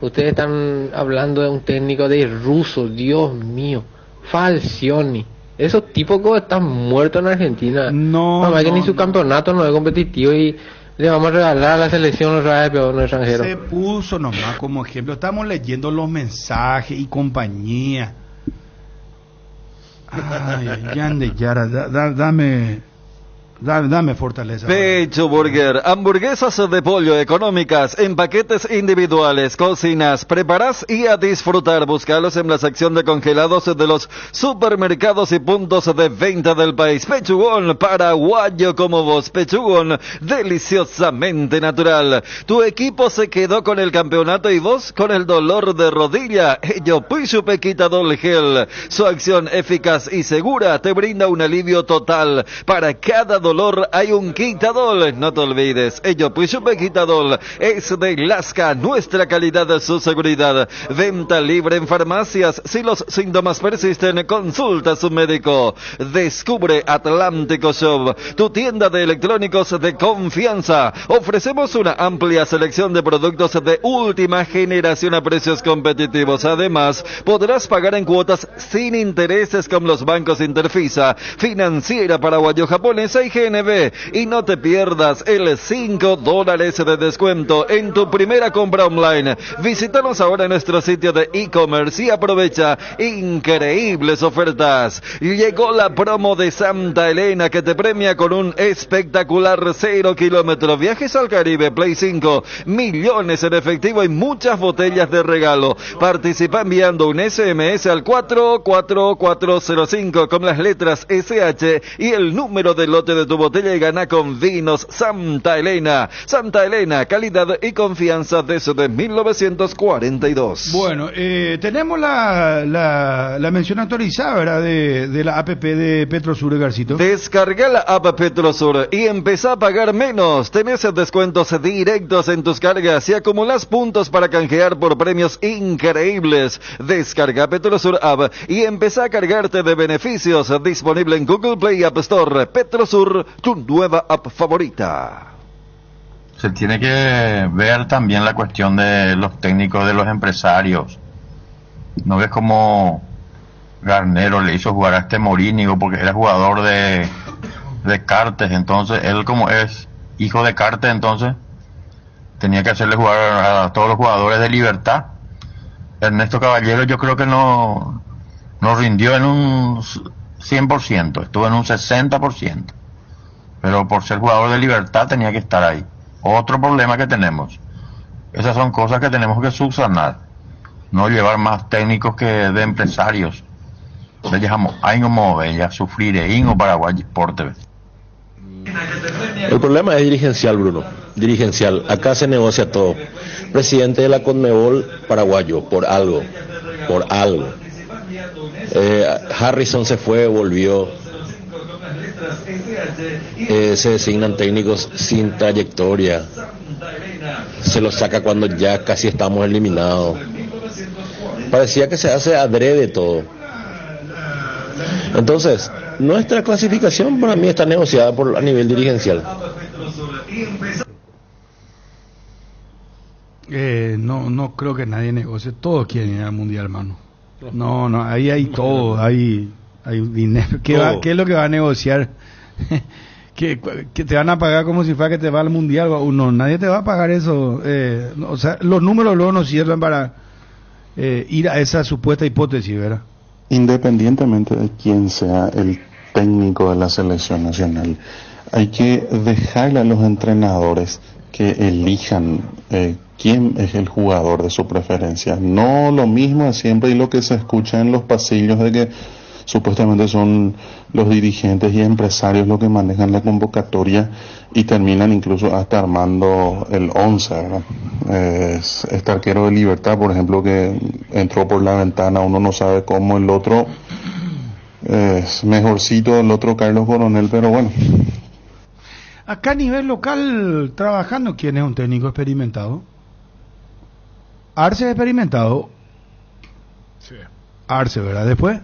Ustedes están hablando de un técnico de ruso, Dios mío. Falcioni. Esos tipos que están muertos en Argentina. Que ni su campeonato no es competitivo y le vamos a regalar a la selección otra vez peor en el extranjero. Se puso nomás como ejemplo. Estamos leyendo los mensajes y compañía. Ay, Yara, dame fortaleza. Pecho Burger, hamburguesas de pollo económicas en paquetes individuales, cocinas, preparás y a disfrutar. Búscalos en la sección de congelados de los supermercados y puntos de venta del país. Pechugón, paraguayo como vos. Pechugón, deliciosamente natural. Tu equipo se quedó con el campeonato y vos con el dolor de rodilla. Ello Puichupe Quitadol Gel. Su acción eficaz y segura te brinda un alivio total. Para cada dolor hay un Quitadol, no te olvides. Ello Puichupe Quitadol es de Lasca, nuestra calidad, su seguridad. Venta libre en farmacias. Si los síntomas persisten, consulta a su médico. Descubre Atlántico Shop, tu tienda de electrónicos de confianza. Ofrecemos una amplia selección de productos de última generación a precios competitivos. Además, podrás pagar en cuotas sin intereses con los bancos Interfisa, Financiera Paraguayo-Japonesa y GNB. Y no te pierdas el $5 de descuento en tu primera compra online. Visítanos ahora en nuestro sitio de e-commerce y aprovecha increíbles ofertas. Llegó la promo de Santa Elena que te premia con un espectacular 0 kilómetros. Viajes al Caribe, Play 5, millones en efectivo y muchas botellas de regalo. Participa enviando un SMS al 44405 con las letras SH y el número del lote de tu botella y gana con Vinos Santa Elena. Santa Elena, calidad y confianza desde 1942. Bueno, tenemos la mención actualizada, ¿verdad? De la APP de Petrosur, Garcito. Descarga la app Petrosur y empezá a pagar menos. Tenés descuentos directos en tus cargas y acumulas puntos para canjear por premios increíbles. Descarga Petrosur App y empezá a cargarte de beneficios. Disponible en Google Play y App Store. Petrosur, tu nueva app favorita. Se tiene que ver también la cuestión de los técnicos, de los empresarios. ¿No ves cómo Garnero le hizo jugar a este Morínigo porque era jugador de Cartes? Entonces él, como es hijo de Cartes, entonces tenía que hacerle jugar a todos los jugadores de Libertad. Ernesto Caballero yo creo que no rindió en un 100%, estuvo en un 60%, pero por ser jugador de Libertad tenía que estar ahí. Otro problema que tenemos, Esas son cosas que tenemos que subsanar. No llevar más técnicos que de empresarios. Dejamos aingo bella sufrir ingo Paraguay porte. El problema es dirigencial, Bruno. Dirigencial. Acá se negocia todo. Presidente de la Conmebol paraguayo, por algo. Harrison se fue, volvió. Se designan técnicos sin trayectoria. Se los saca cuando ya casi estamos eliminados. Parecía que se hace adrede todo. Entonces, nuestra clasificación para mí está negociada a nivel dirigencial. No creo que nadie negocie. Todos quieren ir al mundial, hermano. No, ahí hay todo. Hay dinero. ¿Qué es lo que va a negociar? que te van a pagar como si fuera que te va al mundial. No, nadie te va a pagar eso. O sea, los números luego no sirven para ir a esa supuesta hipótesis, ¿verdad? Independientemente de quién sea el técnico de la selección nacional, hay que dejarle a los entrenadores que elijan quién es el jugador de su preferencia. No lo mismo siempre y lo que se escucha en los pasillos de que supuestamente son los dirigentes y empresarios los que manejan la convocatoria y terminan incluso hasta armando el 11, ¿verdad? Este arquero de Libertad, por ejemplo, que entró por la ventana, uno no sabe cómo, el otro es mejorcito, el otro Carlos Coronel, pero bueno. Acá a nivel local, trabajando, ¿quién es un técnico experimentado? Arce es experimentado. Sí. Arce, ¿verdad? Después.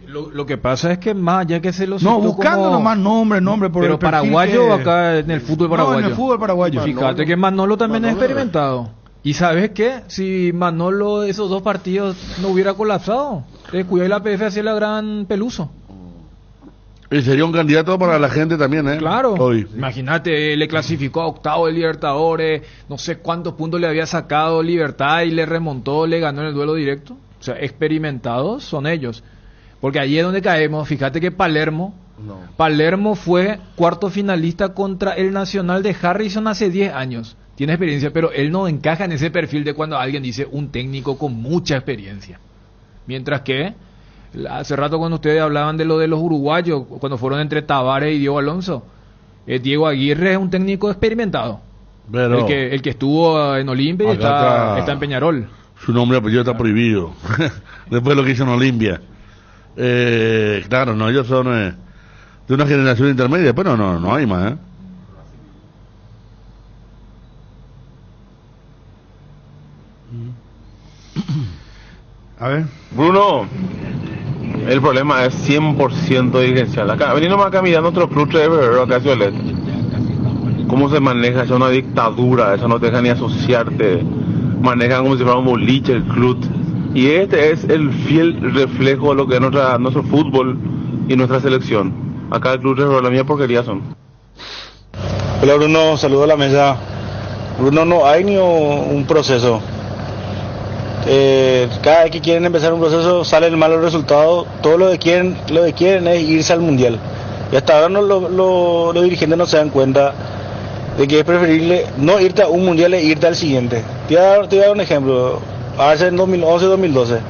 Lo que pasa es que más allá que se los no, buscando como... nomás nombre por pero el paraguayo que... acá en el fútbol paraguayo. No, en el fútbol paraguayo. Fíjate que Manolo también es experimentado. ¿Y sabes qué? Si Manolo esos 2 partidos no hubiera colapsado, cuidado, y la PF hacía la gran Peluso. Y sería un candidato para la gente también, ¿eh? Claro. Hoy. Imagínate, le clasificó a octavo de Libertadores, no sé cuántos puntos le había sacado Libertad y le remontó, le ganó en el duelo directo. O sea, experimentados son ellos. Porque allí es donde caemos. Fíjate que Palermo fue cuarto finalista contra el Nacional de Harrison hace 10 años. Tiene experiencia, pero él no encaja en ese perfil de cuando alguien dice un técnico con mucha experiencia. Mientras que hace rato cuando ustedes hablaban de lo de los uruguayos, cuando fueron entre Tavares y Diego Alonso, Diego Aguirre es un técnico experimentado. Pero el que estuvo en Olimpia y está en Peñarol. Su nombre y apellido está prohibido. Después de lo que hizo en Olimpia. Claro, no, ellos son de una generación intermedia, pero no hay más, A ver. Bruno, el problema es 100% dirigencial. Acá, venimos acá mirando otro club de Febrero, acá Violet. ¿Cómo se maneja? Es una dictadura, eso no te deja ni asociarte. Manejan como si fuera un boliche el club. Y este es el fiel reflejo de lo que es nuestro fútbol y nuestra selección. Acá el club de la mía porquería son. Hola Bruno, saludo a la mesa. Bruno, no hay ni un proceso. Cada vez que quieren empezar un proceso salen malos resultados. Todo lo que quieren es irse al mundial. Y hasta ahora los dirigentes no se dan cuenta de que es preferible no irte a un mundial e irte al siguiente. Te voy a dar un ejemplo. Hace en 2011-2012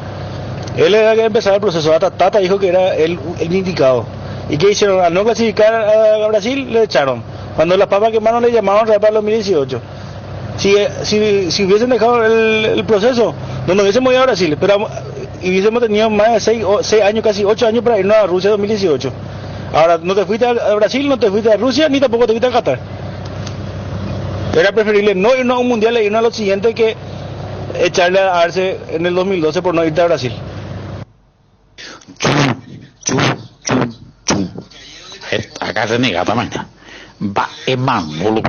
él era que empezaba el proceso. Tata dijo que era el indicado. ¿Y qué hicieron? Al no clasificar a Brasil le echaron. Cuando las papas quemaron le llamaron para el 2018. Si hubiesen dejado el proceso, no nos hubiésemos ido a Brasil, pero hubiésemos tenido más de 6 años, casi 8 años para irnos a Rusia 2018. Ahora, no te fuiste a Brasil, no te fuiste a Rusia, ni tampoco te fuiste a Qatar. Era preferible no irnos a un mundial e irnos a lo siguiente que echarle a Arce en el 2012 por no irte a Brasil. Acá se niega también. Va Manolo.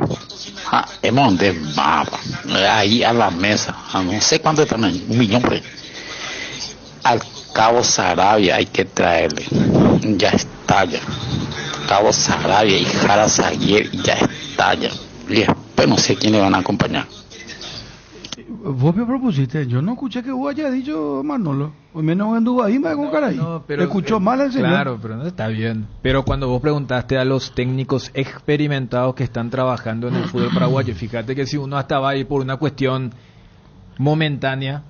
Hemos de mapa. Ahí a la mesa. No sé cuánto están ahí. 1 millón por ahí. Al Cabo Sarabia hay que traerle. Ya está ya. Cabo Sarabia y Jara Zaguer ya está ya. Y después no sé quién le van a acompañar. vos me propusiste, yo no escuché que vos haya dicho Manolo, o menos anduvo ahí, me hago caray. Pero, escuchó mal el señor. Claro, pero no está bien. Pero cuando vos preguntaste a los técnicos experimentados que están trabajando en el fútbol paraguayo, fíjate que si uno estaba ahí por una cuestión momentánea,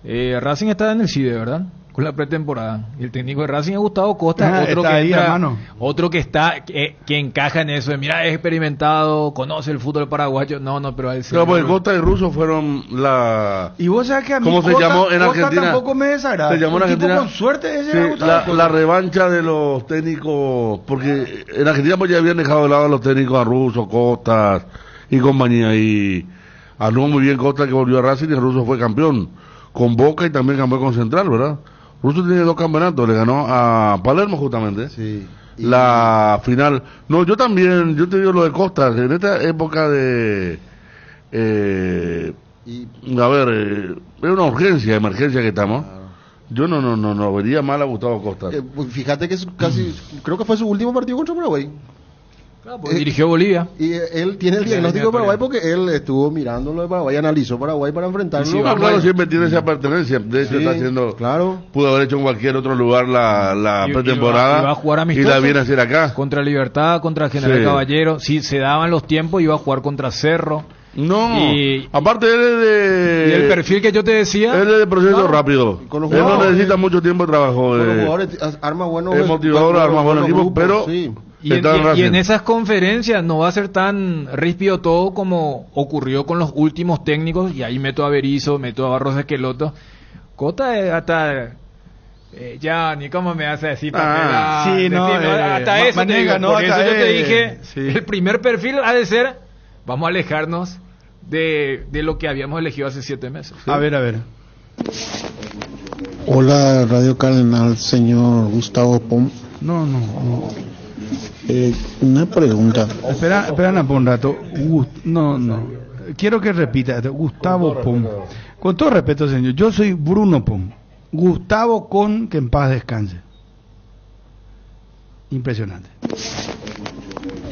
Racing está en el CIDE, ¿verdad? Con la pretemporada. Y el técnico de Racing es Gustavo Costa, otro que ahí, entra, hermano. otro que está, que encaja en eso, de, mira, es experimentado, conoce el fútbol paraguayo. No, pero a ese Claro, porque Costa y Russo fueron la... Y vos sabés que a mí ¿cómo se Costa, llamó en Costa Argentina? tampoco me desagrada. Se llamó en Un tipo Argentina. con suerte ese Sí, era Gustavo Costa. la revancha de los técnicos, porque en Argentina pues ya habían dejado de lado a los técnicos, a Russo, Costas y compañía, y anduvo muy bien Costa, que volvió a Racing, y Russo fue campeón con Boca y también campeón con Central, ¿verdad? Russo tiene 2 campeonatos, le ganó a Palermo justamente. Sí. La final. No, yo también, yo te digo lo de Costa, en esta época de... a ver, es una urgencia, emergencia que estamos. Yo no vería mal a Gustavo Costa. Fíjate que es casi, creo que fue su último partido contra Paraguay. Claro, porque dirigió Bolivia. Y él tiene el diagnóstico de Paraguay porque él estuvo mirando lo de Paraguay, analizó Paraguay para enfrentarlo. Sí, claro, siempre tiene esa pertenencia. De hecho, está haciendo. Claro. Pudo haber hecho en cualquier otro lugar la pretemporada. Iba a jugar y la viene a hacer acá. Contra Libertad, contra General Caballero. Si se daban los tiempos, iba a jugar contra Cerro. No, aparte él es de... Y el perfil que yo te decía... Él es de proceso rápido. Él no necesita mucho tiempo de trabajo. Con los jugadores, arma buenos... Es motivador, arma buenos equipos, pero... Sí. Y en esas conferencias no va a ser tan ríspido todo como ocurrió con los últimos técnicos, y ahí meto a Berizzo, meto a Barros Esqueloto. Cota hasta... ya, ni cómo me hace decir sí, no, hasta eso Manega, te digo, por eso yo te dije, sí. el primer perfil ha de ser, vamos a alejarnos de lo que habíamos elegido hace 7 meses. ¿Sí? A ver. Hola, Radio Cardenal, señor Gustavo Pom. No. Una pregunta. Espera un rato. No. Quiero que repita. Gustavo Pom. Con todo respeto, señor. Yo soy Bruno Pom. Gustavo con que en paz descanse. Impresionante.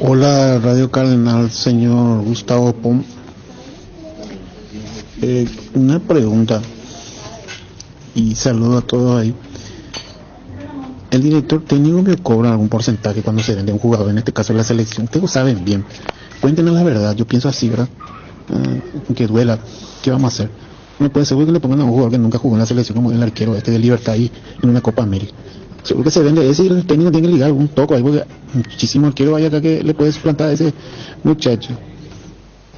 Hola, Radio Cardenal, señor Gustavo Pom. Una pregunta. Y saludo a todos ahí. El director técnico me cobra algún porcentaje cuando se vende un jugador, en este caso la selección. Ustedes saben bien. Cuéntenos la verdad, yo pienso así, ¿verdad? Que duela, ¿qué vamos a hacer? No puede ser que le pongan a un jugador que nunca jugó en la selección como el arquero de Libertad ahí en una Copa América. Seguro que se vende ese y el técnico tiene que ligar algún toco ahí porque muchísimo arquero hay acá que le puede suplantar a ese muchacho.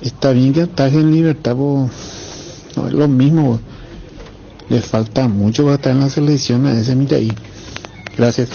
Está bien que ataje en Libertad, no es lo mismo. Le falta mucho para estar en la selección a ese mitad ahí. Gracias.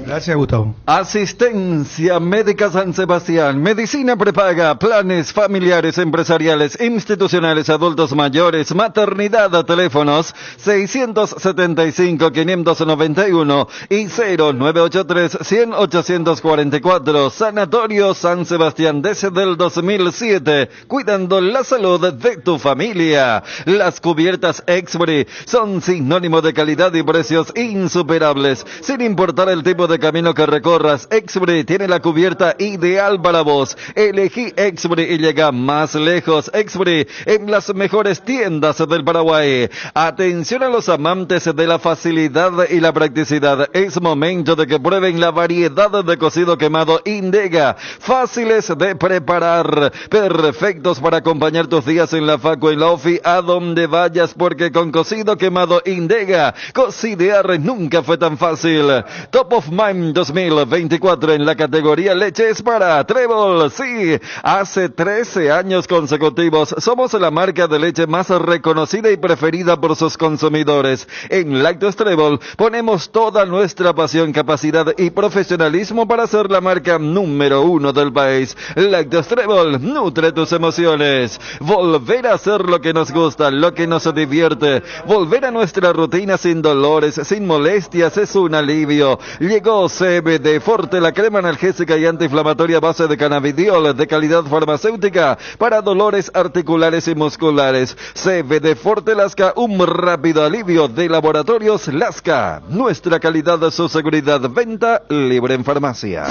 Gracias, Gustavo. Asistencia Médica San Sebastián, medicina prepaga, planes familiares, empresariales, institucionales, adultos mayores, maternidad, teléfonos 675-591 y 0983-100-844. Sanatorio San Sebastián desde el 2007, cuidando la salud de tu familia. Las cubiertas Exbury son sinónimo de calidad y precios insuperables, sin importar el tipo de camino que recorras. Exbury tiene la cubierta ideal para vos. Elegí Exbury y llega más lejos. Exbury en las mejores tiendas del Paraguay. Atención a los amantes de la facilidad y la practicidad. Es momento de que prueben la variedad de cocido quemado Indega. Fáciles de preparar, perfectos para acompañar tus días en la facu, en la ofi, a donde vayas, porque con cocido quemado Indega, cocidear nunca fue tan fácil. Top of Mind 2024 en la categoría leches para Trébol. Sí, hace 13 años consecutivos somos la marca de leche más reconocida y preferida por sus consumidores. En Lácteos Trébol ponemos toda nuestra pasión, capacidad y profesionalismo para ser la marca número 1 del país. Lácteos Trébol, nutre tus emociones. Volver a hacer lo que nos gusta, lo que nos divierte. Volver a nuestra rutina sin dolores, sin molestias, es un alivio. Llegó CBD Forte, la crema analgésica y antiinflamatoria a base de cannabidiol de calidad farmacéutica para dolores articulares y musculares. CBD Forte Lasca, un rápido alivio de Laboratorios Lasca. Nuestra calidad, su seguridad, venta libre en farmacia.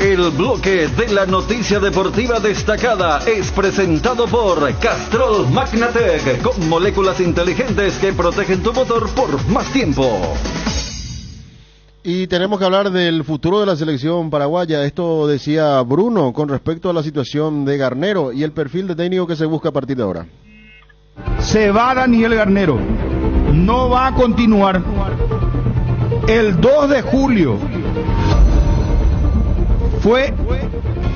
El bloque de la noticia deportiva destacada es presentado por Castrol Magnatec, con moléculas inteligentes que protegen tu motor por más tiempo. Y tenemos que hablar del futuro de la selección paraguaya. Esto decía Bruno con respecto a la situación de Garnero y el perfil de técnico que se busca a partir de ahora. Se va Daniel Garnero, no va a continuar. El 2 de julio fue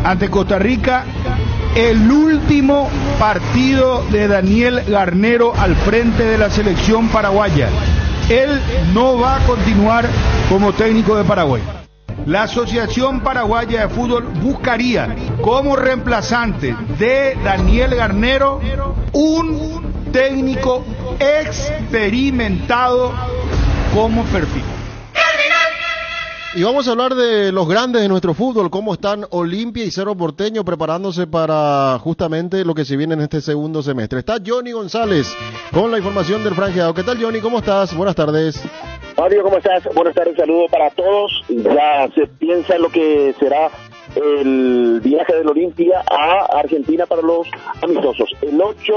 ante Costa Rica el último partido de Daniel Garnero al frente de la selección paraguaya. Él no va a continuar como técnico de Paraguay. La Asociación Paraguaya de Fútbol buscaría como reemplazante de Daniel Garnero un técnico experimentado como perfil. Y vamos a hablar de los grandes de nuestro fútbol, cómo están Olimpia y Cerro Porteño preparándose para justamente lo que se viene en este segundo semestre. Está Johnny González con la información del franjeado. ¿Qué tal, Johnny? ¿Cómo estás? Buenas tardes. Mario, ¿cómo estás? Buenas tardes, saludo para todos. Ya se piensa en lo que será el viaje del Olimpia a Argentina para los amistosos. El 8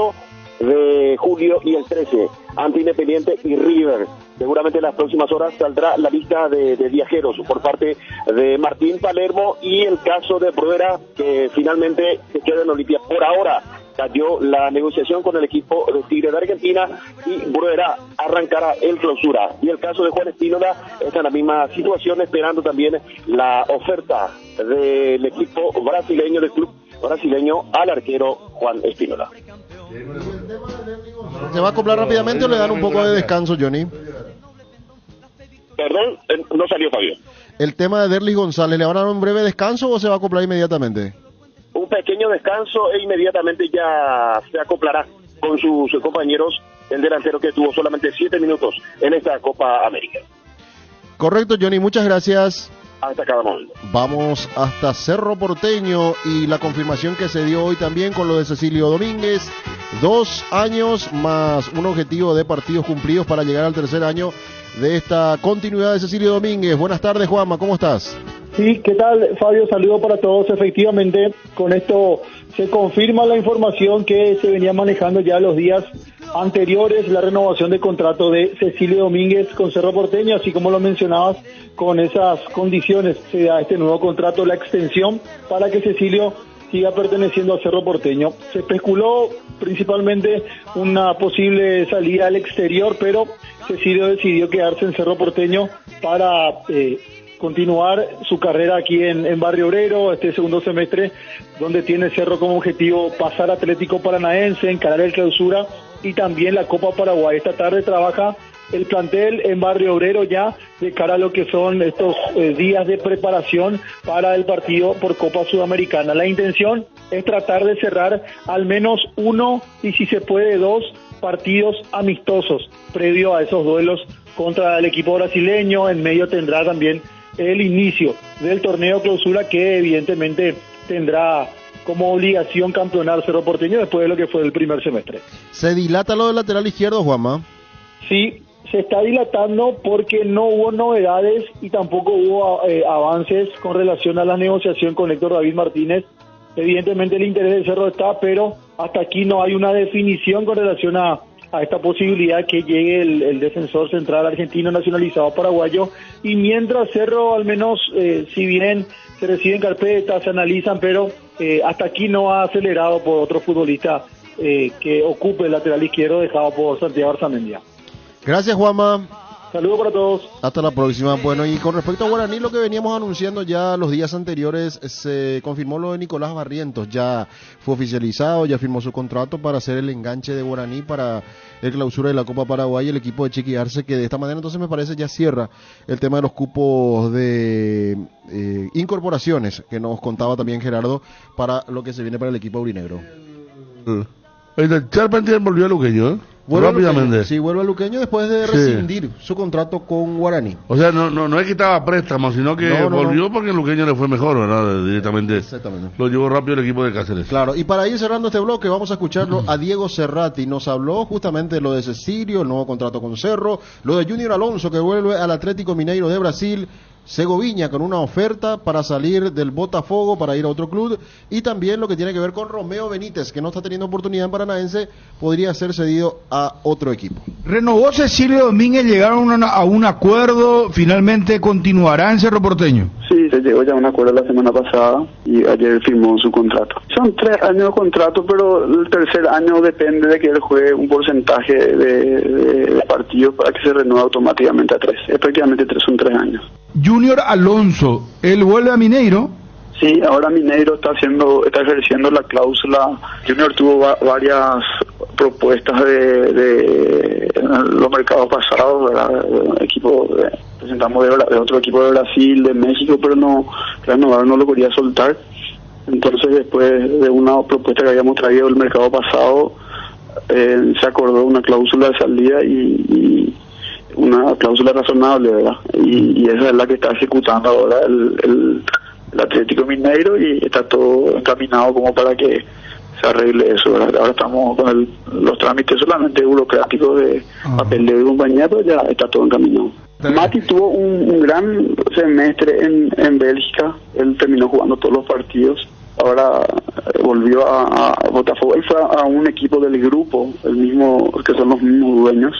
de julio y el 13 ante Independiente y River. Seguramente en las próximas horas saldrá la lista de viajeros por parte de Martín Palermo y el caso de Bruera, que finalmente se queda en Olimpia. Por ahora cayó la negociación con el equipo de Tigre de Argentina y Bruera arrancará el clausura. Y el caso de Juan Espínola está en la misma situación, esperando también la oferta del equipo brasileño, del club brasileño, al arquero Juan Espínola. ¿Se va a acoplar rápidamente o le dan un poco de descanso, Johnny? Perdón, no salió Fabio. El tema de Derlis González, ¿le van a dar un breve descanso o se va a acoplar inmediatamente? Un pequeño descanso e inmediatamente ya se acoplará con sus compañeros, el delantero que tuvo solamente 7 minutos en esta Copa América. Correcto, Johnny, muchas gracias. Hasta cada momento. Vamos hasta Cerro Porteño y la confirmación que se dio hoy también con lo de Cecilio Domínguez. 2 años más un objetivo de partidos cumplidos para llegar al tercer año de esta continuidad de Cecilio Domínguez. Buenas tardes, Juanma, ¿cómo estás? Sí, ¿qué tal, Fabio? Saludo para todos. Efectivamente, con esto se confirma la información que se venía manejando ya los días anteriores, la renovación de contrato de Cecilio Domínguez con Cerro Porteño, así como lo mencionabas, con esas condiciones se da este nuevo contrato, la extensión para que Cecilio siga perteneciendo a Cerro Porteño. Se especuló principalmente una posible salida al exterior, pero Cecilio decidió quedarse en Cerro Porteño para continuar su carrera aquí en Barrio Obrero, este segundo semestre, donde tiene Cerro como objetivo pasar a Atlético Paranaense, encarar el clausura y también la Copa Paraguay. Esta tarde trabaja el plantel en Barrio Obrero ya de cara a lo que son estos días de preparación para el partido por Copa Sudamericana. La intención es tratar de cerrar al menos 1 y si se puede 2 partidos amistosos previo a esos duelos contra el equipo brasileño. En medio tendrá también el inicio del torneo clausura, que evidentemente tendrá como obligación campeonar Cerro Porteño después de lo que fue el primer semestre. ¿Se dilata lo del lateral izquierdo, Juanma? Sí, se está dilatando porque no hubo novedades y tampoco hubo avances con relación a la negociación con Héctor David Martínez. Evidentemente el interés del Cerro está, pero hasta aquí no hay una definición con relación a esta posibilidad que llegue el defensor central argentino nacionalizado paraguayo. Y mientras Cerro, al menos, si bien se reciben carpetas, se analizan, pero hasta aquí no ha acelerado por otro futbolista que ocupe el lateral izquierdo dejado por Santiago Arzamendia. Gracias, Juanma. Saludos para todos. Hasta la próxima. Bueno, y con respecto a Guaraní, lo que veníamos anunciando ya los días anteriores, se confirmó lo de Nicolás Barrientos. Ya fue oficializado, ya firmó su contrato para hacer el enganche de Guaraní para el clausura de la Copa Paraguay, el equipo de Chiqui Arce, que de esta manera entonces me parece ya cierra el tema de los cupos de incorporaciones que nos contaba también Gerardo para lo que se viene para el equipo aurinegro. El Charpentier volvió a Luqueño, ¿eh? Rápidamente. Sí, vuelve a Luqueño después de rescindir su contrato con Guaraní. O sea, no es que estaba a préstamo, sino que volvió porque el Luqueño le fue mejor, ¿verdad? Directamente. Exactamente. Lo llevó rápido el equipo de Cáceres. Claro, y para ir cerrando este bloque vamos a escucharlo a Diego Cerrati. Nos habló justamente de lo de Cecilio, el nuevo contrato con Cerro, lo de Junior Alonso que vuelve al Atlético Mineiro de Brasil, Segoviña con una oferta para salir del Botafogo para ir a otro club, y también lo que tiene que ver con Romeo Benítez, que no está teniendo oportunidad en Paranaense, podría ser cedido a otro equipo. Renovó Cecilio Domínguez, llegaron a un acuerdo, finalmente continuará en Cerro Porteño. Sí, se llegó ya a un acuerdo la semana pasada y ayer firmó su contrato. Son 3 años de contrato, pero el tercer año depende de que él juegue un porcentaje de partidos para que se renueve automáticamente a 3. Prácticamente son 3 años. Junior Alonso, él vuelve a Mineiro. Sí, ahora Mineiro está ejerciendo la cláusula. Junior tuvo varias propuestas de los mercados pasados, ¿verdad? Presentamos de otro equipo de Brasil, de México, pero no lo quería soltar. Entonces, después de una propuesta que habíamos traído del mercado pasado, se acordó una cláusula de salida y una cláusula razonable, ¿verdad? Y esa es la que está ejecutando ahora el Atlético Mineiro, y está todo encaminado como para que se arregle eso, ¿verdad? Ahora estamos con los trámites solamente burocráticos de papeleo y compañía, pero ya está todo encaminado. Mati tuvo un gran semestre en Bélgica, él terminó jugando todos los partidos, ahora volvió a Botafogo, él fue a un equipo del grupo, que son los mismos dueños,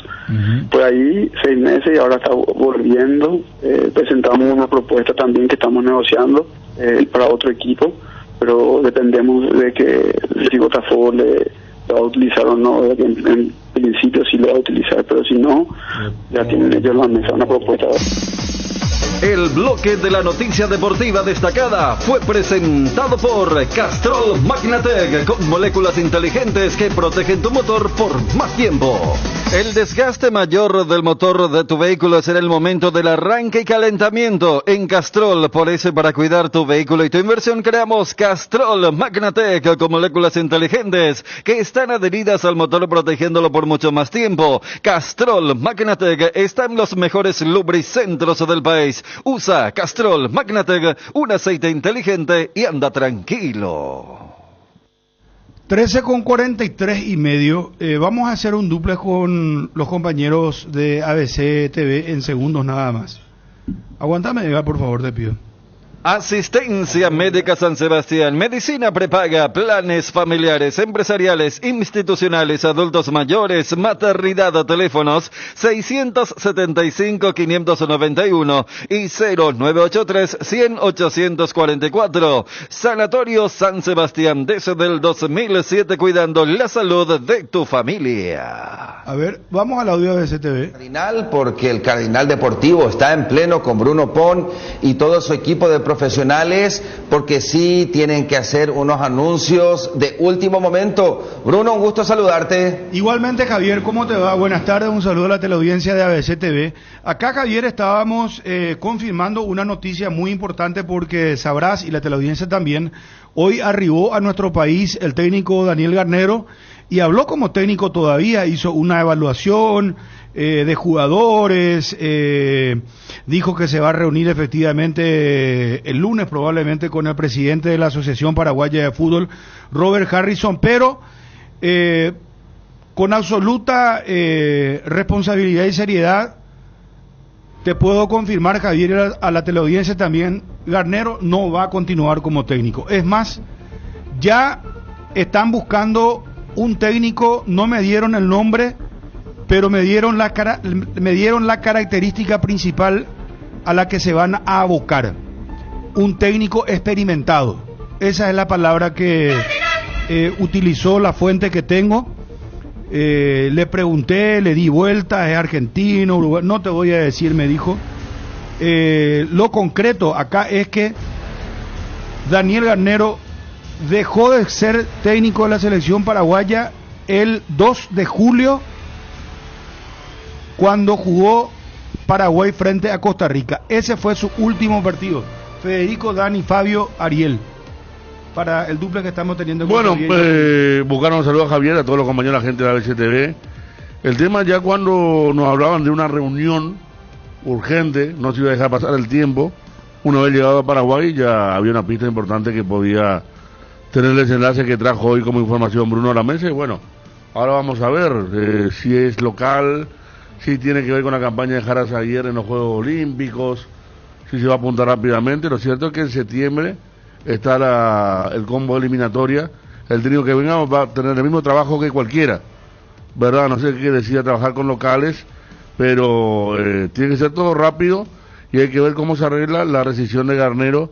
por ahí 6 meses y ahora está volviendo. Presentamos una propuesta también que estamos negociando para otro equipo, pero dependemos de que si Botafogo le va a utilizar o no, de que en principio sí le va a utilizar, pero si no, ya tienen ellos en la mesa una propuesta. El bloque de la noticia deportiva destacada fue presentado por Castrol Magnatec, con moléculas inteligentes que protegen tu motor por más tiempo. El desgaste mayor del motor de tu vehículo es en el momento del arranque y calentamiento. En Castrol, por eso, para cuidar tu vehículo y tu inversión, creamos Castrol Magnatec con moléculas inteligentes que están adheridas al motor, protegiéndolo por mucho más tiempo. Castrol Magnatec está en los mejores lubricentros del país. Usa Castrol Magnatec, un aceite inteligente, y anda tranquilo. 13:43 vamos a hacer un duplex con los compañeros de ABC TV en segundos nada más. Aguántame, Edgar, por favor, te pido. Asistencia Médica San Sebastián, medicina prepaga, planes familiares, empresariales, institucionales, adultos mayores, maternidad, teléfonos 675-591 y 0983-100-844. Sanatorio San Sebastián, desde el 2007, cuidando la salud de tu familia. A ver, vamos al audio de ABC TV. Cardinal, porque el Cardinal Deportivo está en pleno con Bruno Pon y todo su equipo de profesionales, porque sí tienen que hacer unos anuncios de último momento. Bruno, un gusto saludarte. Igualmente, Javier, ¿cómo te va? Buenas tardes, un saludo a la teleaudiencia de ABC TV. Acá, Javier, estábamos confirmando una noticia muy importante, porque sabrás, y la teleaudiencia también, hoy arribó a nuestro país el técnico Daniel Garnero, y habló como técnico todavía, hizo una evaluación de jugadores, dijo que se va a reunir efectivamente el lunes probablemente con el presidente de la Asociación Paraguaya de Fútbol, Robert Harrison, pero con absoluta responsabilidad y seriedad te puedo confirmar, Javier, a la teleaudiencia también, Garnero no va a continuar como técnico. Es más, ya están buscando un técnico, no me dieron el nombre, pero me dieron la característica principal a la que se van a abocar: un técnico experimentado. Esa es la palabra que utilizó la fuente que tengo. Le pregunté, le di vuelta, es argentino, uruguayo, no te voy a decir, me dijo. Lo concreto acá es que Daniel Garnero dejó de ser técnico de la selección paraguaya el 2 de julio, cuando jugó Paraguay frente a Costa Rica. Ese fue su último partido. Federico, Dani, Fabio, Ariel, para el duple que estamos teniendo. Bueno, buscar un saludo a Javier, a todos los compañeros, a la gente de la BCTV. El tema, ya cuando nos hablaban de una reunión urgente, no se iba a dejar pasar el tiempo. Una vez llegado a Paraguay, ya había una pista importante que podía tener el desenlace que trajo hoy como información Bruno a la mesa. Y bueno, ahora vamos a ver si es local, si tiene que ver con la campaña de Jara Zaguer en los Juegos Olímpicos, si se va a apuntar rápidamente. Lo cierto es que en septiembre está el combo eliminatoria. El técnico que venga va a tener el mismo trabajo que cualquiera, ¿verdad? No sé qué decida trabajar con locales, pero tiene que ser todo rápido y hay que ver cómo se arregla la rescisión de Garnero,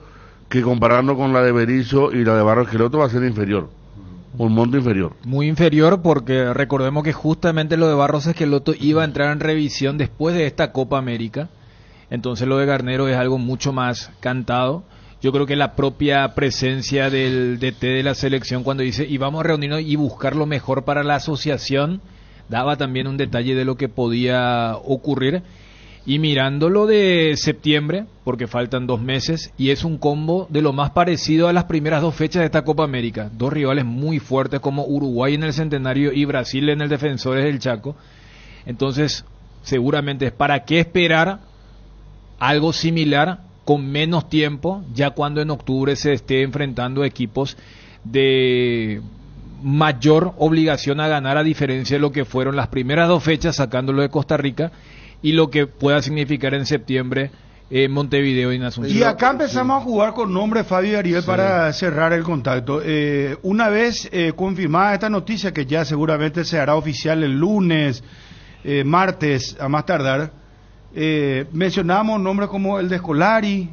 que comparando con la de Berizzo y la de Barros Esqueloto va a ser inferior, un monto inferior. Muy inferior, porque recordemos que justamente lo de Barros Esqueloto iba a entrar en revisión después de esta Copa América, entonces lo de Garnero es algo mucho más cantado. Yo creo que la propia presencia del DT de la selección cuando dice y vamos a reunirnos y buscar lo mejor para la asociación, daba también un detalle de lo que podía ocurrir. Y mirando lo de septiembre, porque faltan 2 meses, y es un combo de lo más parecido a las primeras 2 fechas de esta Copa América. 2 rivales muy fuertes como Uruguay en el Centenario y Brasil en el Defensores del Chaco. Entonces, seguramente, ¿para qué esperar algo similar con menos tiempo, ya cuando en octubre se esté enfrentando equipos de mayor obligación a ganar, a diferencia de lo que fueron las primeras 2 fechas, sacándolo de Costa Rica, y lo que pueda significar en septiembre Montevideo y Asunción? Y acá empezamos a jugar con nombre, Fabio y Ariel, para cerrar el contacto. Una vez confirmada esta noticia, que ya seguramente se hará oficial el lunes, martes, a más tardar, mencionamos nombres como el de Scolari,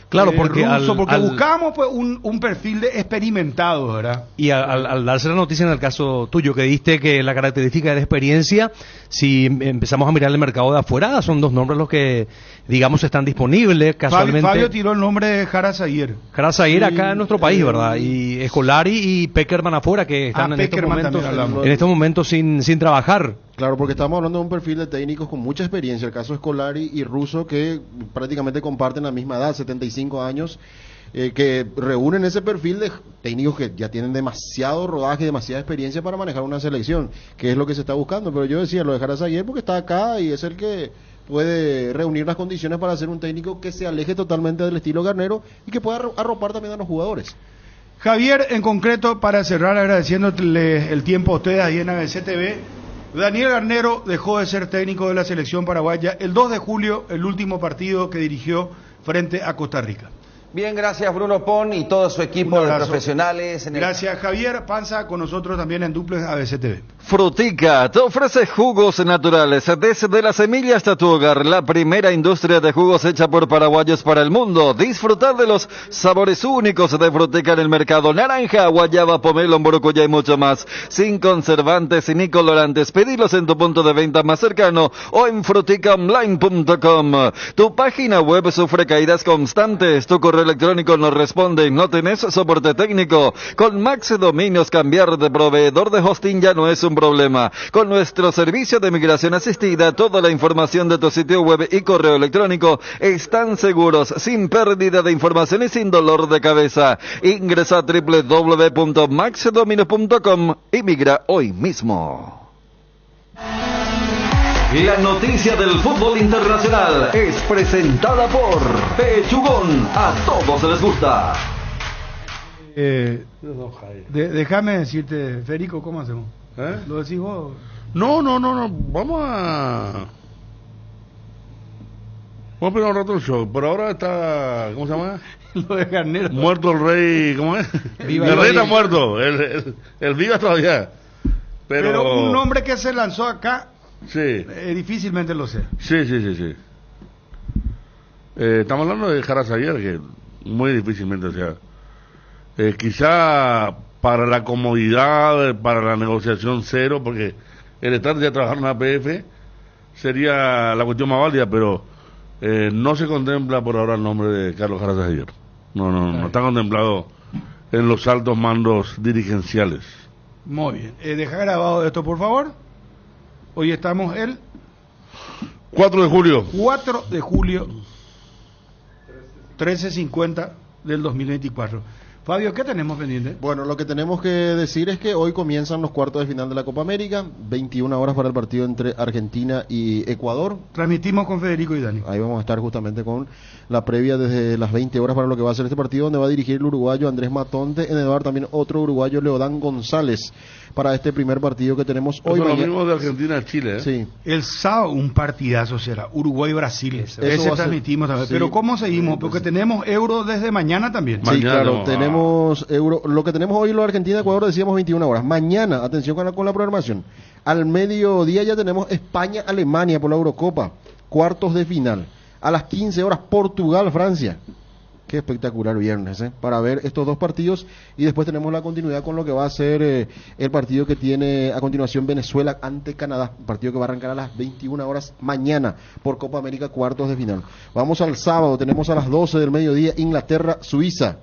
claro, porque Russo, porque buscamos pues un perfil de experimentado, ¿verdad? Y al darse la noticia en el caso tuyo, que diste que la característica era experiencia, si empezamos a mirar el mercado de afuera, son 2 nombres los que, digamos, están disponibles casualmente. Fabio tiró el nombre de Jara Zaguer. Jara Zaguer acá en nuestro país, ¿verdad? Y Scolari y Peckerman afuera, que están en estos momentos sin trabajar. Claro, porque estamos hablando de un perfil de técnicos con mucha experiencia, el caso de Scolari y Russo, que prácticamente comparten la misma edad, 75 años, que reúnen ese perfil de técnicos que ya tienen demasiado rodaje, demasiada experiencia para manejar una selección, que es lo que se está buscando. Pero yo decía, lo dejarás ayer porque está acá y es el que puede reunir las condiciones para ser un técnico que se aleje totalmente del estilo Garnero y que pueda arropar también a los jugadores. Javier, en concreto, para cerrar agradeciéndole el tiempo a ustedes ahí en ABC TV, Daniel Garnero dejó de ser técnico de la selección paraguaya el 2 de julio, el último partido que dirigió frente a Costa Rica. Bien, gracias Bruno Pon y todo su equipo de profesionales. Gracias Javier Panza, con nosotros también en Duplex ABC TV. Frutica te ofrece jugos naturales desde la semilla hasta tu hogar, la primera industria de jugos hecha por paraguayos para el mundo. Disfrutar de los sabores únicos de Frutica en el mercado: naranja, guayaba, pomelo, morocuya y mucho más, sin conservantes ni colorantes. Pedilos en tu punto de venta más cercano o en fruticaonline.com. Tu página web sufre caídas constantes, tu correo electrónico no responde, no tenés soporte técnico. Con Max Dominios, cambiar de proveedor de hosting ya no es un problema. Con nuestro servicio de migración asistida, toda la información de tu sitio web y correo electrónico están seguros, sin pérdida de información y sin dolor de cabeza. Ingresa a www.maxdominios.com y migra hoy mismo. La noticia del fútbol internacional es presentada por Pechugón. A todos les gusta. Déjame decirte, Federico, ¿cómo hacemos? ¿Lo decís vos? No, vamos a esperar un rato el show. Por ahora está, ¿cómo se llama? Lo de Garnero. Muerto el rey, ¿cómo es? Viva el rey está muerto, el viva todavía. Pero un nombre que se lanzó acá, sí, difícilmente lo sé. Sí. Estamos hablando de Jara Zaguer, que muy difícilmente, o sea, quizá para la comodidad, para la negociación cero, porque el estar ya trabajando en APF sería la cuestión más válida, pero no se contempla por ahora el nombre de Carlos Jara Zaguer. No está contemplado en los altos mandos dirigenciales. Muy bien. Deja grabado esto, por favor. Hoy estamos el 4 de julio. 4 de julio, 13:50 del 2024. Fabio, ¿qué tenemos pendiente? Bueno, lo que tenemos que decir es que hoy comienzan los cuartos de final de la Copa América, 21 horas para el partido entre Argentina y Ecuador. Transmitimos con Federico y Dani. Ahí vamos a estar justamente con la previa desde las 20 horas para lo que va a ser este partido, donde va a dirigir el uruguayo Andrés Matonte, en el bar también otro uruguayo, Leodán González, para este primer partido que tenemos hoy. Son los mismos de Argentina a Chile, ¿eh? Sí. El sábado un partidazo será, Uruguay-Brasil. Ese transmitimos también. Sí. Pero ¿cómo seguimos? Porque tenemos Euro desde mañana también. Sí, claro, tenemos Euro. Lo que tenemos hoy, lo de Argentina-Ecuador, decíamos 21 horas. Mañana, atención con la programación. Al mediodía ya tenemos España-Alemania por la Eurocopa, cuartos de final. A las 15 horas, Portugal-Francia. Qué espectacular viernes, para ver estos dos partidos. Y después tenemos la continuidad con lo que va a ser el partido que tiene a continuación Venezuela ante Canadá. Un partido que va a arrancar a las 21 horas mañana por Copa América, cuartos de final. Vamos al sábado, tenemos a las 12 del mediodía Inglaterra-Suiza.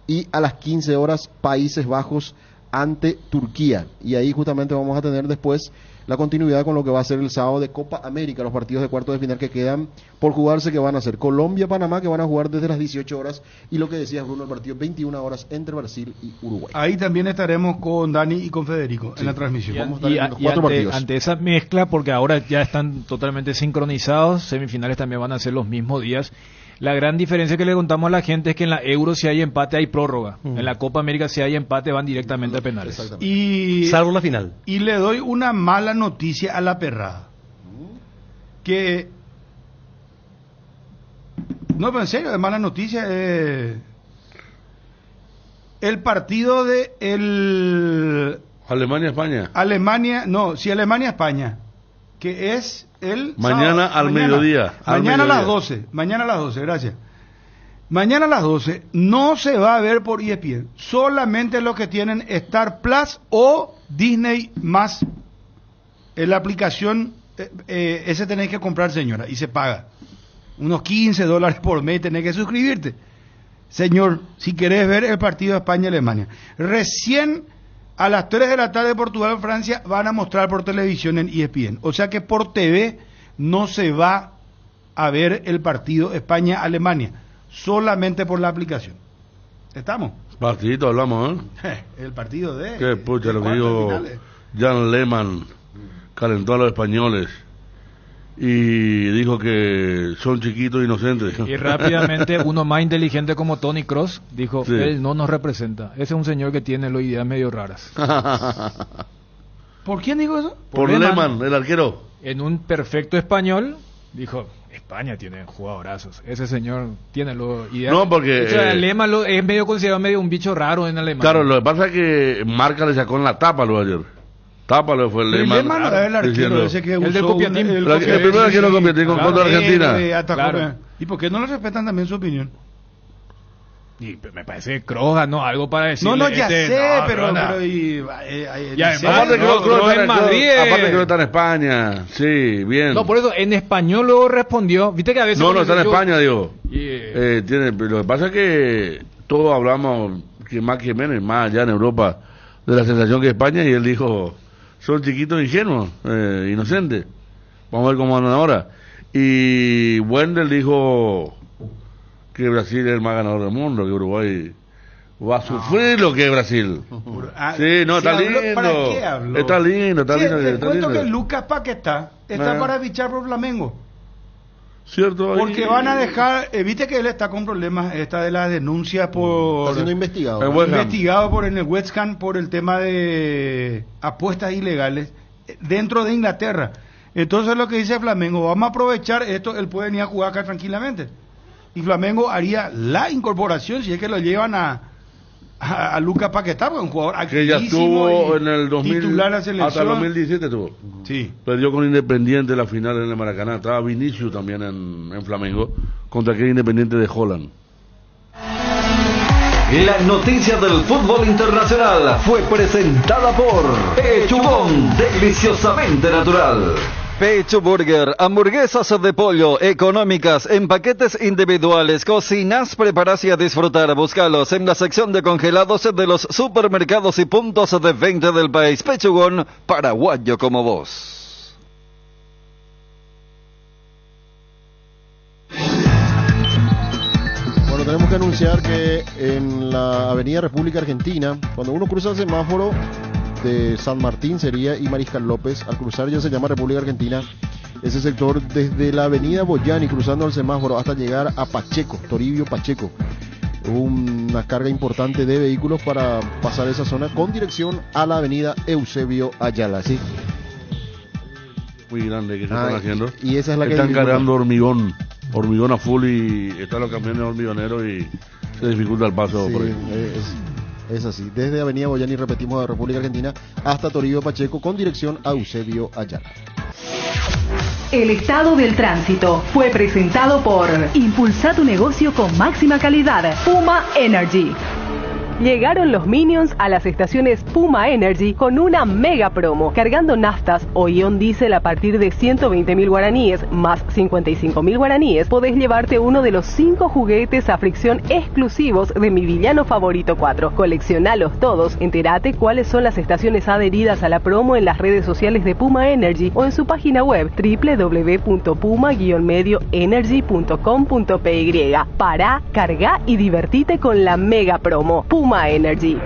Y a las 15 horas Países Bajos ante Turquía. Y ahí justamente vamos a tener después la continuidad con lo que va a ser el sábado de Copa América, los partidos de cuartos de final que quedan por jugarse, que van a ser Colombia-Panamá, que van a jugar desde las 18 horas, y lo que decías, Bruno, el partido 21 horas entre Brasil y Uruguay. Ahí también estaremos con Dani y con Federico en la transmisión. Vamos a estar en los cuatro partidos. Ante esa mezcla, porque ahora ya están totalmente sincronizados, semifinales también van a ser los mismos días. La gran diferencia que le contamos a la gente es que en la Euro si hay empate hay prórroga. En la Copa América si hay empate van directamente a penales. Y salvo la final. Y le doy una mala noticia a la perrada. Que no, pero en serio, es mala noticia. El partido de Alemania-España. Alemania-España, que es el mañana sábado, al mediodía. Mañana a las 12. Mañana a las 12, gracias. Mañana a las 12 no se va a ver por ESPN. Solamente los que tienen Star Plus o Disney más. En la aplicación, ese tenés que comprar, señora, y se paga. Unos $15 por mes tenés que suscribirte. Señor, si querés ver el partido de España-Alemania. Recién a las 3 de la tarde Portugal-Francia van a mostrar por televisión en ESPN. O sea que por TV no se va a ver el partido España-Alemania, solamente por la aplicación. ¿Estamos? Partidito hablamos, El partido de... Qué pucha, lo que dijo Jan Lehmann, calentó a los españoles y dijo que son chiquitos e inocentes. Y rápidamente uno más inteligente como Tony Kroos dijo, Sí. él no nos representa. Ese es un señor que tiene las ideas medio raras. ¿Por quién dijo eso? Por Lehmann, el arquero. En un perfecto español dijo, España tiene jugadorazos. Ese señor tiene las ideas. No, porque, O sea, Lehmann es medio considerado medio un bicho raro en Alemania. Claro, lo que pasa es que Marca le sacó en la tapa lo de ayer. Tápalo, fue el Lehmann. Lehmann era el arquero ese que el del usó Copiatín. El primer arquero Copiatín contra Argentina. Claro. ¿Y por qué no le respetan también su opinión? Y me parece que Kroos ganó algo para decir. No, ya sé, pero Aparte Kroos en Madrid. Aparte que no está en España. Sí, bien. No, por eso en español luego respondió. Viste que a veces. No, está en España, digo. Y, Tiene, pero lo que pasa es que todos hablamos, que más que menos, más allá en Europa, de la sensación que España, y él dijo, son chiquitos ingenuos, inocentes. Vamos a ver cómo andan ahora. Y Wendell dijo que Brasil es el más ganador del mundo, que Uruguay va a sufrir lo que es Brasil. Sí, no, está lindo. ¿Para qué habló? Está lindo, está Sí, lindo. te está cuento lindo. que Lucas Paquetá está para fichar por Flamengo. Cierto. Porque van a dejar, viste que él está con problemas, esta de las denuncias por... Está siendo investigado. Investigado en el West Ham por el tema de apuestas ilegales dentro de Inglaterra. Entonces lo que dice Flamengo, vamos a aprovechar esto, él puede venir a jugar acá tranquilamente. Y Flamengo haría la incorporación si es que lo llevan a Lucas Paquetá, un jugador que ya estuvo en el 2000, titular de la selección. hasta el 2017 estuvo. Sí. Perdió con Independiente la final en el Maracaná. Estaba Vinicius también en Flamengo contra aquel Independiente de Holland. La noticia del fútbol internacional fue presentada por Pechugón, deliciosamente natural. Pecho Burger, hamburguesas de pollo, económicas, en paquetes individuales, cocinas, preparas y a disfrutar. Búscalos en la sección de congelados de los supermercados y puntos de venta del país. Pechugón, paraguayo como vos. tenemos que anunciar que en la avenida República Argentina, cuando uno cruza el semáforo de San Martín sería y Mariscal López, al cruzar ya se llama República Argentina, ese sector desde la avenida Boyani cruzando el semáforo hasta llegar a Pacheco, Toribio Pacheco, una carga importante de vehículos para pasar esa zona con dirección a la avenida Eusebio Ayala, ¿sí? Muy grande que se están haciendo. Y esa es la que están cargando hormigón a full y están los camiones hormigoneros y se dificulta el paso sí, por ahí. Es así, desde avenida Boyani, repetimos, de República Argentina hasta Toribio Pacheco con dirección a Eusebio Ayala. El estado del tránsito fue presentado por Impulsa tu negocio con máxima calidad, Puma Energy. Llegaron los Minions a las estaciones Puma Energy con una mega promo. Cargando naftas o ion diésel a partir de 120.000 guaraníes más 55.000 guaraníes, podés llevarte uno de los 5 juguetes a fricción exclusivos de Mi Villano Favorito 4. Coleccionalos todos, entérate cuáles son las estaciones adheridas a la promo en las redes sociales de Puma Energy o en su página web www.puma-medioenergy.com.py. Pará, carga y divertite con la mega promo. Puma Energy.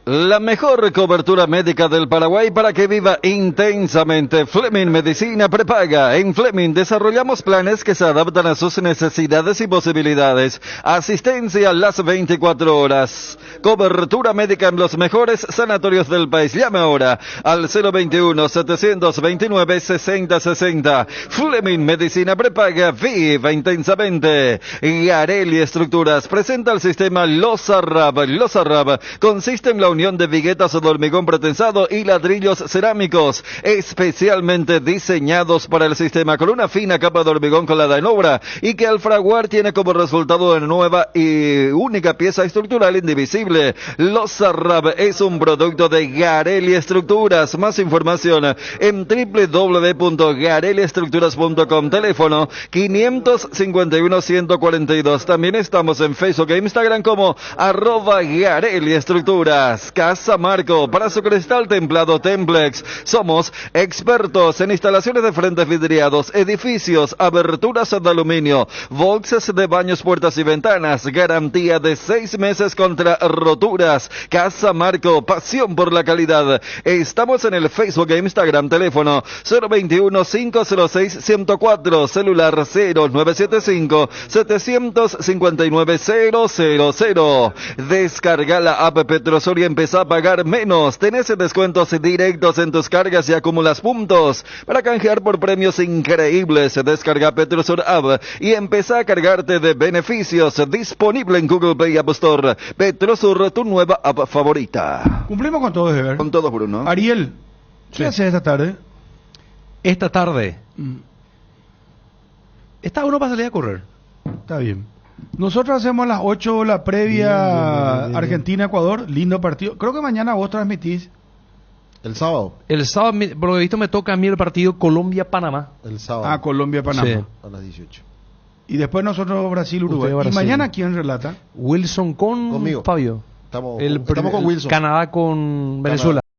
La mejor cobertura médica del Paraguay para que viva intensamente. Fleming Medicina Prepaga. En Fleming desarrollamos planes que se adaptan a sus necesidades y posibilidades. Asistencia a las 24 horas. Cobertura médica en los mejores sanatorios del país. Llame ahora al 021-729-6060. Fleming Medicina Prepaga. Viva intensamente. Garelli Estructuras presenta el sistema Losarrab. Losarrab consiste en la unión de viguetas de hormigón pretensado y ladrillos cerámicos especialmente diseñados para el sistema, con una fina capa de hormigón colada en obra y que al fraguar tiene como resultado una nueva y única pieza estructural indivisible. Losarrab es un producto de Garelli Estructuras. Más información en www.garelliestructuras.com. Teléfono 551-142. También estamos en Facebook e Instagram como @Garelli Estructuras. Casa Marco, para su cristal templado Templex. Somos expertos en instalaciones de frentes vidriados, edificios, aberturas de aluminio, boxes de baños, puertas y ventanas. Garantía de 6 meses contra roturas. Casa Marco, pasión por la calidad. Estamos en el Facebook e Instagram. Teléfono 021-506-104. Celular 0975-759-000. Descarga la app Petrosur y empezá a pagar menos. Tenés descuentos directos en tus cargas y acumulas puntos para canjear por premios increíbles. Descarga Petrosur App y empezá a cargarte de beneficios. Disponible en Google Play y App Store. Petrosur, tu nueva app favorita. Cumplimos con todo, Ever. Con todo, Bruno. Ariel, ¿qué haces esta tarde? Esta tarde. Está uno para salir a correr. Está bien. Nosotros hacemos a las 8 la previa bien. Argentina-Ecuador, lindo partido. Creo que mañana vos transmitís. ¿El sábado? El sábado, por lo visto, me toca a mí el partido Colombia-Panamá. El sábado. Ah, Colombia-Panamá. Sí. A las 18. Y después nosotros Brasil-Uruguay. ¿Y mañana quién relata? Wilson con Conmigo. Fabio. Estamos con Wilson. Canadá con Venezuela.